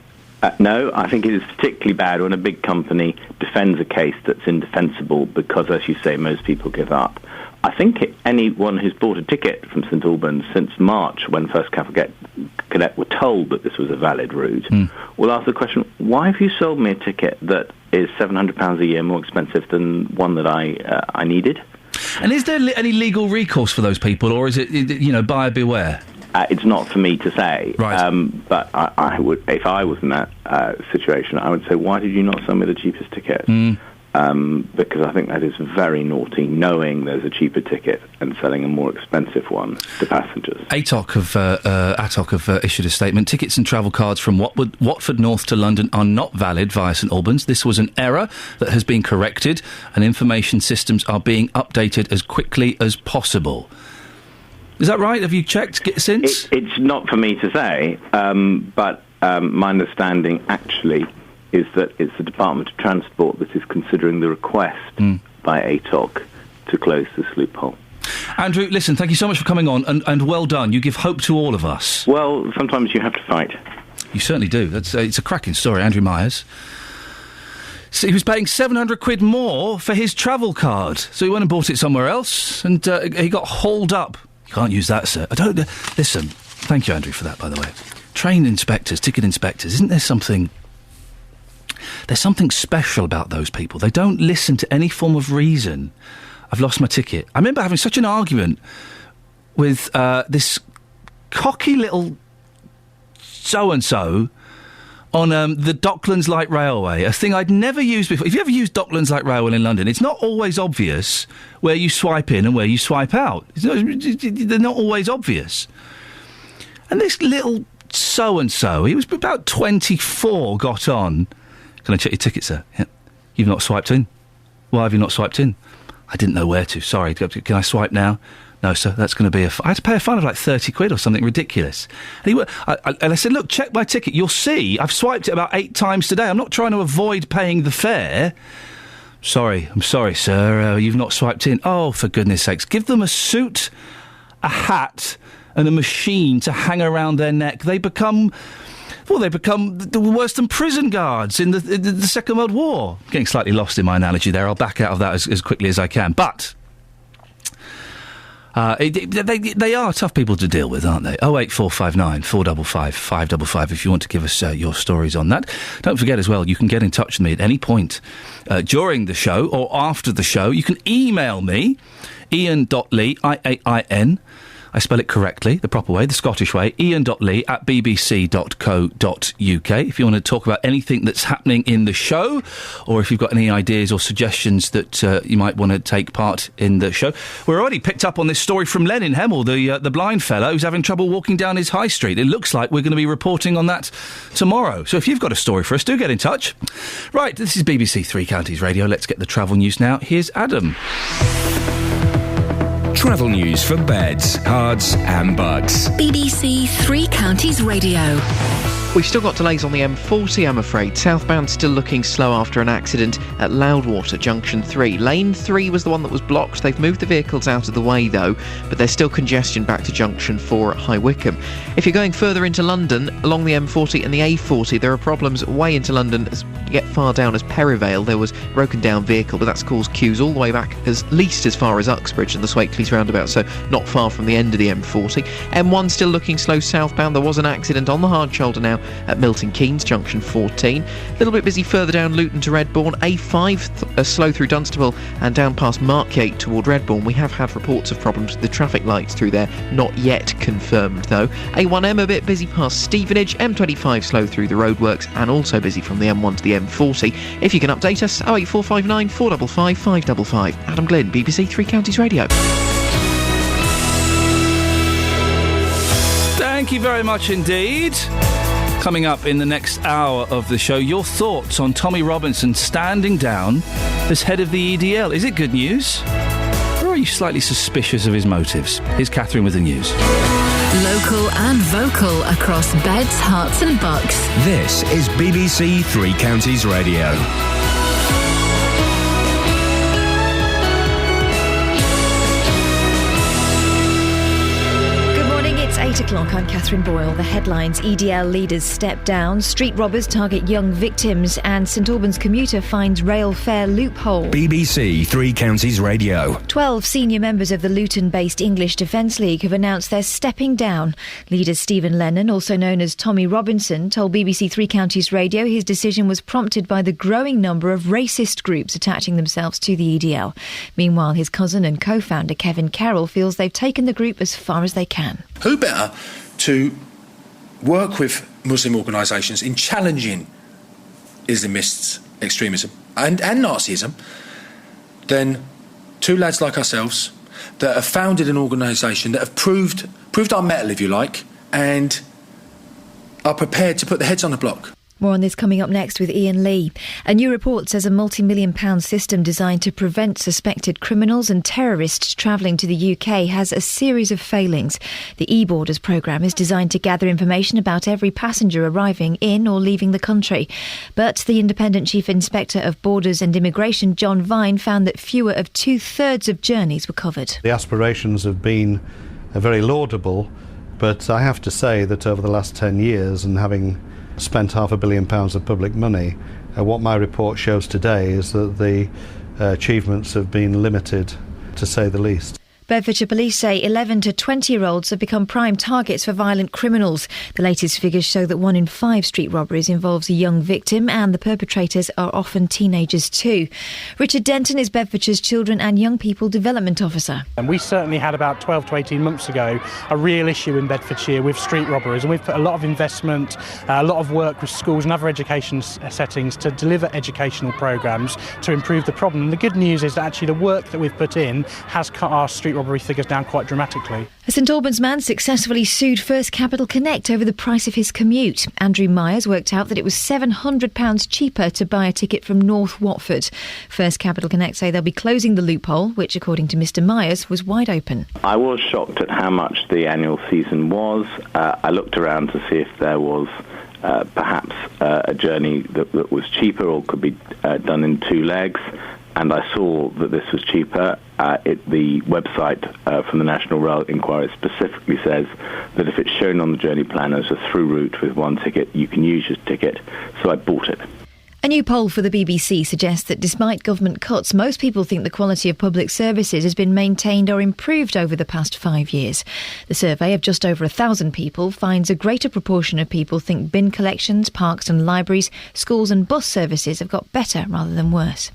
No, I think it is particularly bad when a big company defends a case that's indefensible because, as you say, most people give up. I think anyone who's bought a ticket from St Albans since March, when First Capital Connect were told that this was a valid route, will ask the question, why have you sold me a ticket that is £700 a year more expensive than one that I needed? And is there any legal recourse for those people, or is it, buyer beware? It's not for me to say, right. But I would, if I was in that situation, I would say, why did you not sell me the cheapest ticket? Because I think that is very naughty, knowing there's a cheaper ticket and selling a more expensive one to passengers. ATOC have issued a statement. Tickets and travel cards from Watford North to London are not valid via St Albans. This was an error that has been corrected, and information systems are being updated as quickly as possible. Is that right? Have you checked since? It's not for me to say, but my understanding actually is that it's the Department of Transport that is considering the request by ATOC to close this loophole. Andrew, listen, thank you so much for coming on, and well done. You give hope to all of us. Well, sometimes you have to fight. You certainly do. It's a cracking story, Andrew Myers. So he was paying £700 more for his travel card, so he went and bought it somewhere else, and he got hauled up. You can't use that, sir. Listen, thank you, Andrew, for that, by the way. Train inspectors, ticket inspectors, isn't there something... There's something special about those people. They don't listen to any form of reason. I've lost my ticket. I remember having such an argument with this cocky little so-and-so on the Docklands Light Railway, a thing I'd never used before. If you ever used Docklands Light Railway in London, it's not always obvious where you swipe in and where you swipe out. They're not always obvious. And this little so-and-so, he was about 24, got on... Can I check your ticket, sir? Yep. You've not swiped in. Why have you not swiped in? I didn't know where to. Sorry. Can I swipe now? No, sir. That's going to be I had to pay a fine of like £30 or something ridiculous. And I said, look, check my ticket. You'll see. I've swiped it about 8 times today. I'm not trying to avoid paying the fare. I'm sorry, sir. You've not swiped in. Oh, for goodness sakes. Give them a suit, a hat, and a machine to hang around their neck. They become worse than prison guards in the Second World War. Getting slightly lost in my analogy there. I'll back out of that as quickly as I can. But They are tough people to deal with, aren't they? 08459 455 555 if you want to give us your stories on that. Don't forget as well, you can get in touch with me at any point during the show or after the show. You can email me, Iain.Lee, Iain. I spell it correctly, the proper way, the Scottish way, Iain.Lee@bbc.co.uk. If you want to talk about anything that's happening in the show, or if you've got any ideas or suggestions that you might want to take part in the show. We're already picked up on this story from Len in Hemel, the blind fellow who's having trouble walking down his high street. It looks like we're going to be reporting on that tomorrow. So if you've got a story for us, do get in touch. Right, this is BBC Three Counties Radio. Let's get the travel news now. Here's Adam. Travel news for beds, cards and bugs. BBC Three Counties Radio. We've still got delays on the M40, I'm afraid. Southbound still looking slow after an accident at Loudwater Junction 3. Lane 3 was the one that was blocked. They've moved the vehicles out of the way, though, but there's still congestion back to Junction 4 at High Wycombe. If you're going further into London, along the M40 and the A40, there are problems way into London as you get far down as Perivale. There was a broken down vehicle, but that's caused queues all the way back at least as far as Uxbridge and the Swakeleys roundabout, so not far from the end of the M40. M1 still looking slow southbound. There was an accident on the hard shoulder now at Milton Keynes, Junction 14. A little bit busy further down Luton to Redbourne. A5 slow through Dunstable and down past Markyate toward Redbourne. We have had reports of problems with the traffic lights through there, not yet confirmed though. A1M a bit busy past Stevenage. M25 slow through the roadworks and also busy from the M1 to the M40. If you can update us, 08459 455 555. Adam Glynn, BBC Three Counties Radio. Thank you very much indeed. Coming up in the next hour of the show, your thoughts on Tommy Robinson standing down as head of the EDL. Is it good news? Or are you slightly suspicious of his motives? Here's Catherine with the news. Local and vocal across beds, hearts and bucks. This is BBC Three Counties Radio. It's 8 o'clock, I'm Catherine Boyle. The headlines: EDL leaders step down, street robbers target young victims, and St Albans commuter finds rail fare loophole. BBC Three Counties Radio. 12 senior members of the Luton-based English Defence League have announced they're stepping down. Leader Stephen Lennon, also known as Tommy Robinson, told BBC Three Counties Radio his decision was prompted by the growing number of racist groups attaching themselves to the EDL. Meanwhile, his cousin and co-founder Kevin Carroll feels they've taken the group as far as they can. Who better to work with Muslim organisations in challenging Islamist extremism and Nazism than two lads like ourselves that have founded an organisation that have proved our mettle, if you like, and are prepared to put their heads on the block. More on this coming up next with Iain Lee. A new report says a multi-million-pound system designed to prevent suspected criminals and terrorists travelling to the UK has a series of failings. The e-Borders programme is designed to gather information about every passenger arriving in or leaving the country. But the Independent Chief Inspector of Borders and Immigration, John Vine, found that fewer of 2/3 of journeys were covered. The aspirations have been very laudable, but I have to say that over the last 10 years, and having spent £500 million of public money, what my report shows today is that the achievements have been limited, to say the least. Bedfordshire Police say 11 to 20-year-olds have become prime targets for violent criminals. The latest figures show that 1 in 5 street robberies involves a young victim, and the perpetrators are often teenagers too. Richard Denton is Bedfordshire's Children and Young People Development Officer. And we certainly had about 12 to 18 months ago a real issue in Bedfordshire with street robberies, and we've put a lot of investment, a lot of work with schools and other education settings to deliver educational programmes to improve the problem. And the good news is that actually the work that we've put in has cut our street robbery figures down quite dramatically. A St Albans man successfully sued First Capital Connect over the price of his commute. Andrew Myers worked out that it was £700 cheaper to buy a ticket from North Watford. First Capital Connect say they'll be closing the loophole, which, according to Mr Myers, was wide open. I was shocked at how much the annual season was. I looked around to see if there was perhaps a journey that was cheaper or could be done in 2 legs. And I saw that this was cheaper. The website from the National Rail Inquiry specifically says that if it's shown on the journey plan as a through route with 1 ticket, you can use your ticket. So I bought it. A new poll for the BBC suggests that despite government cuts, most people think the quality of public services has been maintained or improved over the past 5 years. The survey of just over 1,000 people finds a greater proportion of people think bin collections, parks and libraries, schools and bus services have got better rather than worse.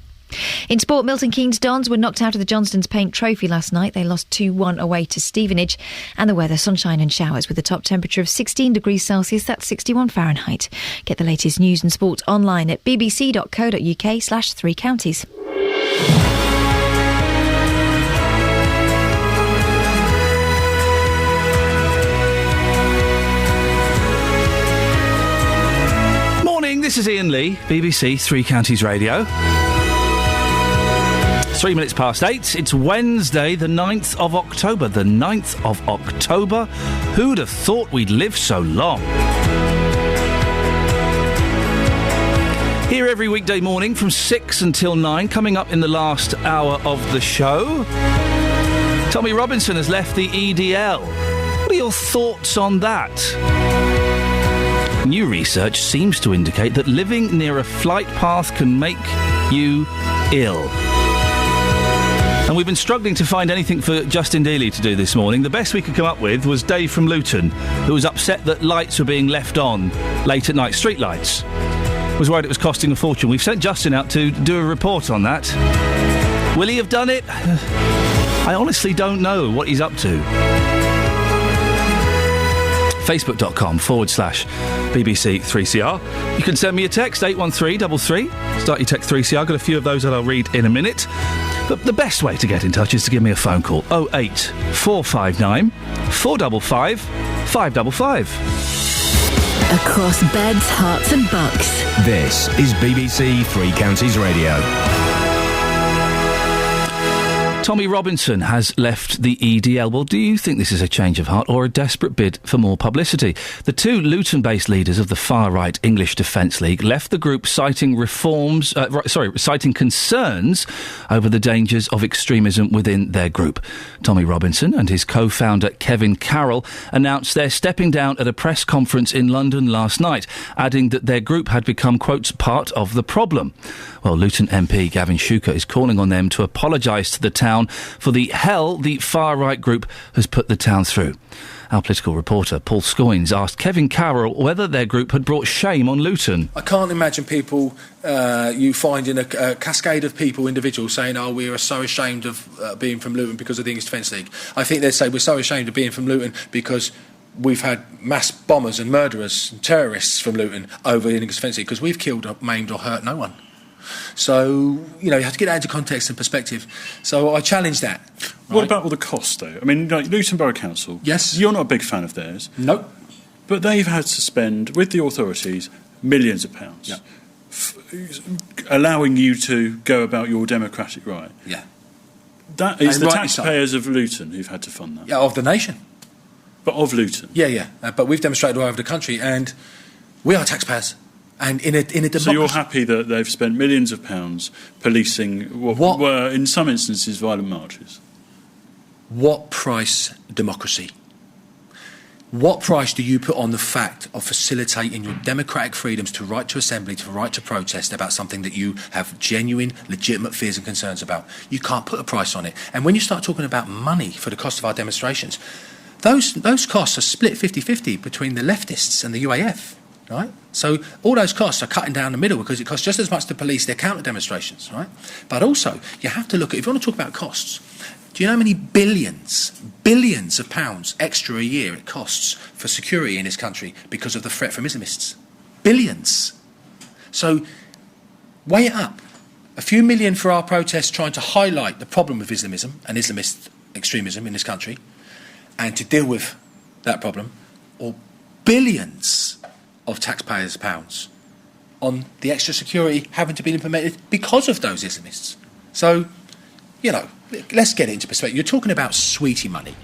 In sport, Milton Keynes Dons were knocked out of the Johnstone's Paint Trophy last night. They lost 2-1 away to Stevenage. And the weather, sunshine and showers with a top temperature of 16 degrees Celsius, that's 61 Fahrenheit. Get the latest news and sport online at bbc.co.uk/3 counties. Morning, this is Iain Lee, BBC Three Counties Radio. 3 minutes past 8. It's Wednesday, the 9th of October. The 9th of October. Who'd have thought we'd live so long? Here every weekday morning from 6 until 9. Coming up in the last hour of the show, Tommy Robinson has left the EDL. What are your thoughts on that? New research seems to indicate that living near a flight path can make you ill. And we've been struggling to find anything for Justin Dealey to do this morning. The best we could come up with was Dave from Luton, who was upset that lights were being left on late at night, street lights. Was worried it was costing a fortune. We've sent Justin out to do a report on that. Will he have done it? I honestly don't know what he's up to. Facebook.com/BBC3CR. You can send me a text, 81333. Start your text 3CR. I've got a few of those that I'll read in a minute. But the best way to get in touch is to give me a phone call. 08 459 455 555. Across beds, hearts and bucks. This is BBC Three Counties Radio. Tommy Robinson has left the EDL. Well, do you think this is a change of heart or a desperate bid for more publicity? The two Luton-based leaders of the far-right English Defence League left the group citing citing concerns over the dangers of extremism within their group. Tommy Robinson and his co-founder Kevin Carroll announced they're stepping down at a press conference in London last night, adding that their group had become, quote, part of the problem. Well, Luton MP Gavin Shuker is calling on them to apologise to the town for the hell the far-right group has put the town through. Our political reporter Paul Scoynes asked Kevin Carroll whether their group had brought shame on Luton. I can't imagine people, you finding a cascade of people, individuals, saying, oh, we are so ashamed of being from Luton because of the English Defence League. I think they'd say we're so ashamed of being from Luton because we've had mass bombers and murderers and terrorists from Luton over the English Defence League because we've killed, or maimed or hurt no one. So, you have to get that into context and perspective. So I challenge that. Right? What about all the costs, though? I mean, like Luton Borough Council, yes, you're not a big fan of theirs. No. But they've had to spend, with the authorities, millions of pounds, allowing you to go about your democratic right. Yeah. That is the taxpayers of Luton who've had to fund that. Yeah, of the nation. But of Luton. Yeah. But we've demonstrated all over the country, and we are taxpayers. And in a democracy. So you're happy that they've spent millions of pounds policing what were, in some instances, violent marches? What price democracy? What price do you put on the fact of facilitating your democratic freedoms to right to assembly, to right to protest about something that you have genuine, legitimate fears and concerns about? You can't put a price on it. And when you start talking about money for the cost of our demonstrations, those costs are split 50-50 between the leftists and the UAF. Right? So all those costs are cutting down the middle because it costs just as much to police their counter-demonstrations, right? But also, you have to look at, if you want to talk about costs, do you know how many billions of pounds extra a year it costs for security in this country because of the threat from Islamists? Billions. So, weigh it up. A few million for our protests trying to highlight the problem of Islamism and Islamist extremism in this country and to deal with that problem, or billions of taxpayers' pounds on the extra security having to be implemented because of those Islamists. So, let's get it into perspective. You're talking about sweetie money.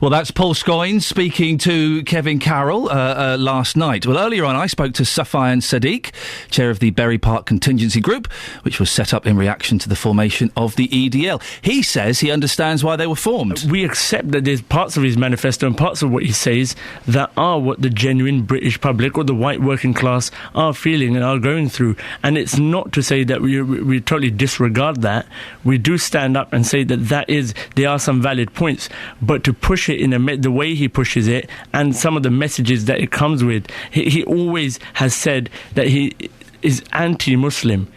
Well, that's Paul Scoynes speaking to Kevin Carroll last night. Well, earlier on, I spoke to Safian Sadiq, chair of the Berry Park Contingency Group, which was set up in reaction to the formation of the EDL. He says he understands why they were formed. We accept that there's parts of his manifesto and parts of what he says that are what the genuine British public or the white working class are feeling and are going through. And it's not to say that we totally disregard that. We do stand up and say that there are some valid points, but to push it in the way he pushes it and some of the messages that it comes with, he always has said that he is anti-Muslim.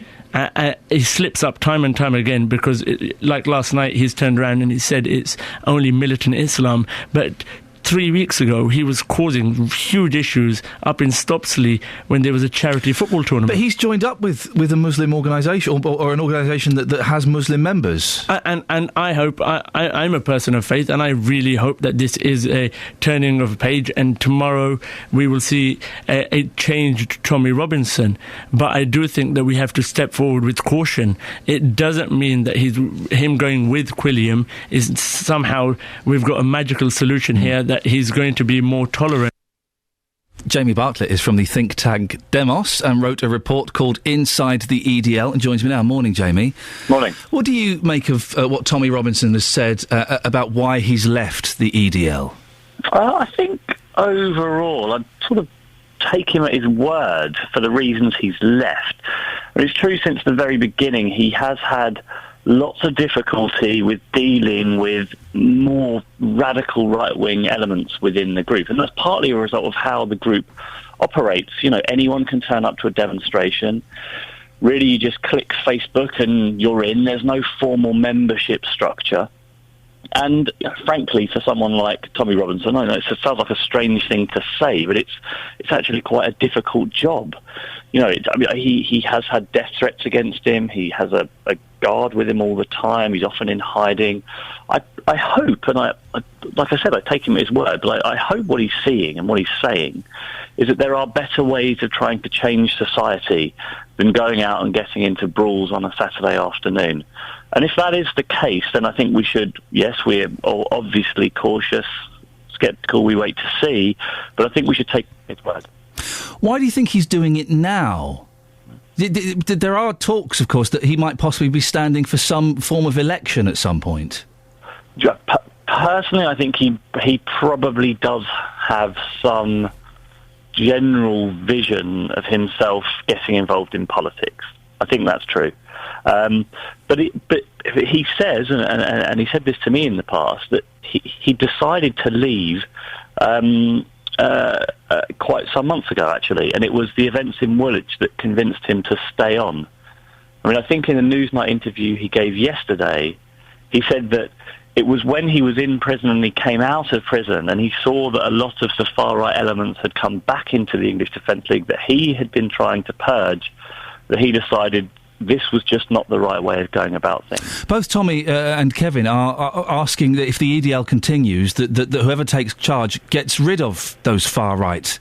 He slips up time and time again because, like last night, he's turned around and he said it's only militant Islam, but 3 weeks ago, he was causing huge issues up in Stopsley when there was a charity football tournament. But he's joined up with a Muslim organisation or an organisation that has Muslim members. And I hope, I'm a person of faith, and I really hope that this is a turning of a page, and tomorrow we will see a changed Tommy Robinson. But I do think that we have to step forward with caution. It doesn't mean that him going with Quilliam is somehow we've got a magical solution here that he's going to be more tolerant. Jamie Bartlett is from the think tank Demos and wrote a report called Inside the EDL and joins me now. Morning, Jamie. Morning. What do you make of what Tommy Robinson has said about why he's left the EDL? I think overall, I'd sort of take him at his word for the reasons he's left. And it's true, since the very beginning, he has had lots of difficulty with dealing with more radical right-wing elements within the group. And that's partly a result of how the group operates. You know, anyone can turn up to a demonstration. Really, you just click Facebook and you're in. There's no formal membership structure. And frankly, for someone like Tommy Robinson, I know it sounds like a strange thing to say, but it's actually quite a difficult job. You know, he has had death threats against him. He has a guard with him all the time. He's often in hiding. I hope, and like I said, I take him at his word, but I hope what he's seeing and what he's saying is that there are better ways of trying to change society than going out and getting into brawls on a Saturday afternoon. And if that is the case, then I think we should, yes, we're obviously cautious, sceptical, we wait to see, but I think we should take his word. Why do you think he's doing it now? There are talks, of course, that he might possibly be standing for some form of election at some point. Personally, I think he probably does have some general vision of himself getting involved in politics. I think that's true. But he says, and he said this to me in the past, that he decided to leave quite some months ago, actually, and it was the events in Woolwich that convinced him to stay on. I mean, I think in a Newsnight interview he gave yesterday, he said that it was when he was in prison and he came out of prison and he saw that a lot of the far-right elements had come back into the English Defence League that he had been trying to purge, that he decided this was just not the right way of going about things. Both Tommy and Kevin are asking that if the EDL continues, that whoever takes charge gets rid of those far-right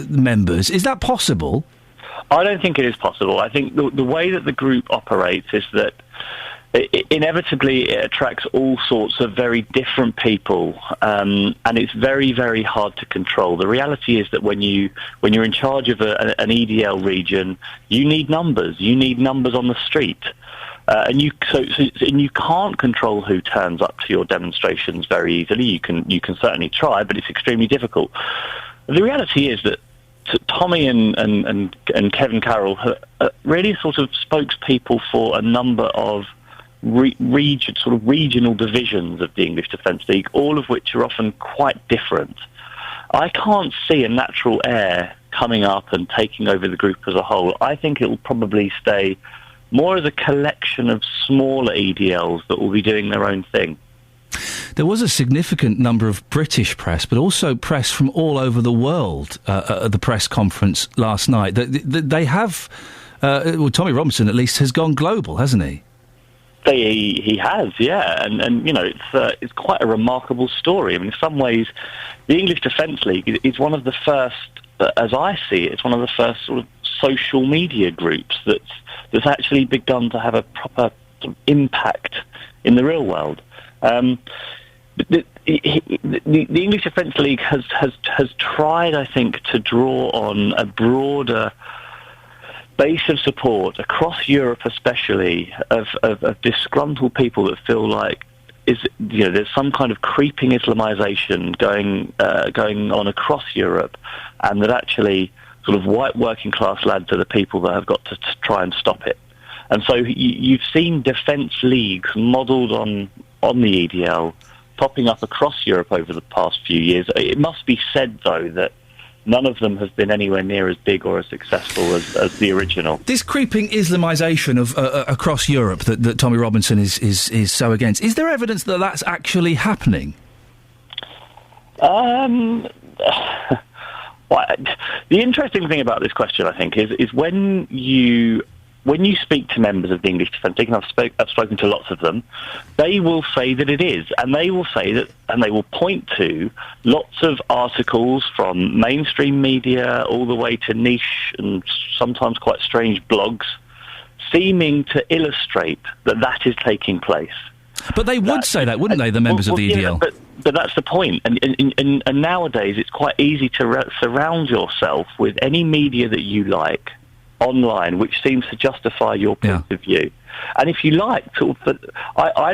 members. Is that possible? I don't think it is possible. I think the way that the group operates is that inevitably it attracts all sorts of very different people, and it's very, very hard to control. The reality is that when you're in charge of an EDL region, you need numbers. You need numbers on the street, and you can't control who turns up to your demonstrations very easily. You can certainly try, but it's extremely difficult. The reality is that Tommy and Kevin Carroll are really sort of spokespeople for a number of regional divisions of the English Defence League, all of which are often quite different. I can't see a natural heir coming up and taking over the group as a whole. I think it will probably stay more as a collection of smaller EDLs that will be doing their own thing. There was a significant number of British press, but also press from all over the world at the press conference last night. They have, Tommy Robinson at least, has gone global, hasn't he? He has, yeah, and you know, it's quite a remarkable story. I mean, in some ways, the English Defence League is one of the first, as I see it, it's one of the first sort of social media groups that's actually begun to have a proper sort of impact in the real world. the English Defence League has tried, I think, to draw on a broader base of support across Europe, especially of disgruntled people that feel like there's some kind of creeping Islamisation going on across Europe, and that actually sort of white working class lads are the people that have got to try and stop it. And so you've seen defence leagues modelled on the EDL popping up across Europe over the past few years. It must be said, though, that none of them has been anywhere near as big or as successful as the original. This creeping Islamisation of across Europe that Tommy Robinson is so against, is there evidence that that's actually happening? Well, the interesting thing about this question, I think, is when you speak to members of the English Defence League, and I've spoken to lots of them, they will say that it is, and they will say that, and they will point to lots of articles from mainstream media all the way to niche and sometimes quite strange blogs, seeming to illustrate that is taking place. But they would say that, wouldn't they, the members of the EDL? Yeah, but that's the point. And nowadays it's quite easy to surround yourself with any media that you like online, which seems to justify your point of view. And if you like, I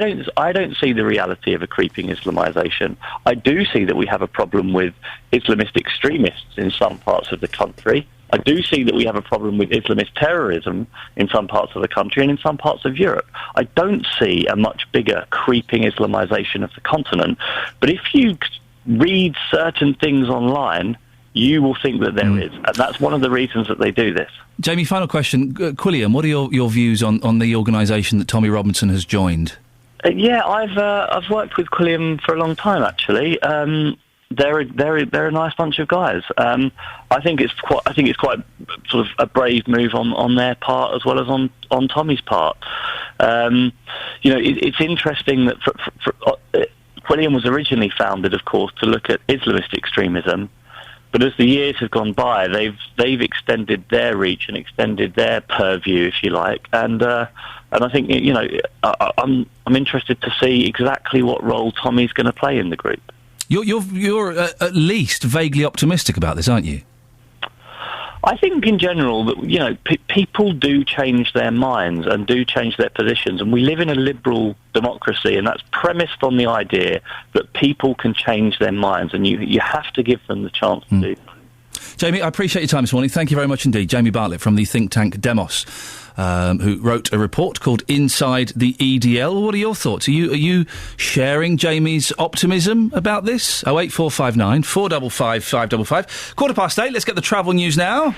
don't see the reality of a creeping Islamisation. I do see that we have a problem with Islamist extremists in some parts of the country. I do see that we have a problem with Islamist terrorism in some parts of the country and in some parts of Europe. I don't see a much bigger creeping Islamisation of the continent. But if you read certain things online, you will think that there is. And that's one of the reasons that they do this. Jamie, final question. Quilliam, what are your views on the organisation that Tommy Robinson has joined? I've worked with Quilliam for a long time, actually. They're a nice bunch of guys. I think it's quite sort of a brave move on their part as well as on Tommy's part. It's interesting that Quilliam was originally founded, of course, to look at Islamist extremism. But as the years have gone by, they've extended their reach and extended their purview, if you like. And I think I'm interested to see exactly what role Tommy's going to play in the group. You're at least vaguely optimistic about this, aren't you? I think in general that people do change their minds and do change their positions, and we live in a liberal democracy, and that's premised on the idea that people can change their minds, and you have to give them the chance to do. Jamie, I appreciate your time this morning. Thank you very much indeed. Jamie Bartlett from the think tank Demos, who wrote a report called Inside the EDL. What are your thoughts? Are you sharing Jamie's optimism about this? 08459 455 555. 8:15. Let's get the travel news now.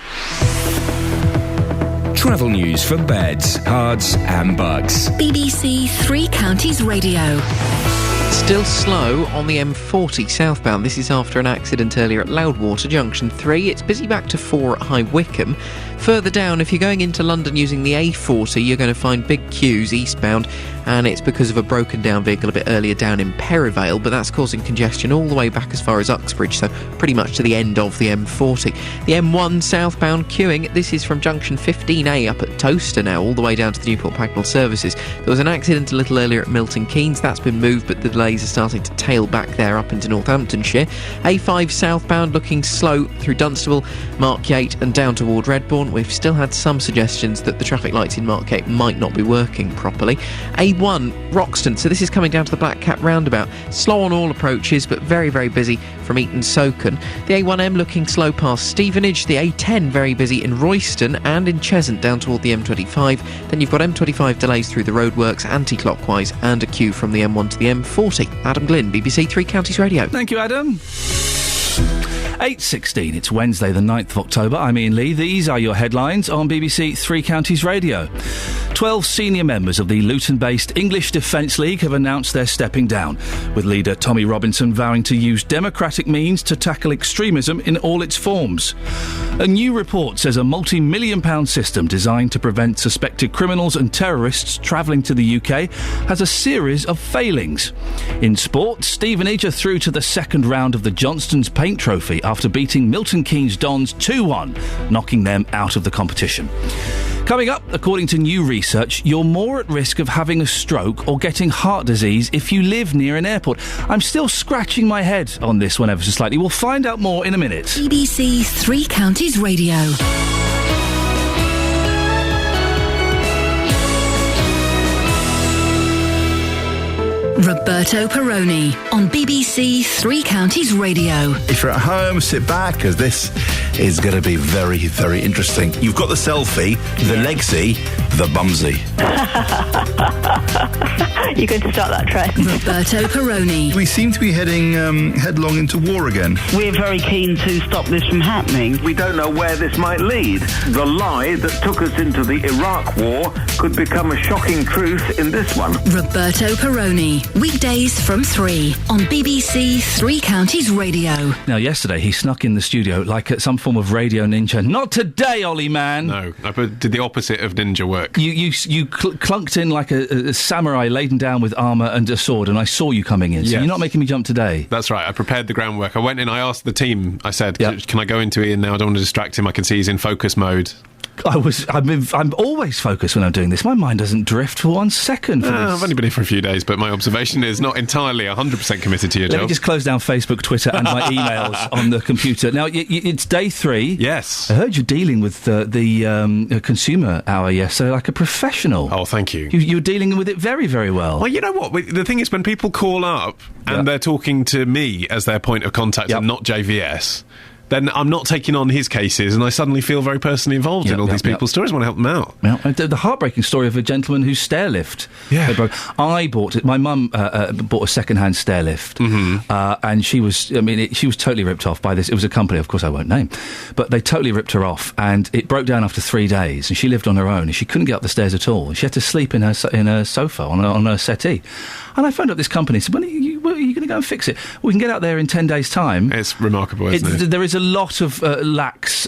Travel news for beds, cards and bugs. BBC Three Counties Radio. Still slow on the M40 southbound. This is after an accident earlier at Loudwater Junction 3. It's busy back to 4 at High Wycombe. Further down, if you're going into London using the A40, you're going to find big queues eastbound, and it's because of a broken down vehicle a bit earlier down in Perivale, but that's causing congestion all the way back as far as Uxbridge, so pretty much to the end of the M40. The M1 southbound queuing, this is from junction 15A up at Toaster now, all the way down to the Newport Pagnell services. There was an accident a little earlier at Milton Keynes, that's been moved, but the delays are starting to tail back there up into Northamptonshire. A5 southbound looking slow through Dunstable, Markyate and down toward Redbourne. We've still had some suggestions that the traffic lights in Markyate might not be working properly. A1 Roxton, so this is coming down to the Black Cat roundabout. Slow on all approaches, but very, very busy from Eton Soken. The A1M looking slow past Stevenage. The A10 very busy in Royston and in Cheshunt down toward the M25. Then you've got M25 delays through the roadworks anti-clockwise and a queue from the M1 to the M40. Adam Glynn, BBC Three Counties Radio. Thank you, Adam. 8:16, it's Wednesday the 9th of October. I'm Iain Lee. These are your headlines on BBC Three Counties Radio. 12 senior members of the Luton-based English Defence League have announced they're stepping down, with leader Tommy Robinson vowing to use democratic means to tackle extremism in all its forms. A new report says a multi-million-pound system designed to prevent suspected criminals and terrorists travelling to the UK has a series of failings. In sport, Stevenage are through to the second round of the Johnston's Paint Trophy after beating Milton Keynes Dons 2-1, knocking them out of the competition. Coming up, according to new research, you're more at risk of having a stroke or getting heart disease if you live near an airport. I'm still scratching my head on this one ever so slightly. We'll find out more in a minute. BBC Three Counties Radio. Roberto Perrone on BBC Three Counties Radio. If you're at home, sit back, because this is going to be very, very interesting. You've got the selfie, the legsy, the bumsy. You're going to start that trend. Roberto Perrone. We seem to be heading headlong into war again. We're very keen to stop this from happening. We don't know where this might lead. The lie that took us into the Iraq War could become a shocking truth in this one. Roberto Perrone. Weekdays from 3 on BBC Three Counties Radio. Now, yesterday he snuck in the studio like at some form of radio ninja. Not today, Ollie man. No, I did the opposite of ninja work. You clunked in like a samurai laden down with armour and a sword, and I saw you coming in. So you're not making me jump today. That's right. I prepared the groundwork. I went in. I asked the team. I said, "Can I go into Iain now? I don't want to distract him. I can see he's in focus mode." I'm always focused when I'm doing this. My mind doesn't drift for 1 second. I've only been here for a few days, but my observation is not entirely 100% committed to your job. Let me just close down Facebook, Twitter, and my emails on the computer. Now, it's day 3. Yes. I heard you're dealing with the consumer hour yesterday like a professional. Oh, thank you. You're dealing with it very, very well. Well, you know what? The thing is, when people call up and they're talking to me as their point of contact and not JVS, then I'm not taking on his cases, and I suddenly feel very personally involved in all these people's stories. I want to help them out. Yeah. The heartbreaking story of a gentleman whose stair lift. Yeah. I bought it. My mum bought a second-hand stair lift, and she was totally ripped off by this. It was a company, of course I won't name, but they totally ripped her off, and it broke down after 3 days, and she lived on her own, and she couldn't get up the stairs at all. She had to sleep in her sofa on her settee. And I phoned up this company and said, when are you going to go and fix it? We can get out there in 10 days' time. It's remarkable, isn't it? There is a lot of lax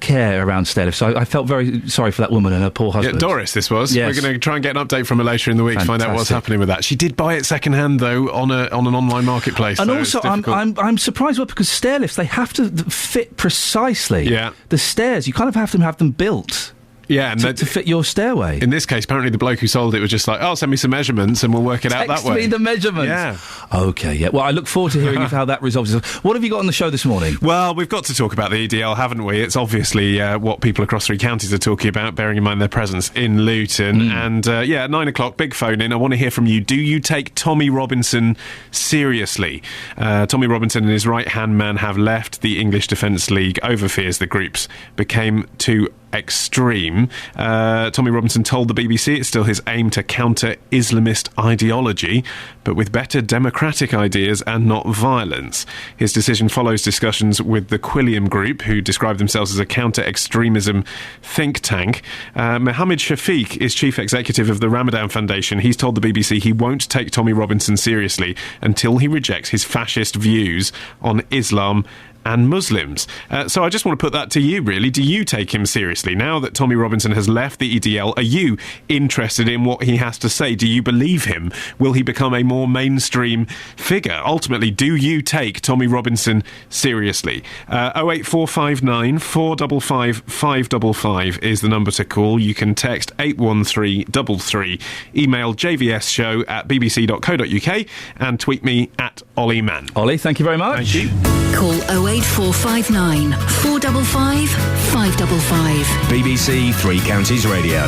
care around stair lifts. So I felt very sorry for that woman and her poor husband. Yeah, Doris, this was. Yes. We're going to try and get an update from her later in the week to find out what's happening with that. She did buy it second-hand, though, on an online marketplace. And also, I'm surprised, because stair lifts, they have to fit precisely. Yeah. The stairs, you kind of have to have them built. Yeah, and to fit your stairway. In this case, apparently the bloke who sold it was just like, send me some measurements and we'll work it out that way. Text me the measurements. Yeah. Okay, yeah. Well, I look forward to hearing how that resolves itself. What have you got on the show this morning? Well, we've got to talk about the EDL, haven't we? It's obviously what people across 3 counties are talking about, bearing in mind their presence in Luton. And, at 9 o'clock, big phone in. I want to hear from you. Do you take Tommy Robinson seriously? Tommy Robinson and his right-hand man have left the English Defence League over fears the groups became too extreme. Tommy Robinson told the BBC it's still his aim to counter Islamist ideology, but with better democratic ideas and not violence. His decision follows discussions with the Quilliam Group, who describe themselves as a counter-extremism think tank. Mohammed Shafiq is chief executive of the Ramadan Foundation. He's told the BBC he won't take Tommy Robinson seriously until he rejects his fascist views on Islam and Muslims. So I just want to put that to you, really. Do you take him seriously? Now that Tommy Robinson has left the EDL, are you interested in what he has to say? Do you believe him? Will he become a more mainstream figure? Ultimately, do you take Tommy Robinson seriously? 08459 455 555 is the number to call. You can text 81333, email jvsshow@bbc.co.uk and tweet me at Ollie Mann. Ollie, thank you very much. Thank you. Call 08459 455 555. BBC Three Counties Radio.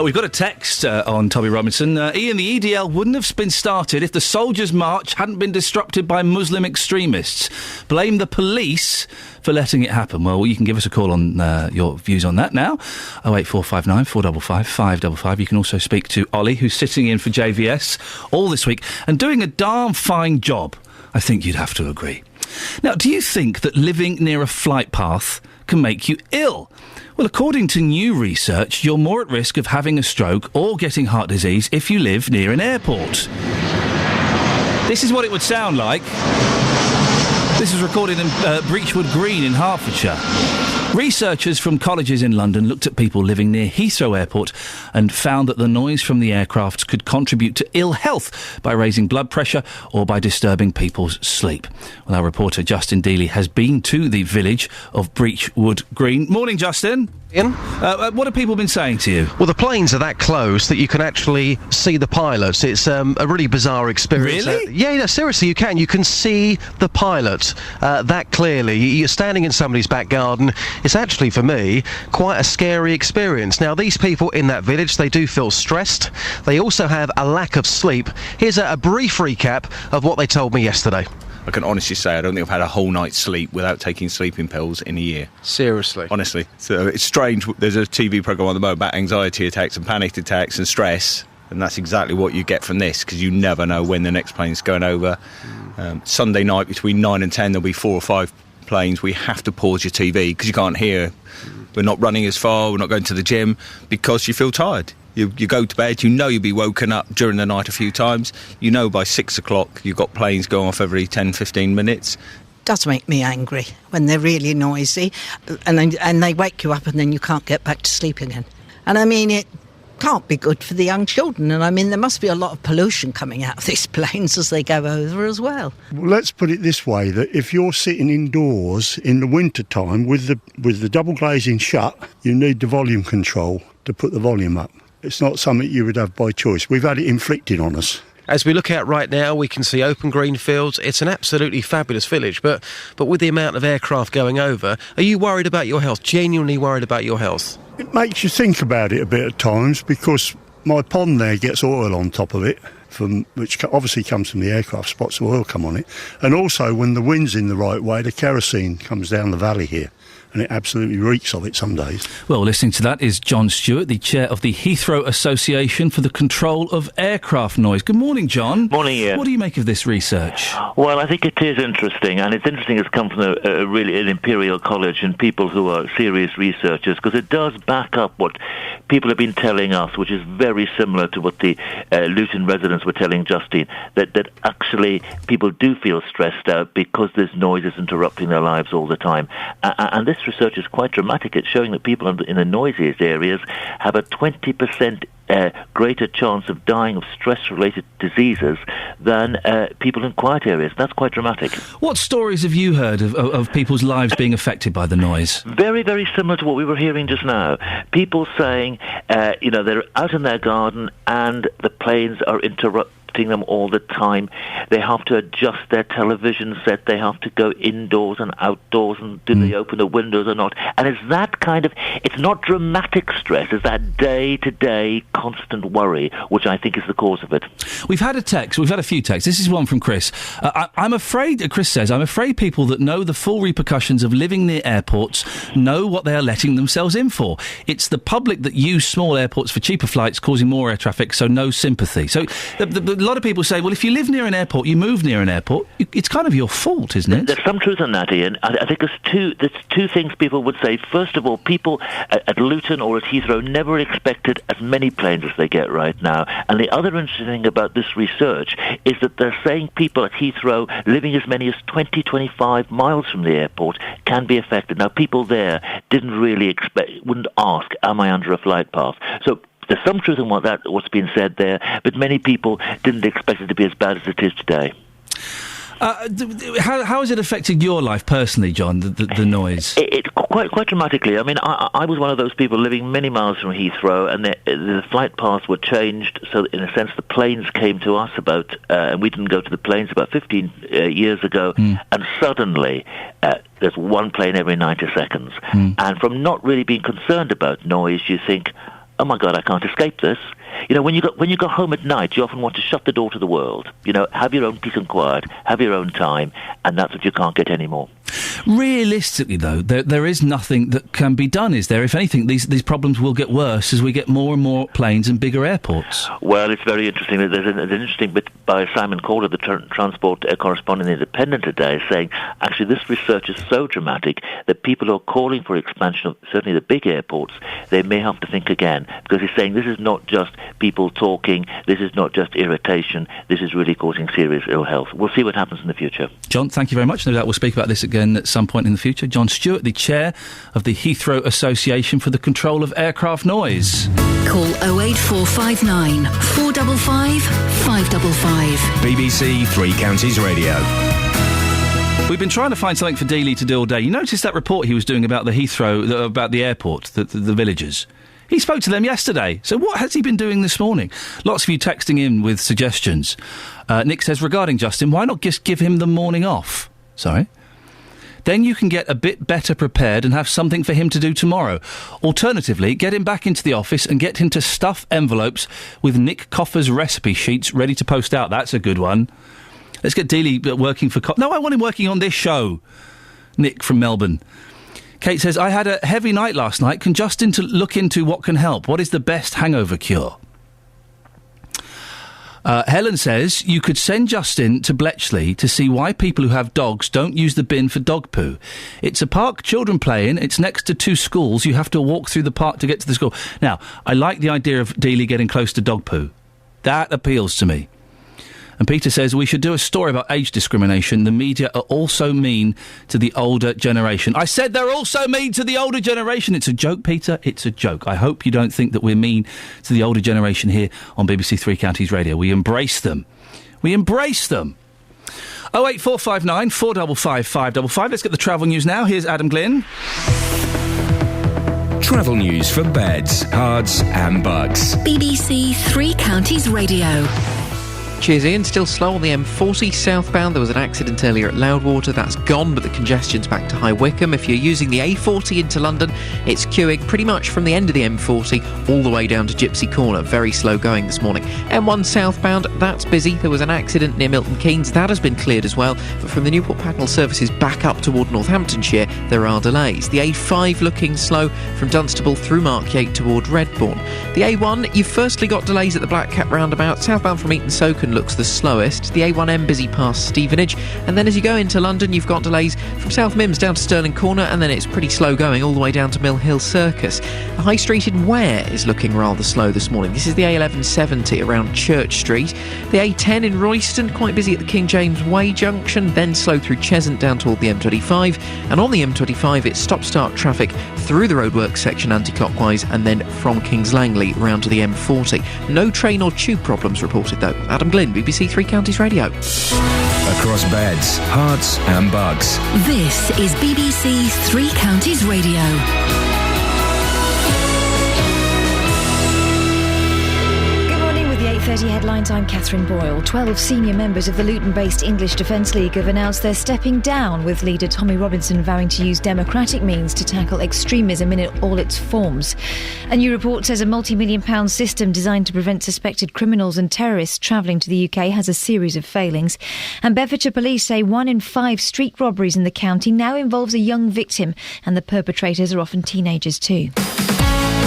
We've got a text on Tommy Robinson. Iain, the EDL wouldn't have been started if the Soldiers' March hadn't been disrupted by Muslim extremists. Blame the police for letting it happen. Well, you can give us a call on your views on that now. 08459 455 555. You can also speak to Ollie, who's sitting in for JVS all this week and doing a darn fine job. I think you'd have to agree. Now, do you think that living near a flight path can make you ill? Well, according to new research, you're more at risk of having a stroke or getting heart disease if you live near an airport. This is what it would sound like. This was recorded in Breachwood Green in Hertfordshire. Researchers from colleges in London looked at people living near Heathrow Airport and found that the noise from the aircraft could contribute to ill health by raising blood pressure or by disturbing people's sleep. Well, our reporter Justin Dealey has been to the village of Breachwood Green. Morning, Justin. Ian? What have people been saying to you? Well, the planes are that close that you can actually see the pilots. It's a really bizarre experience. Really? Yeah, seriously, you can. You can see the pilot that clearly. You're standing in somebody's back garden. It's actually, for me, quite a scary experience. Now, these people in that village, they do feel stressed. They also have a lack of sleep. Here's a brief recap of what they told me yesterday. I can honestly say I don't think I've had a whole night's sleep without taking sleeping pills in a year. Seriously? Honestly. So it's strange. There's a TV programme on the moment about anxiety attacks and panic attacks and stress, and that's exactly what you get from this, because you never know when the next plane's going over. Sunday night between 9 and 10 there'll be 4 or 5 planes. We have to pause your TV because you can't hear. We're not running as far, we're not going to the gym because you feel tired. You go to bed, you know you'll be woken up during the night a few times. You know by 6 o'clock you've got planes going off every 10, 15 minutes. Does make me angry when they're really noisy and they wake you up and then you can't get back to sleep again. And I mean, it can't be good for the young children. And I mean, there must be a lot of pollution coming out of these planes as they go over as well. Well, let's put it this way, that if you're sitting indoors in the winter time with the double glazing shut, you need the volume control to put the volume up. It's not something you would have by choice. We've had it inflicted on us. As we look out right now, we can see open green fields. It's an absolutely fabulous village, but with the amount of aircraft going over, are you worried about your health? Genuinely worried about your health? It makes you think about it a bit at times, because my pond there gets oil on top of it, which obviously comes from the aircraft, spots of oil come on it. And also, when the wind's in the right way, the kerosene comes down the valley here. And it absolutely reeks of it some days. Well, listening to that is John Stewart, the chair of the Heathrow Association for the Control of Aircraft Noise. Good morning, John. Morning, Ian. What do you make of this research? Well, I think it is interesting, and it's interesting it's come from an Imperial College and people who are serious researchers, because it does back up what people have been telling us, which is very similar to what the Luton residents were telling Justine, that actually people do feel stressed out because this noise is interrupting their lives all the time. And this research is quite dramatic. It's showing that people in the noisiest areas have a 20% greater chance of dying of stress-related diseases than people in quiet areas. That's quite dramatic. What stories have you heard of people's lives being affected by the noise? Very, very similar to what we were hearing just now. People saying, they're out in their garden and the planes are interrupting them all the time. They have to adjust their television set. They have to go indoors and outdoors, and do they open the windows or not? And it's that kind of, it's not dramatic stress, it's that day-to-day constant worry, which I think is the cause of it. We've had a few texts. This is one from Chris. I'm afraid, Chris says, I'm afraid people that know the full repercussions of living near airports know what they are letting themselves in for. It's the public that use small airports for cheaper flights, causing more air traffic, so no sympathy. So a lot of people say, well, if you live near an airport, you move near an airport, it's kind of your fault, isn't it? There's some truth in that, Ian. I think there's two things people would say. First of all, people at Luton or at Heathrow never expected as many planes as they get right now. And the other interesting thing about this research is that they're saying people at Heathrow living as many as 20-25 miles from the airport can be affected. Now, people there wouldn't ask, am I under a flight path? So there's some truth in what's been said there, but many people didn't expect it to be as bad as it is today. How has it affected your life personally, John, the noise? It quite dramatically. I mean, I was one of those people living many miles from Heathrow, and the flight paths were changed, so in a sense the planes came to us and we didn't go to the planes about 15 years ago, and suddenly there's one plane every 90 seconds. And from not really being concerned about noise, you think, oh my God, I can't escape this. You know, when you go home at night, you often want to shut the door to the world. You know, have your own peace and quiet, have your own time, and that's what you can't get anymore. Realistically, though, there is nothing that can be done, is there? If anything, these problems will get worse as we get more and more planes and bigger airports. Well, it's very interesting. There's an interesting bit by Simon Calder, the transport correspondent in The Independent today, saying, actually, this research is so dramatic that people who are calling for expansion of certainly the big airports, they may have to think again, because he's saying this is not just people talking, this is not just irritation, this is really causing serious ill health. We'll see what happens in the future. John, thank you very much. No doubt we'll speak about this again some point in the future. John Stewart, the chair of the Heathrow Association for the Control of Aircraft Noise. Call 08459 455 555. BBC Three Counties Radio. We've been trying to find something for Dealey to do all day. You noticed that report he was doing about the Heathrow, about the airport, the villagers? He spoke to them yesterday. So what has he been doing this morning? Lots of you texting in with suggestions. Nick says, regarding Justin, why not just give him the morning off? Sorry? Then you can get a bit better prepared and have something for him to do tomorrow. Alternatively, get him back into the office and get him to stuff envelopes with Nick Coffer's recipe sheets ready to post out. That's a good one. Let's get Dealey working for... No, I want him working on this show. Nick from Melbourne. Kate says, I had a heavy night last night. Can Justin look into what can help? What is the best hangover cure? Helen says, you could send Justin to Bletchley to see why people who have dogs don't use the bin for dog poo. It's a park children play in. It's next to 2 schools. You have to walk through the park to get to the school. Now, I like the idea of Dealey getting close to dog poo. That appeals to me. And Peter says, we should do a story about age discrimination. The media are also mean to the older generation. I said they're also mean to the older generation. It's a joke, Peter. It's a joke. I hope you don't think that we're mean to the older generation here on BBC Three Counties Radio. We embrace them. We embrace them. 08459 455 555. Let's get the travel news now. Here's Adam Glynn. Travel news for beds, cards and bugs. BBC Three Counties Radio. Cheers, Ian. Still slow on the M40 southbound. There was an accident earlier at Loudwater. That's gone, but the congestion's back to High Wycombe. If you're using the A40 into London, it's queuing pretty much from the end of the M40 all the way down to Gypsy Corner. Very slow going this morning. M1 southbound, that's busy. There was an accident near Milton Keynes. That has been cleared as well. But from the Newport Pagnell services back up toward Northamptonshire, there are delays. The A5 looking slow from Dunstable through Markyate toward Redbourne. The A1, you've firstly got delays at the Black Cat roundabout. Southbound from Eton Soken looks the slowest. The A1M busy past Stevenage, and then as you go into London you've got delays from South Mimms down to Stirling Corner, and then it's pretty slow going all the way down to Mill Hill Circus. The High Street in Ware is looking rather slow this morning. This is the A1170 around Church Street. The A10 in Royston, quite busy at the King James Way junction, then slow through Cheshunt down toward the M25, and on the M25 it's stop-start traffic through the roadworks section anti-clockwise, and then from Kings Langley round to the M40. No train or tube problems reported though. Adam Glynn, BBC Three Counties Radio. Across beds, hearts and bugs. This is BBC Three Counties Radio. Good morning with the 8:30 headlines. I'm Catherine Boyle. 12 senior members of the Luton-based English Defence League have announced they're stepping down, with leader Tommy Robinson vowing to use democratic means to tackle extremism in all its forms. A new report says a multi-million-pound system designed to prevent suspected criminals and terrorists travelling to the UK has a series of failings. And Bedfordshire police say 1 in 5 street robberies in the county now involves a young victim, and the perpetrators are often teenagers too.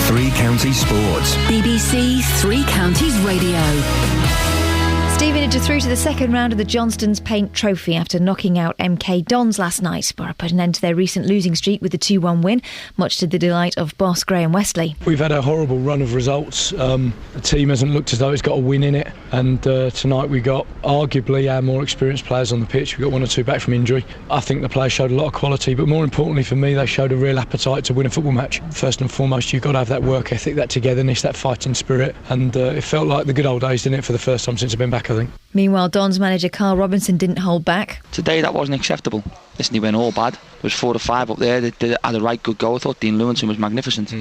Three Counties Sports. BBC Three Counties Radio. Stevenage are through to the second round of the Johnstone's Paint Trophy after knocking out MK Dons last night. Borough put an end to their recent losing streak with the 2-1 win, much to the delight of boss Graham Westley. We've had a horrible run of results. The team hasn't looked as though it's got a win in it, and tonight we got arguably our more experienced players on the pitch. We got 1 or 2 back from injury. I think the players showed a lot of quality, but more importantly for me, they showed a real appetite to win a football match. First and foremost, you've got to have that work ethic, that togetherness, that fighting spirit, and it felt like the good old days, didn't it, for the first time since I've been back, I think. Meanwhile, Dons manager Carl Robinson didn't hold back. Today that wasn't acceptable. Listen, he went all bad. There was 4 or 5 up there that had a right good go. I thought Dean Lewinson was magnificent.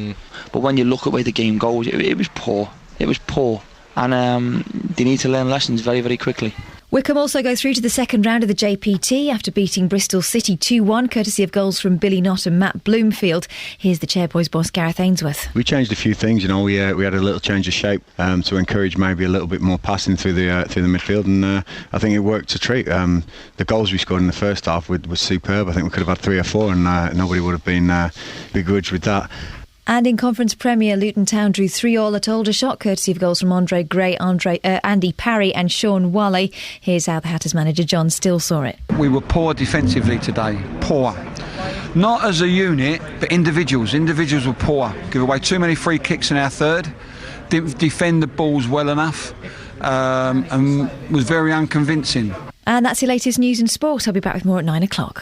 But when you look at where the game goes, it was poor. It was poor. And they need to learn lessons very, very quickly. Wycombe also go through to the second round of the JPT after beating Bristol City 2-1, courtesy of goals from Billy Knott and Matt Bloomfield. Here's the Chairboys boss Gareth Ainsworth. We changed a few things, we had a little change of shape to encourage maybe a little bit more passing through the midfield, and I think it worked a treat. The goals we scored in the first half was superb. I think we could have had 3 or 4, and nobody would have been begrudged with that. And in Conference Premier, Luton Town drew 3-3 at Aldershot, courtesy of goals from Andre Gray, Andy Parry and Sean Wally. Here's how the Hatters manager John Still saw it. We were poor defensively today. Poor. Not as a unit, but individuals. Individuals were poor. Give away too many free kicks in our third. Didn't defend the balls well enough. And was very unconvincing. And that's your latest news and sport. I'll be back with more at 9 o'clock.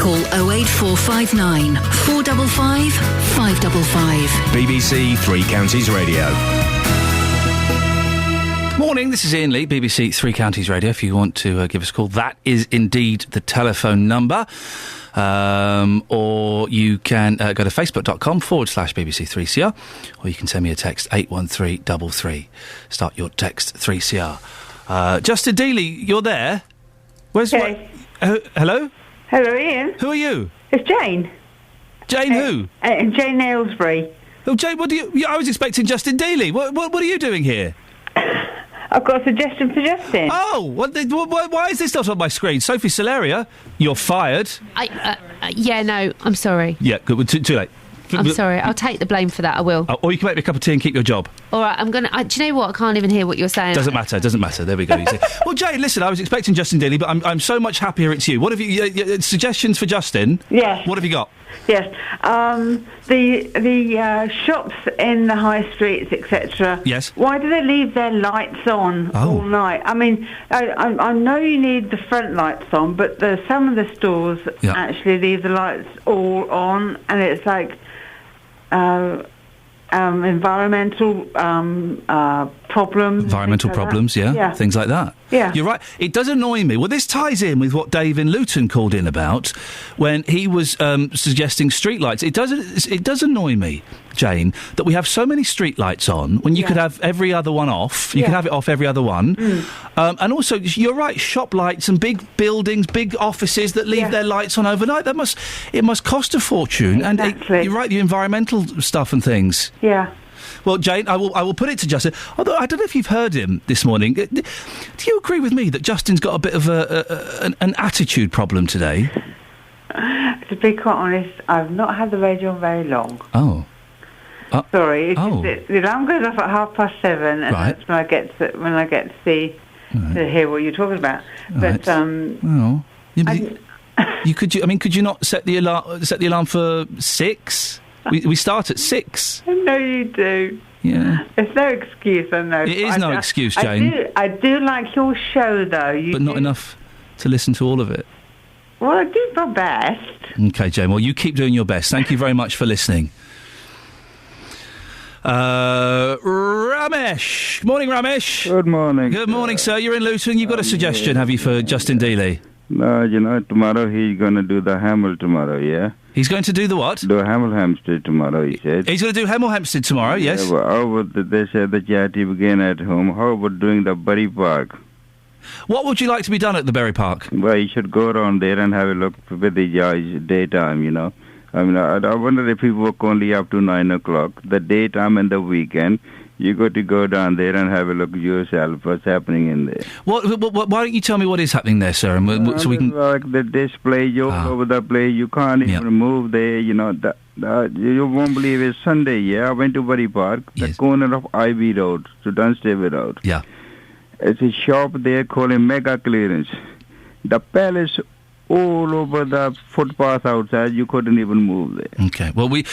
Call 08459 455 555. BBC Three Counties Radio. Morning, this is Iain Lee, BBC Three Counties Radio. If you want to give us a call, that is indeed the telephone number. Or you can go to facebook.com/BBC3CR, or you can send me a text 81333. Start your text 3CR. Justin Dealey, you're there? Where's Okay. Hello? Hello, Ian. Who are you? It's Jane. Jane who? Jane Aylesbury. Oh, Jane, what do you... I was expecting Justin Dealey. What are you doing here? I've got a suggestion for Justin. Oh, why is this not on my screen? Sophie Solaria, you're fired. Yeah, no, I'm sorry. Yeah, good. Too late. I'm sorry. I'll take the blame for that. I will. Or you can make me a cup of tea and keep your job. All right, I'm going to... do you know what? I can't even hear what you're saying. Doesn't matter. There we go. You see. Well, Jane, listen, I was expecting Justin Dealey, but I'm so much happier it's you. What have you... suggestions for Justin? Yes. What have you got? Yes. The shops in the high streets, etc. Yes. Why do they leave their lights on all night? I mean, I know you need the front lights on, but some of the stores actually leave the lights all on, and it's like... environmental problems. Environmental problems, yeah. Things like that. Yeah. You're right. It does annoy me. Well, this ties in with what Dave in Luton called in about when he was suggesting streetlights. It does annoy me, Jane, that we have so many streetlights on when you could have every other one off. You could have it off every other one. And also, you're right, shop lights and big buildings, big offices that leave their lights on overnight. It must cost a fortune. Exactly. And you're right, the environmental stuff and things. Yeah. Well, Jane, I will put it to Justin. Although I don't know if you've heard him this morning. Do you agree with me that Justin's got a bit of an attitude problem today? To be quite honest, I've not had the radio on very long. Oh. Sorry. The alarm goes off at 7:30, and that's when I get to see to hear what you're talking about. But could you not set the alarm for 6? We start at 6. I know you do. Yeah. It's no excuse, I know. It is no excuse, Jane. I do like your show, though. But not enough to listen to all of it. Well, I do my best. OK, Jane, well, you keep doing your best. Thank you very much for listening. Ramesh. Good morning, Ramesh. Good morning. Good morning, sir. You're in Luton. You've got a suggestion, have you, for Justin Dealey? No, tomorrow he's going to do the Hemel tomorrow, yeah? He's going to do the what? Do Hemel Hempstead tomorrow, he said. He's going to do Hemel Hempstead tomorrow, yes? Yeah, how about they said the charity begin at home. How about doing the Bury Park? What would you like to be done at the Bury Park? Well, you should go around there and have a look with the daytime, I mean, I wonder if you work only up to 9 o'clock, the daytime and the weekend. You got to go down there and have a look yourself what's happening in there. Why don't you tell me what is happening there, sir? So we can... Like the display all over the place. You can't even move there. You won't believe it's Sunday. Yeah, I went to Bury Park, the corner of Ivy Road to Dunstable Road. Yeah, it's a shop there called Mega Clearance. The palace all over the footpath outside, you couldn't even move there. Okay. Well, we've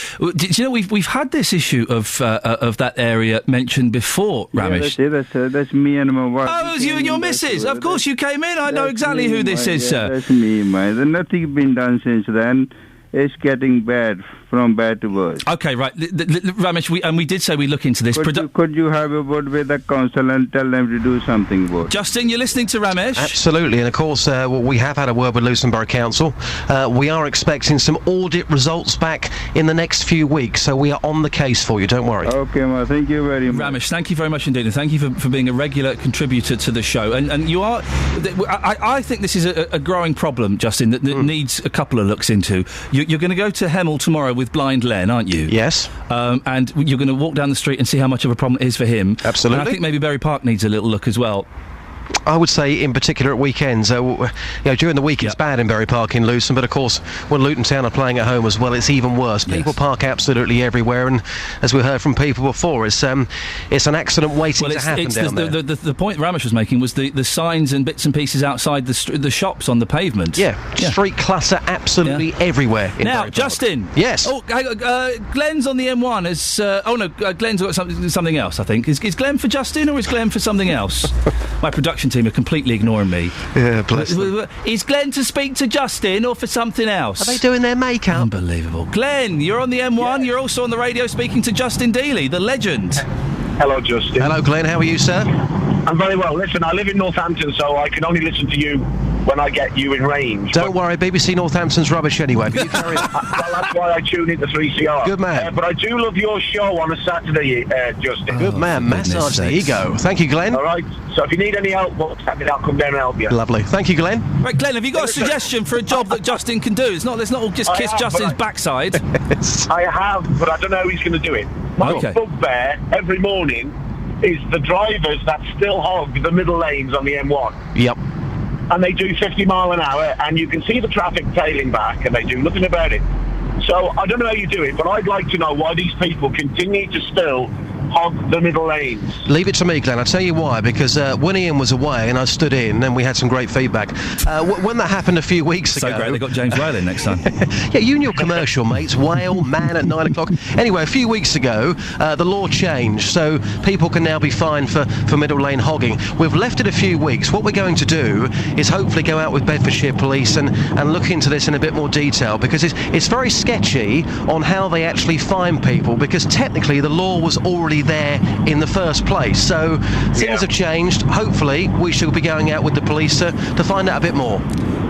had this issue of that area mentioned before, Ramesh. Yeah, that's me and my wife. Oh, it was you and your missus. Of course, you came in. I know exactly who this is, sir. That's me, mate. There's nothing been done since then. It's getting bad, from bad to worse. Okay, right. Ramesh, we did say we look into this. Could you have a word with the council and tell them to do something about it? Justin, you're listening to Ramesh? Absolutely, and of course, we have had a word with Luton Borough Council. We are expecting some audit results back in the next few weeks, so we are on the case for you, don't worry. Okay, well, thank you very much. Ramesh, thank you very much indeed, and thank you for being a regular contributor to the show. And you are... I think this is a growing problem, Justin, that needs a couple of looks into. You're going to go to Hemel tomorrow with Blind Len, aren't you? Yes. And you're going to walk down the street and see how much of a problem it is for him. Absolutely. And I think maybe Bury Park needs a little look as well. I would say, in particular, at weekends. During the week, it's bad in Bury Park in Luton, but of course, when Luton Town are playing at home as well, it's even worse. People park absolutely everywhere, and as we heard from people before, it's an accident waiting to happen down there. The point Ramesh was making was the signs and bits and pieces outside the shops on the pavement. Yeah, street clutter absolutely everywhere. Now, Justin. Yes. Oh, Glenn's on the M1. Glenn's got something else, I think. Is Glenn for Justin or is Glenn for something else? My production team are completely ignoring me. Yeah, bless them. Is Glenn to speak to Justin or for something else? Are they doing their makeup? Unbelievable. Glenn, you're on the M1. You're also on the radio speaking to Justin Dealey, the legend. Hello, Justin. Hello, Glenn. How are you, sir? I'm very well. Listen, I live in Northampton, so I can only listen to you when I get you in range. Don't worry, BBC Northampton's rubbish anyway. But you carry on. Well, that's why I tune into 3CR. Good man. But I do love your show on a Saturday, Justin. Good man. Massage the ego. Thank you, Glenn. All right. So if you need any help, I'll come down and help you. Lovely. Thank you, Glenn. Right, Glenn, have you got a suggestion for a job that Justin can do? Let's not all just kiss Justin's backside. I have, but I don't know how he's going to do it. My bugbear every morning is the drivers that still hog the middle lanes on the M1. Yep. And they do 50 mile an hour, and you can see the traffic tailing back, and they do nothing about it. So I don't know how you do it, but I'd like to know why these people continue to still hog the middle lanes. Leave it to me, Glenn. I'll tell you why. Because when Iain was away and I stood in, and we had some great feedback. When that happened a few weeks ago... So great, they got James Whale in next time. Yeah, you and your commercial mates, Whale, Man at 9 o'clock. Anyway, a few weeks ago, the law changed, so people can now be fined for middle lane hogging. We've left it a few weeks. What we're going to do is hopefully go out with Bedfordshire Police and look into this in a bit more detail, because it's very sketchy on how they actually fine people, because technically the law was already there in the first place. So things have changed. Hopefully we shall be going out with the police to find out a bit more.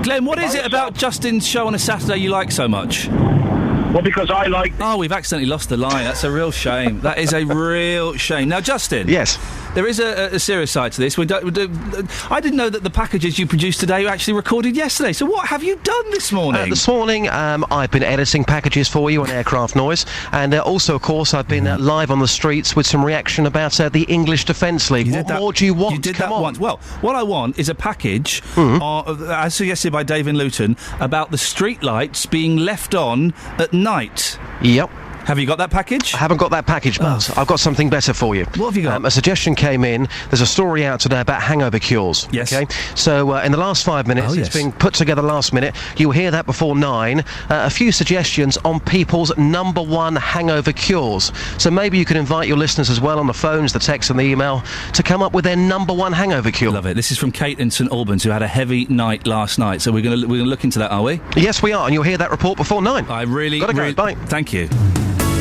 Glenn, what is it about Justin's show on a Saturday you like so much? Well, because I like... Oh, we've accidentally lost the line. That's a real shame. That is a real shame. Now, Justin. Yes. There is a serious side to this. I didn't know that the packages you produced today were actually recorded yesterday. So what have you done this morning? This morning, I've been editing packages for you on Aircraft Noise. And also, of course, I've been live on the streets with some reaction about the English Defence League. What more do you want? You did that once. Well, what I want is a package, as suggested by Dave in Luton, about the street lights being left on at night. Yep. Have you got that package? I haven't got that package, but I've got something better for you. What have you got? A suggestion came in. There's a story out today about hangover cures. Yes. Okay. So in the last 5 minutes, it's been put together last minute. You'll hear that before 9. A few suggestions on people's number one hangover cures. So maybe you can invite your listeners as well on the phones, the text and the email to come up with their number one hangover cure. Love it. This is from Kate in St Albans, who had a heavy night last night. So we're going to look into that, are we? Yes, we are, and you'll hear that report before 9. I really... Gotta go. Bye. Thank you.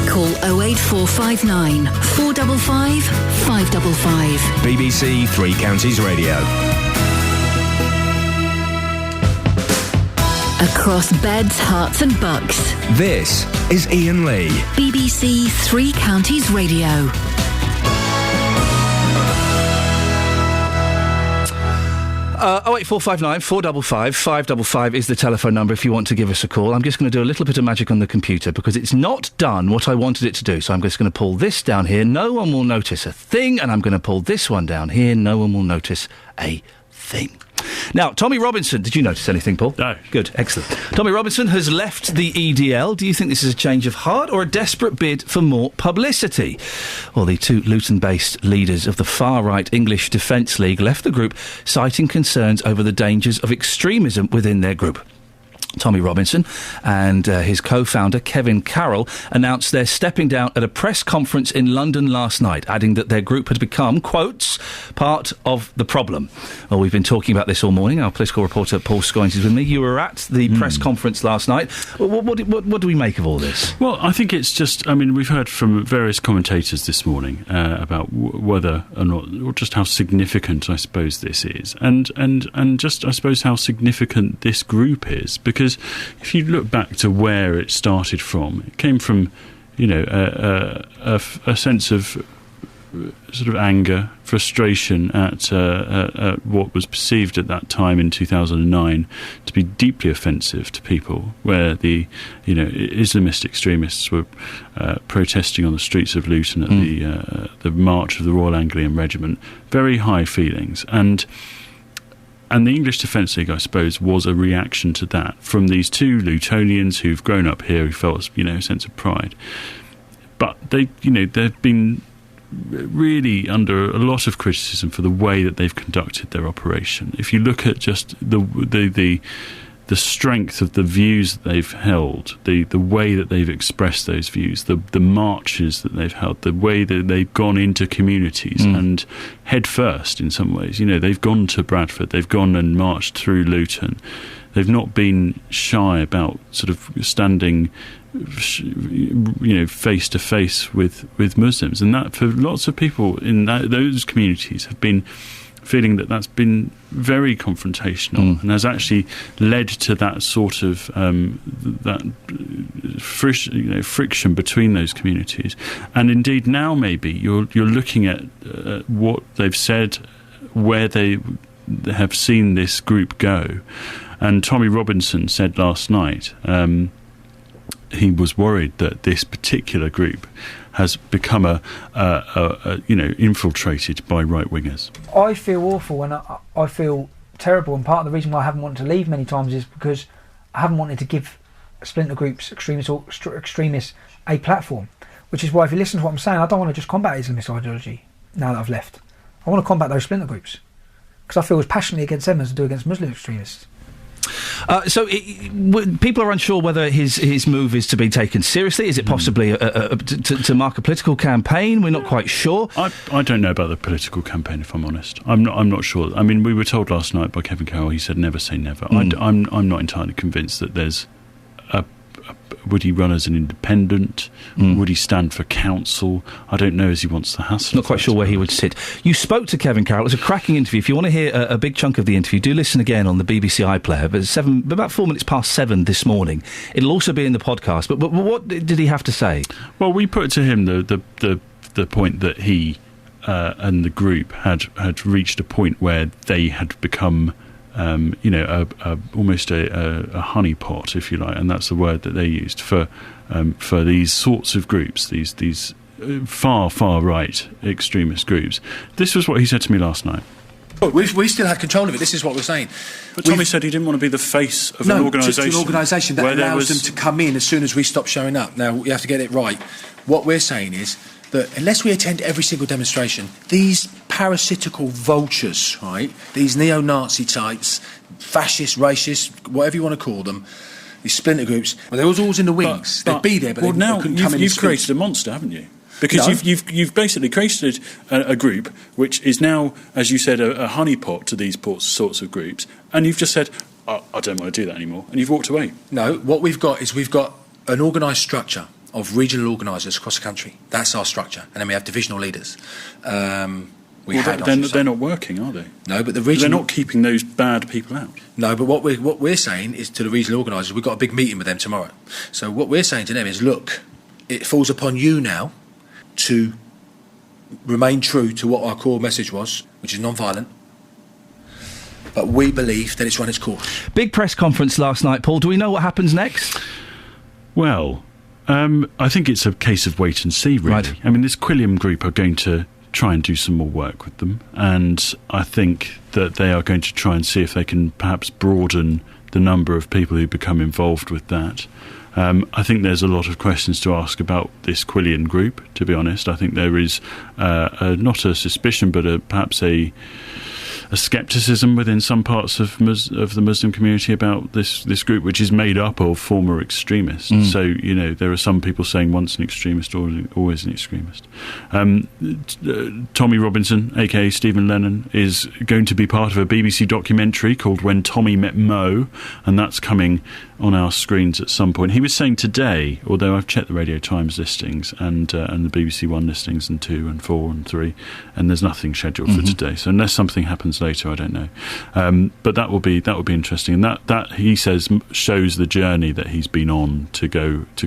Call 08459 455 555. BBC Three Counties Radio. Across beds, hearts and bucks. This is Iain Lee. BBC Three Counties Radio. Uh, 08459 455 555 is the telephone number if you want to give us a call. I'm just going to do a little bit of magic on the computer because it's not done what I wanted it to do. So I'm just going to pull this down here. No one will notice a thing. And I'm going to pull this one down here. No one will notice a thing. Now, Tommy Robinson, did you notice anything, Paul? No. Good, excellent. Tommy Robinson has left the EDL. Do you think this is a change of heart or a desperate bid for more publicity? Well, the two Luton-based leaders of the far-right English Defence League left the group, citing concerns over the dangers of extremism within their group. Tommy Robinson and his co-founder Kevin Carroll announced they're stepping down at a press conference in London last night, adding that their group had become, quotes, part of the problem. Well, we've been talking about this all morning. Our political reporter Paul Scoins is with me. You were at the press conference last night. What do we make of all this? Well, I think it's just, I mean, we've heard from various commentators this morning about whether or not, or just how significant I suppose this is, and just I suppose how significant this group is, because if you look back to where it started from, it came from, you know, a sense of sort of anger, frustration at what was perceived at that time in 2009 to be deeply offensive to people, where the, you know, Islamist extremists were protesting on the streets of Luton at the march of the Royal Anglian Regiment. Very high feelings, and the English Defence League, I suppose, was a reaction to that from these two Lutonians who've grown up here, who felt, you know, a sense of pride. But they, you know, they've been really under a lot of criticism for the way that they've conducted their operation. If you look at just the the strength of the views that they've held, the way that they've expressed those views, the marches that they've held, the way that they've gone into communities and head first in some ways. You know, they've gone to Bradford, they've gone and marched through Luton. They've not been shy about sort of standing, you know, face to face with Muslims, and that for lots of people in those communities have been feeling that's been very confrontational and has actually led to that sort of friction between those communities. And indeed now maybe you're looking at what they've said, where they have seen this group go. And Tommy Robinson said last night he was worried that this particular group has become infiltrated by right-wingers. I feel awful and I feel terrible, and part of the reason why I haven't wanted to leave many times is because I haven't wanted to give splinter groups, extremists, a platform, which is why if you listen to what I'm saying, I don't want to just combat Islamist ideology now that I've left. I want to combat those splinter groups because I feel as passionately against them as I do against Muslim extremists. So people are unsure whether his move is to be taken seriously. Is it possibly to mark a political campaign? We're not quite sure. I don't know about the political campaign, if I'm honest. I'm not sure. I mean, we were told last night by Kevin Carroll, he said never say never. I'm not entirely convinced that there's would he run as an independent? Would he stand for council? I don't know, as he wants the hassle. Not quite sure where he would sit. You spoke to Kevin Carroll. It was a cracking interview. If you want to hear a big chunk of the interview, do listen again on the BBC iPlayer. But about 4 minutes past 7 this morning. It'll also be in the podcast. But what did he have to say? Well, we put to him the point that he and the group had reached a point where they had become almost a honeypot, if you like, and that's the word that they used for these sorts of groups, these far right extremist groups. This was what he said to me last night. We still had control of it. This is what we're saying. But Tommy said he didn't want to be the face of an organisation. Just an organisation that allows them to come in as soon as we stop showing up. Now, you have to get it right. What we're saying is that unless we attend every single demonstration, these parasitical vultures, right, these neo-Nazi types, fascist, racist, whatever you want to call them, these splinter groups, well, they're always in the wings. They'd be there, but they couldn't come in. You've created a monster, haven't you? Because you've basically created a group which is now, as you said, a honeypot to these sorts of groups, and you've just said, I don't want to do that anymore, and you've walked away. No, what we've got is we've got an organised structure of regional organisers across the country. That's our structure. And then we have divisional leaders. They're not working, are they? No, but they're not keeping those bad people out. No, but what we're saying is to the regional organisers, we've got a big meeting with them tomorrow. So what we're saying to them is, look, it falls upon you now to remain true to what our core message was, which is non-violent. But we believe that it's run its course. Big press conference last night, Paul. Do we know what happens next? Well, I think it's a case of wait and see, really. Right. I mean, this Quilliam group are going to try and do some more work with them, and I think that they are going to try and see if they can perhaps broaden the number of people who become involved with that. I think there's a lot of questions to ask about this Quillian group, to be honest. I think there is not a suspicion, but perhaps a scepticism within some parts of the Muslim community about this group, which is made up of former extremists. So, there are some people saying once an extremist, always an extremist. Tommy Robinson, a.k.a. Stephen Lennon, is going to be part of a BBC documentary called When Tommy Met Mo, and that's coming on our screens at some point. He was saying today, although I've checked the Radio Times listings and the BBC One listings and 2 and 4 and 3, and there's nothing scheduled for today. So unless something happens later, I don't know. But that will be interesting, and that he says shows the journey that he's been on to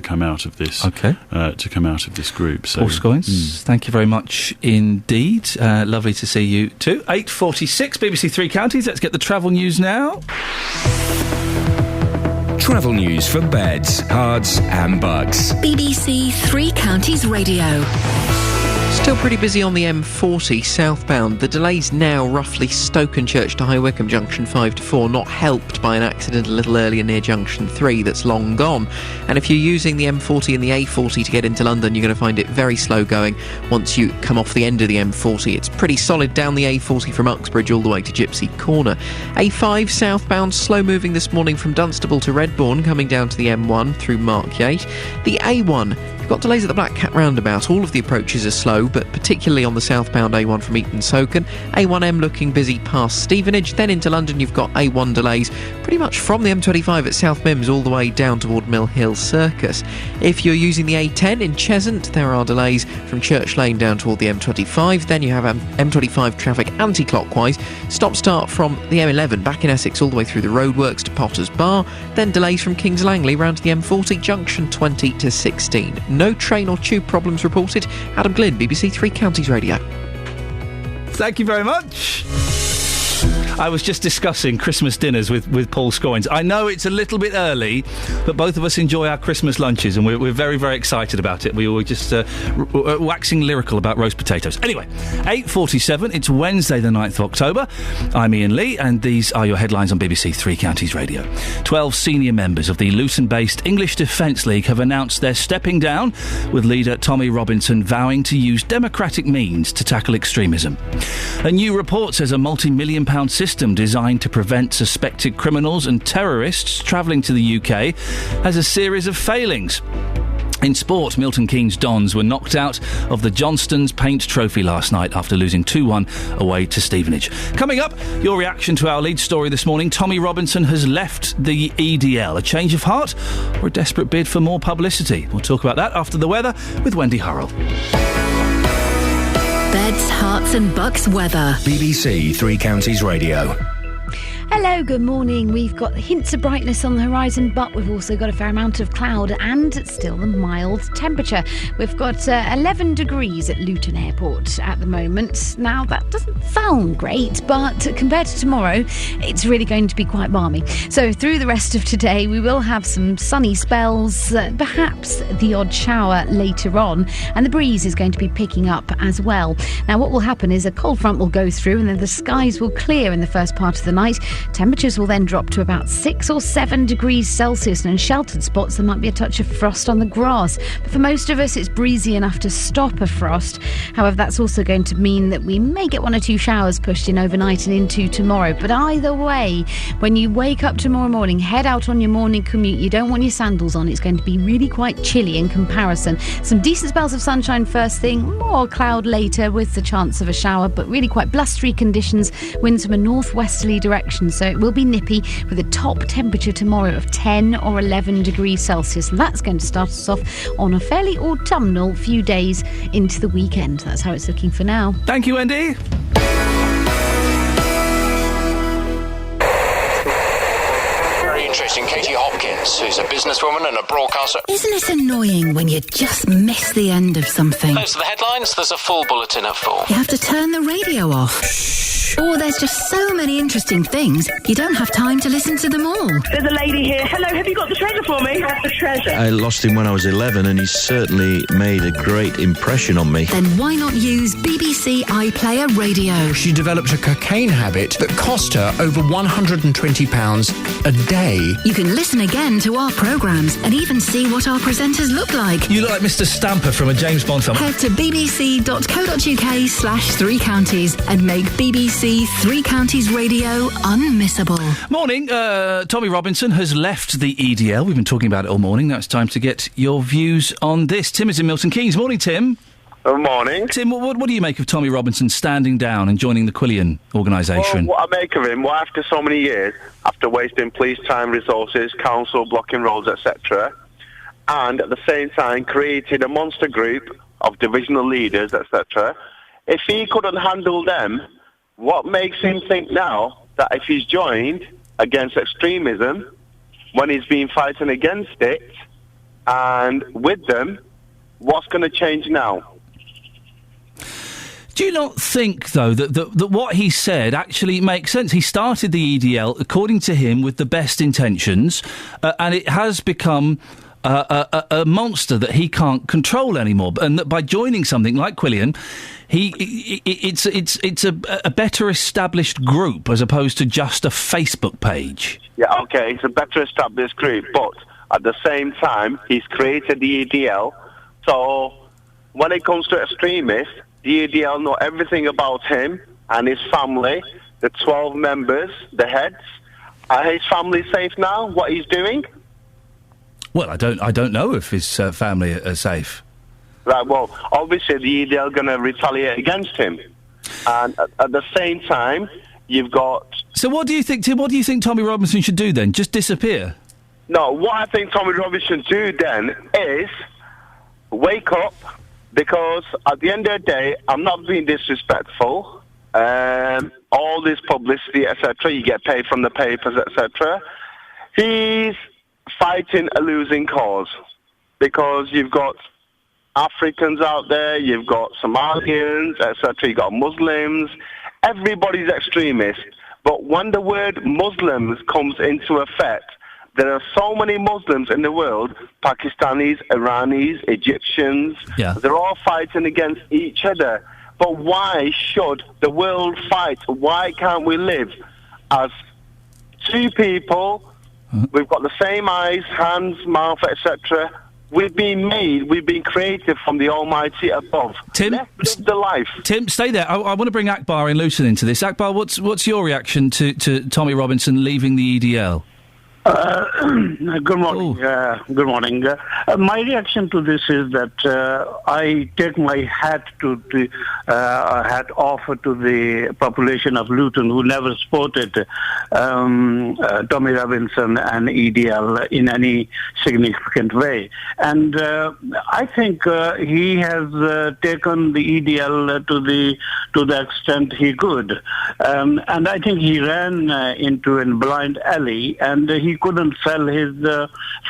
come out of this. Okay. To come out of this group. So, Paul Scoins, thank you very much indeed. Lovely to see you too. 8:46, BBC Three Counties. Let's get the travel news now. Travel news for beds, cards and bugs. BBC Three Counties Radio. Still pretty busy on the M40 southbound. The delay's now roughly Stoke and Church to High Wycombe junction 5 to 4, not helped by an accident a little earlier near junction 3 that's long gone. And if you're using the M40 and the A40 to get into London, you're going to find it very slow going once you come off the end of the M40. It's pretty solid down the A40 from Uxbridge all the way to Gypsy Corner. A5 southbound, slow moving this morning from Dunstable to Redbourne, coming down to the M1 through Markyate. The A1, you've got delays at the Black Cat roundabout. All of the approaches are slow, but particularly on the southbound A1 from Eton Soken. A1M looking busy past Stevenage. Then into London you've got A1 delays pretty much from the M25 at South Mims all the way down toward Mill Hill Circus. If you're using the A10 in Cheshunt, there are delays from Church Lane down toward the M25. Then you have M25 traffic anti-clockwise. Stop-start from the M11 back in Essex all the way through the roadworks to Potters Bar. Then delays from Kings Langley round to the M40 junction 20 to 16. No train or tube problems reported. Adam Glynn, BBC Three Counties Radio. Thank you very much. I was just discussing Christmas dinners with Paul Scoins. I know it's a little bit early, but both of us enjoy our Christmas lunches, and we're very, very excited about it. We were just waxing lyrical about roast potatoes. Anyway, 8:47, it's Wednesday the 9th of October. I'm Iain Lee, and these are your headlines on BBC Three Counties Radio. 12 senior members of the Luton-based English Defence League have announced they're stepping down, with leader Tommy Robinson vowing to use democratic means to tackle extremism. A new report says a multi-million-pound system designed to prevent suspected criminals and terrorists travelling to the UK has a series of failings. In sport, Milton Keynes Dons were knocked out of the Johnstone's Paint Trophy last night after losing 2-1 away to Stevenage. Coming up, your reaction to our lead story this morning. Tommy Robinson has left the EDL. A change of heart or a desperate bid for more publicity? We'll talk about that after the weather with Wendy Hurrell. Beds, Hearts and Bucks weather. BBC Three Counties Radio. Hello, good morning. We've got hints of brightness on the horizon, but we've also got a fair amount of cloud and still a mild temperature. We've got 11 degrees at Luton Airport at the moment. Now, that doesn't sound great, but compared to tomorrow, it's really going to be quite balmy. So through the rest of today, we will have some sunny spells, perhaps the odd shower later on, and the breeze is going to be picking up as well. Now, what will happen is a cold front will go through and then the skies will clear in the first part of the night. Temperatures will then drop to about 6 or 7 degrees Celsius, and in sheltered spots there might be a touch of frost on the grass. But for most of us, it's breezy enough to stop a frost. However, that's also going to mean that we may get 1 or 2 showers pushed in overnight and into tomorrow. But either way, when you wake up tomorrow morning, head out on your morning commute, you don't want your sandals on. It's going to be really quite chilly in comparison. Some decent spells of sunshine first thing, more cloud later with the chance of a shower, but really quite blustery conditions, winds from a northwesterly direction. So it will be nippy with a top temperature tomorrow of 10 or 11 degrees Celsius. And that's going to start us off on a fairly autumnal few days into the weekend. That's how it's looking for now. Thank you, Wendy. Interesting Katie Hopkins, who's a businesswoman and a broadcaster. Isn't it annoying when you just miss the end of something? Those are the headlines. There's a full bulletin at 4. You have to turn the radio off. Or there's just so many interesting things, you don't have time to listen to them all. There's a lady here. Hello, have you got the treasure for me? Have the treasure. I lost him when I was 11 and he's certainly made a great impression on me. Then why not use BBC iPlayer Radio? She developed a cocaine habit that cost her over £120 a day. You can listen again to our programmes and even see what our presenters look like. You look like Mr. Stamper from a James Bond film. Head to bbc.co.uk/Three Counties and make BBC Three Counties Radio unmissable. Morning. Tommy Robinson has left the EDL. We've been talking about it all morning. Now it's time to get your views on this. Tim is in Milton Keynes. Morning, Tim. Good morning. Tim, what do you make of Tommy Robinson standing down and joining the Quillian organisation? Well, what I make of him, well, after so many years, after wasting police time, resources, council blocking roads, etc., and at the same time creating a monster group of divisional leaders, etc., if he couldn't handle them, what makes him think now that if he's joined against extremism, when he's been fighting against it, and with them, what's going to change now? Do you not think, though, that what he said actually makes sense? He started the EDL, according to him, with the best intentions, and it has become a monster that he can't control anymore, and that by joining something like Quillian, it's a better established group as opposed to just a Facebook page. Yeah, okay, it's a better established group, but at the same time, he's created the EDL. So when it comes to extremists, the EDL know everything about him and his family, the 12 members, the heads. Are his family safe now? What he's doing? Well, I don't know if his family are safe. Right. Well, obviously the EDL are going to retaliate against him, and at the same time, you've got. So, what do you think, Tim? What do you think Tommy Robinson should do then? Just disappear? No. What I think Tommy Robinson should do then is wake up, because at the end of the day, I'm not being disrespectful. All this publicity, etc., you get paid from the papers, etc. He's fighting a losing cause, because you've got Africans out there, you've got Somalians, etc., you've got Muslims. Everybody's extremist. But when the word Muslims comes into effect, there are so many Muslims in the world, Pakistanis, Iranis, Egyptians, they're all fighting against each other. But why should the world fight? Why can't we live as two people? We've got the same eyes, hands, mouth, etc. We've been made, we've been created from the Almighty above. Tim, let's live the life. Tim, stay there. I want to bring Akbar in Luton into this. Akbar, what's your reaction to Tommy Robinson leaving the EDL? Good morning. Good morning. My reaction to this is that I take my hat off to the population of Luton who never supported Tommy Robinson and EDL in any significant way. And I think he has taken the EDL to the extent he could. And I think he ran into a blind alley, and he couldn't sell his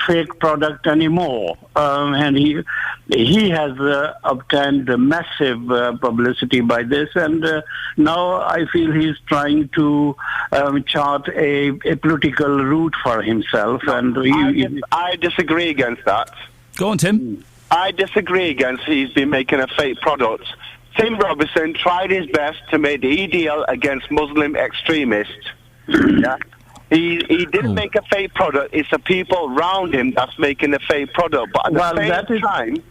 fake product anymore, and he has obtained massive publicity by this, and now I feel he's trying to chart a political route for himself. And I disagree against that. Go on, Tim. I disagree against he's been making a fake product. Tim Robinson tried his best to make the EDL against Muslim extremists. Yeah. He didn't make a fake product. It's the people around him that's making a fake product. But at the same time,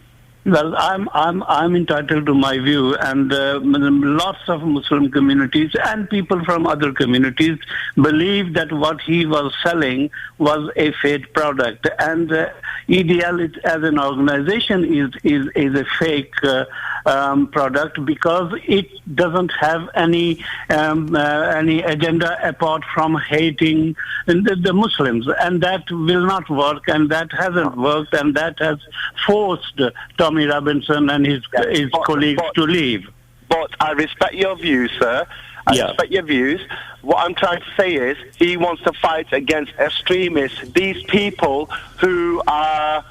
well, I'm entitled to my view, and lots of Muslim communities and people from other communities believe that what he was selling was a fake product, and EDL as an organization is a fake product, because it doesn't have any agenda apart from hating the Muslims, and that will not work, and that hasn't worked, and that has forced Tommy Robinson and his colleagues to leave. But I respect your views, sir. I respect your views. What I'm trying to say is he wants to fight against extremists, these people who are,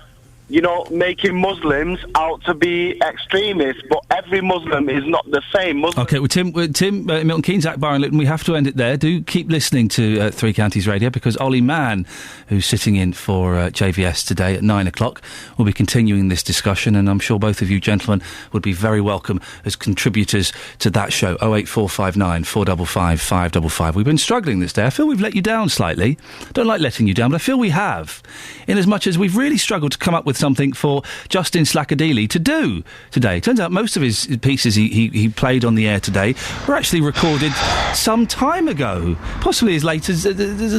making Muslims out to be extremists, but every Muslim is not the same. Okay, well, Tim, Milton Keynes, Akbar and Luton, we have to end it there. Do keep listening to Three Counties Radio, because Ollie Mann, who's sitting in for JVS today at 9 o'clock, will be continuing this discussion, and I'm sure both of you gentlemen would be very welcome as contributors to that show. 08459 455 555. We've been struggling this day. I feel we've let you down slightly. I don't like letting you down, but I feel we have, in as much as we've really struggled to come up with something for Justin Slackadili to do today. Turns out most of his pieces he played on the air today were actually recorded some time ago, possibly as late as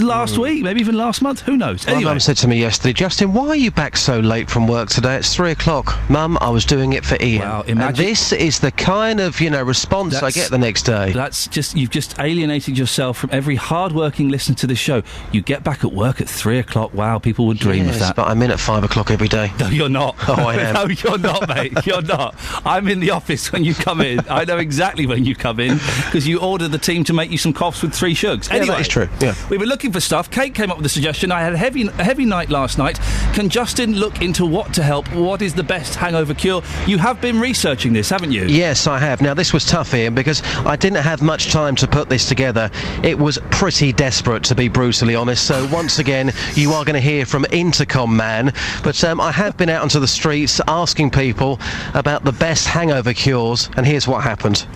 last week, maybe even last month. Who knows? Anyway. My mum said to me yesterday, Justin, why are you back so late from work today? It's 3 o'clock. Mum, I was doing it for Iain. Wow, and this is the kind of, response I get the next day. You've just alienated yourself from every hard-working listener to this show. You get back at work at 3 o'clock. Wow, people would dream of that. But I'm in at 5 o'clock every day. No, you're not. Oh, I am. No, you're not, mate. You're not. I'm in the office when you come in. I know exactly when you come in because you ordered the team to make you some coughs with 3 shugs. Yeah, Anyway, that is true. Yeah. we were looking for stuff. Kate came up with a suggestion. I had a heavy night last night. Can Justin look into what to help? What is the best hangover cure? You have been researching this, haven't you? Yes, I have. Now, this was tough, Ian, because I didn't have much time to put this together. It was pretty desperate, to be brutally honest. So, once again, you are going to hear from Intercom Man. But I have been out onto the streets asking people about the best hangover cures, and here's what happened.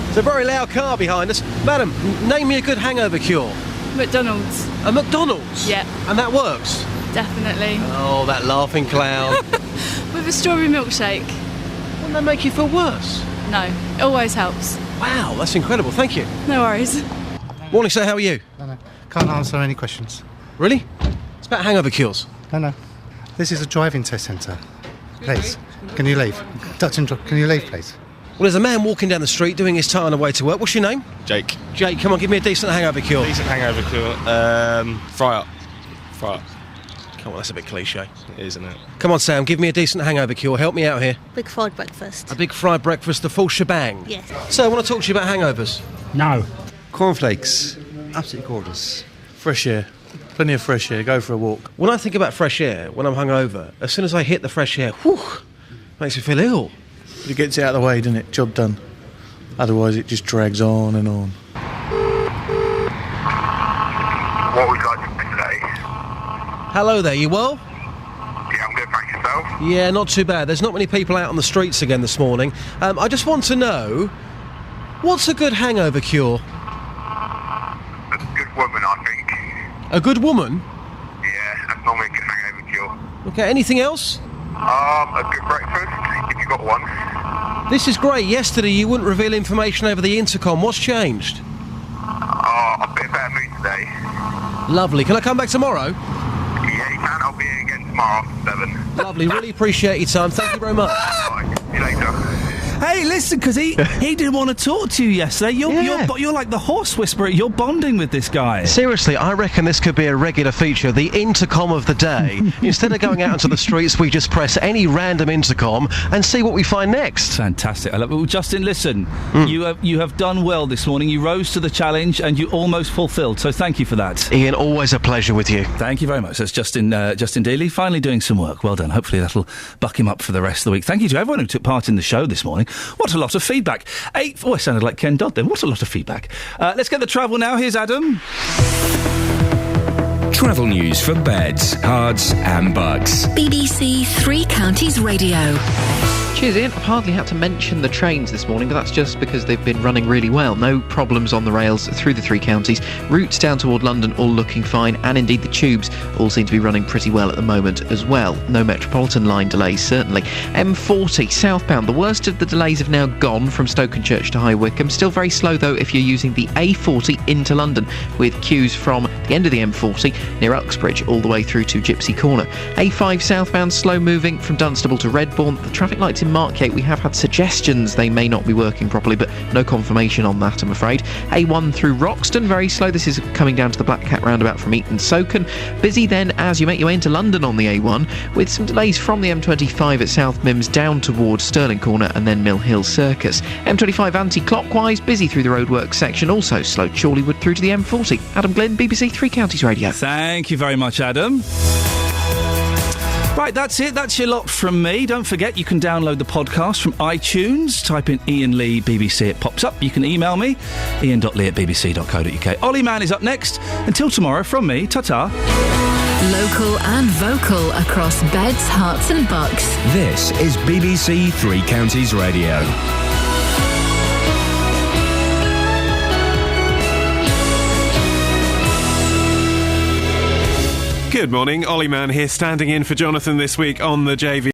It's a very loud car behind us. Madam, name me a good hangover cure. McDonald's. A McDonald's? Yeah. And that works? Definitely. Oh, that laughing clown. With a strawberry milkshake. Wouldn't that make you feel worse? No, it always helps. Wow, that's incredible. Thank you. No worries. Morning, sir. How are you? No. Can't answer any questions. Really? It's about hangover cures. No. This is a driving test centre. Please, can you leave? Can you leave, please? Well, there's a man walking down the street doing his tie on the way to work. What's your name? Jake. Jake, come on, give me a decent hangover cure. Decent hangover cure. Fry up. Come on, that's a bit cliche. It is, isn't it? Come on, Sam, give me a decent hangover cure. Help me out here. Big fried breakfast. A big fried breakfast, the full shebang? Yes. So, I want to talk to you about hangovers. No. Cornflakes. Absolutely gorgeous. Fresh air. Plenty of fresh air. Go for a walk. When I think about fresh air, when I'm hungover, as soon as I hit the fresh air, whew, makes me feel ill. It gets it out of the way, doesn't it? Job done. Otherwise, it just drags on and on. What would you like to do today? Hello there, you well? Yeah, I'm good, thanks yourself. Yeah, not too bad. There's not many people out on the streets again this morning. I just want to know, what's a good hangover cure? A good woman, I think. A good woman? Yeah, that's normally a good hangover cure. Okay, anything else? A good breakfast, if you got one. This is great. Yesterday you wouldn't reveal information over the intercom. What's changed? A bit better mood today. Lovely. Can I come back tomorrow? Yeah, you can. I'll be here again tomorrow after 7. Lovely. Really appreciate your time. Thank you very much. Right, see you later. Hey, listen, because he didn't want to talk to you yesterday. You're like the horse whisperer. You're bonding with this guy. Seriously, I reckon this could be a regular feature, the intercom of the day. Instead of going out into the streets, we just press any random intercom and see what we find next. Fantastic. I love it. Well, Justin, listen, you have done well this morning. You rose to the challenge and you almost fulfilled. So thank you for that. Ian, always a pleasure with you. Thank you very much. That's Justin Daly, finally doing some work. Well done. Hopefully that'll buck him up for the rest of the week. Thank you to everyone who took part in the show this morning. What a lot of feedback. I sounded like Ken Dodd then. What a lot of feedback. Let's get the travel now. Here's Adam. Travel news for beds, cards and bugs. BBC Three Counties Radio. Cheers, Ian. I've hardly had to mention the trains this morning, but that's just because they've been running really well. No problems on the rails through the 3 counties. Routes down toward London all looking fine, and indeed the tubes all seem to be running pretty well at the moment as well. No Metropolitan line delays, certainly. M40 southbound. The worst of the delays have now gone from Stokenchurch to High Wycombe. Still very slow, though, if you're using the A40 into London, with queues from the end of the M40 near Uxbridge all the way through to Gypsy Corner. A5 southbound slow moving from Dunstable to Redbourne. The traffic lights in Markgate, we have had suggestions they may not be working properly, but no confirmation on that, I'm afraid. A1 through Roxton, very slow. This is coming down to the Black Cat roundabout from Eton Soken. Busy then as you make your way into London on the A1, with some delays from the M25 at South Mims down towards Stirling Corner and then Mill Hill Circus. M25 anti-clockwise, busy through the roadworks section, also slow Chorleywood through to the M40. Adam Glynn, BBC Three Counties Radio. Thank you very much, Adam. Right, that's it. That's your lot from me. Don't forget, you can download the podcast from iTunes. Type in Iain Lee BBC. It pops up. You can email me, ian.lee@bbc.co.uk. Ollie Mann is up next. Until tomorrow, from me, ta-ta. Local and vocal across beds, hearts and bucks. This is BBC Three Counties Radio. Good morning, Ollie Mann here, standing in for Jonathan this week on the JV.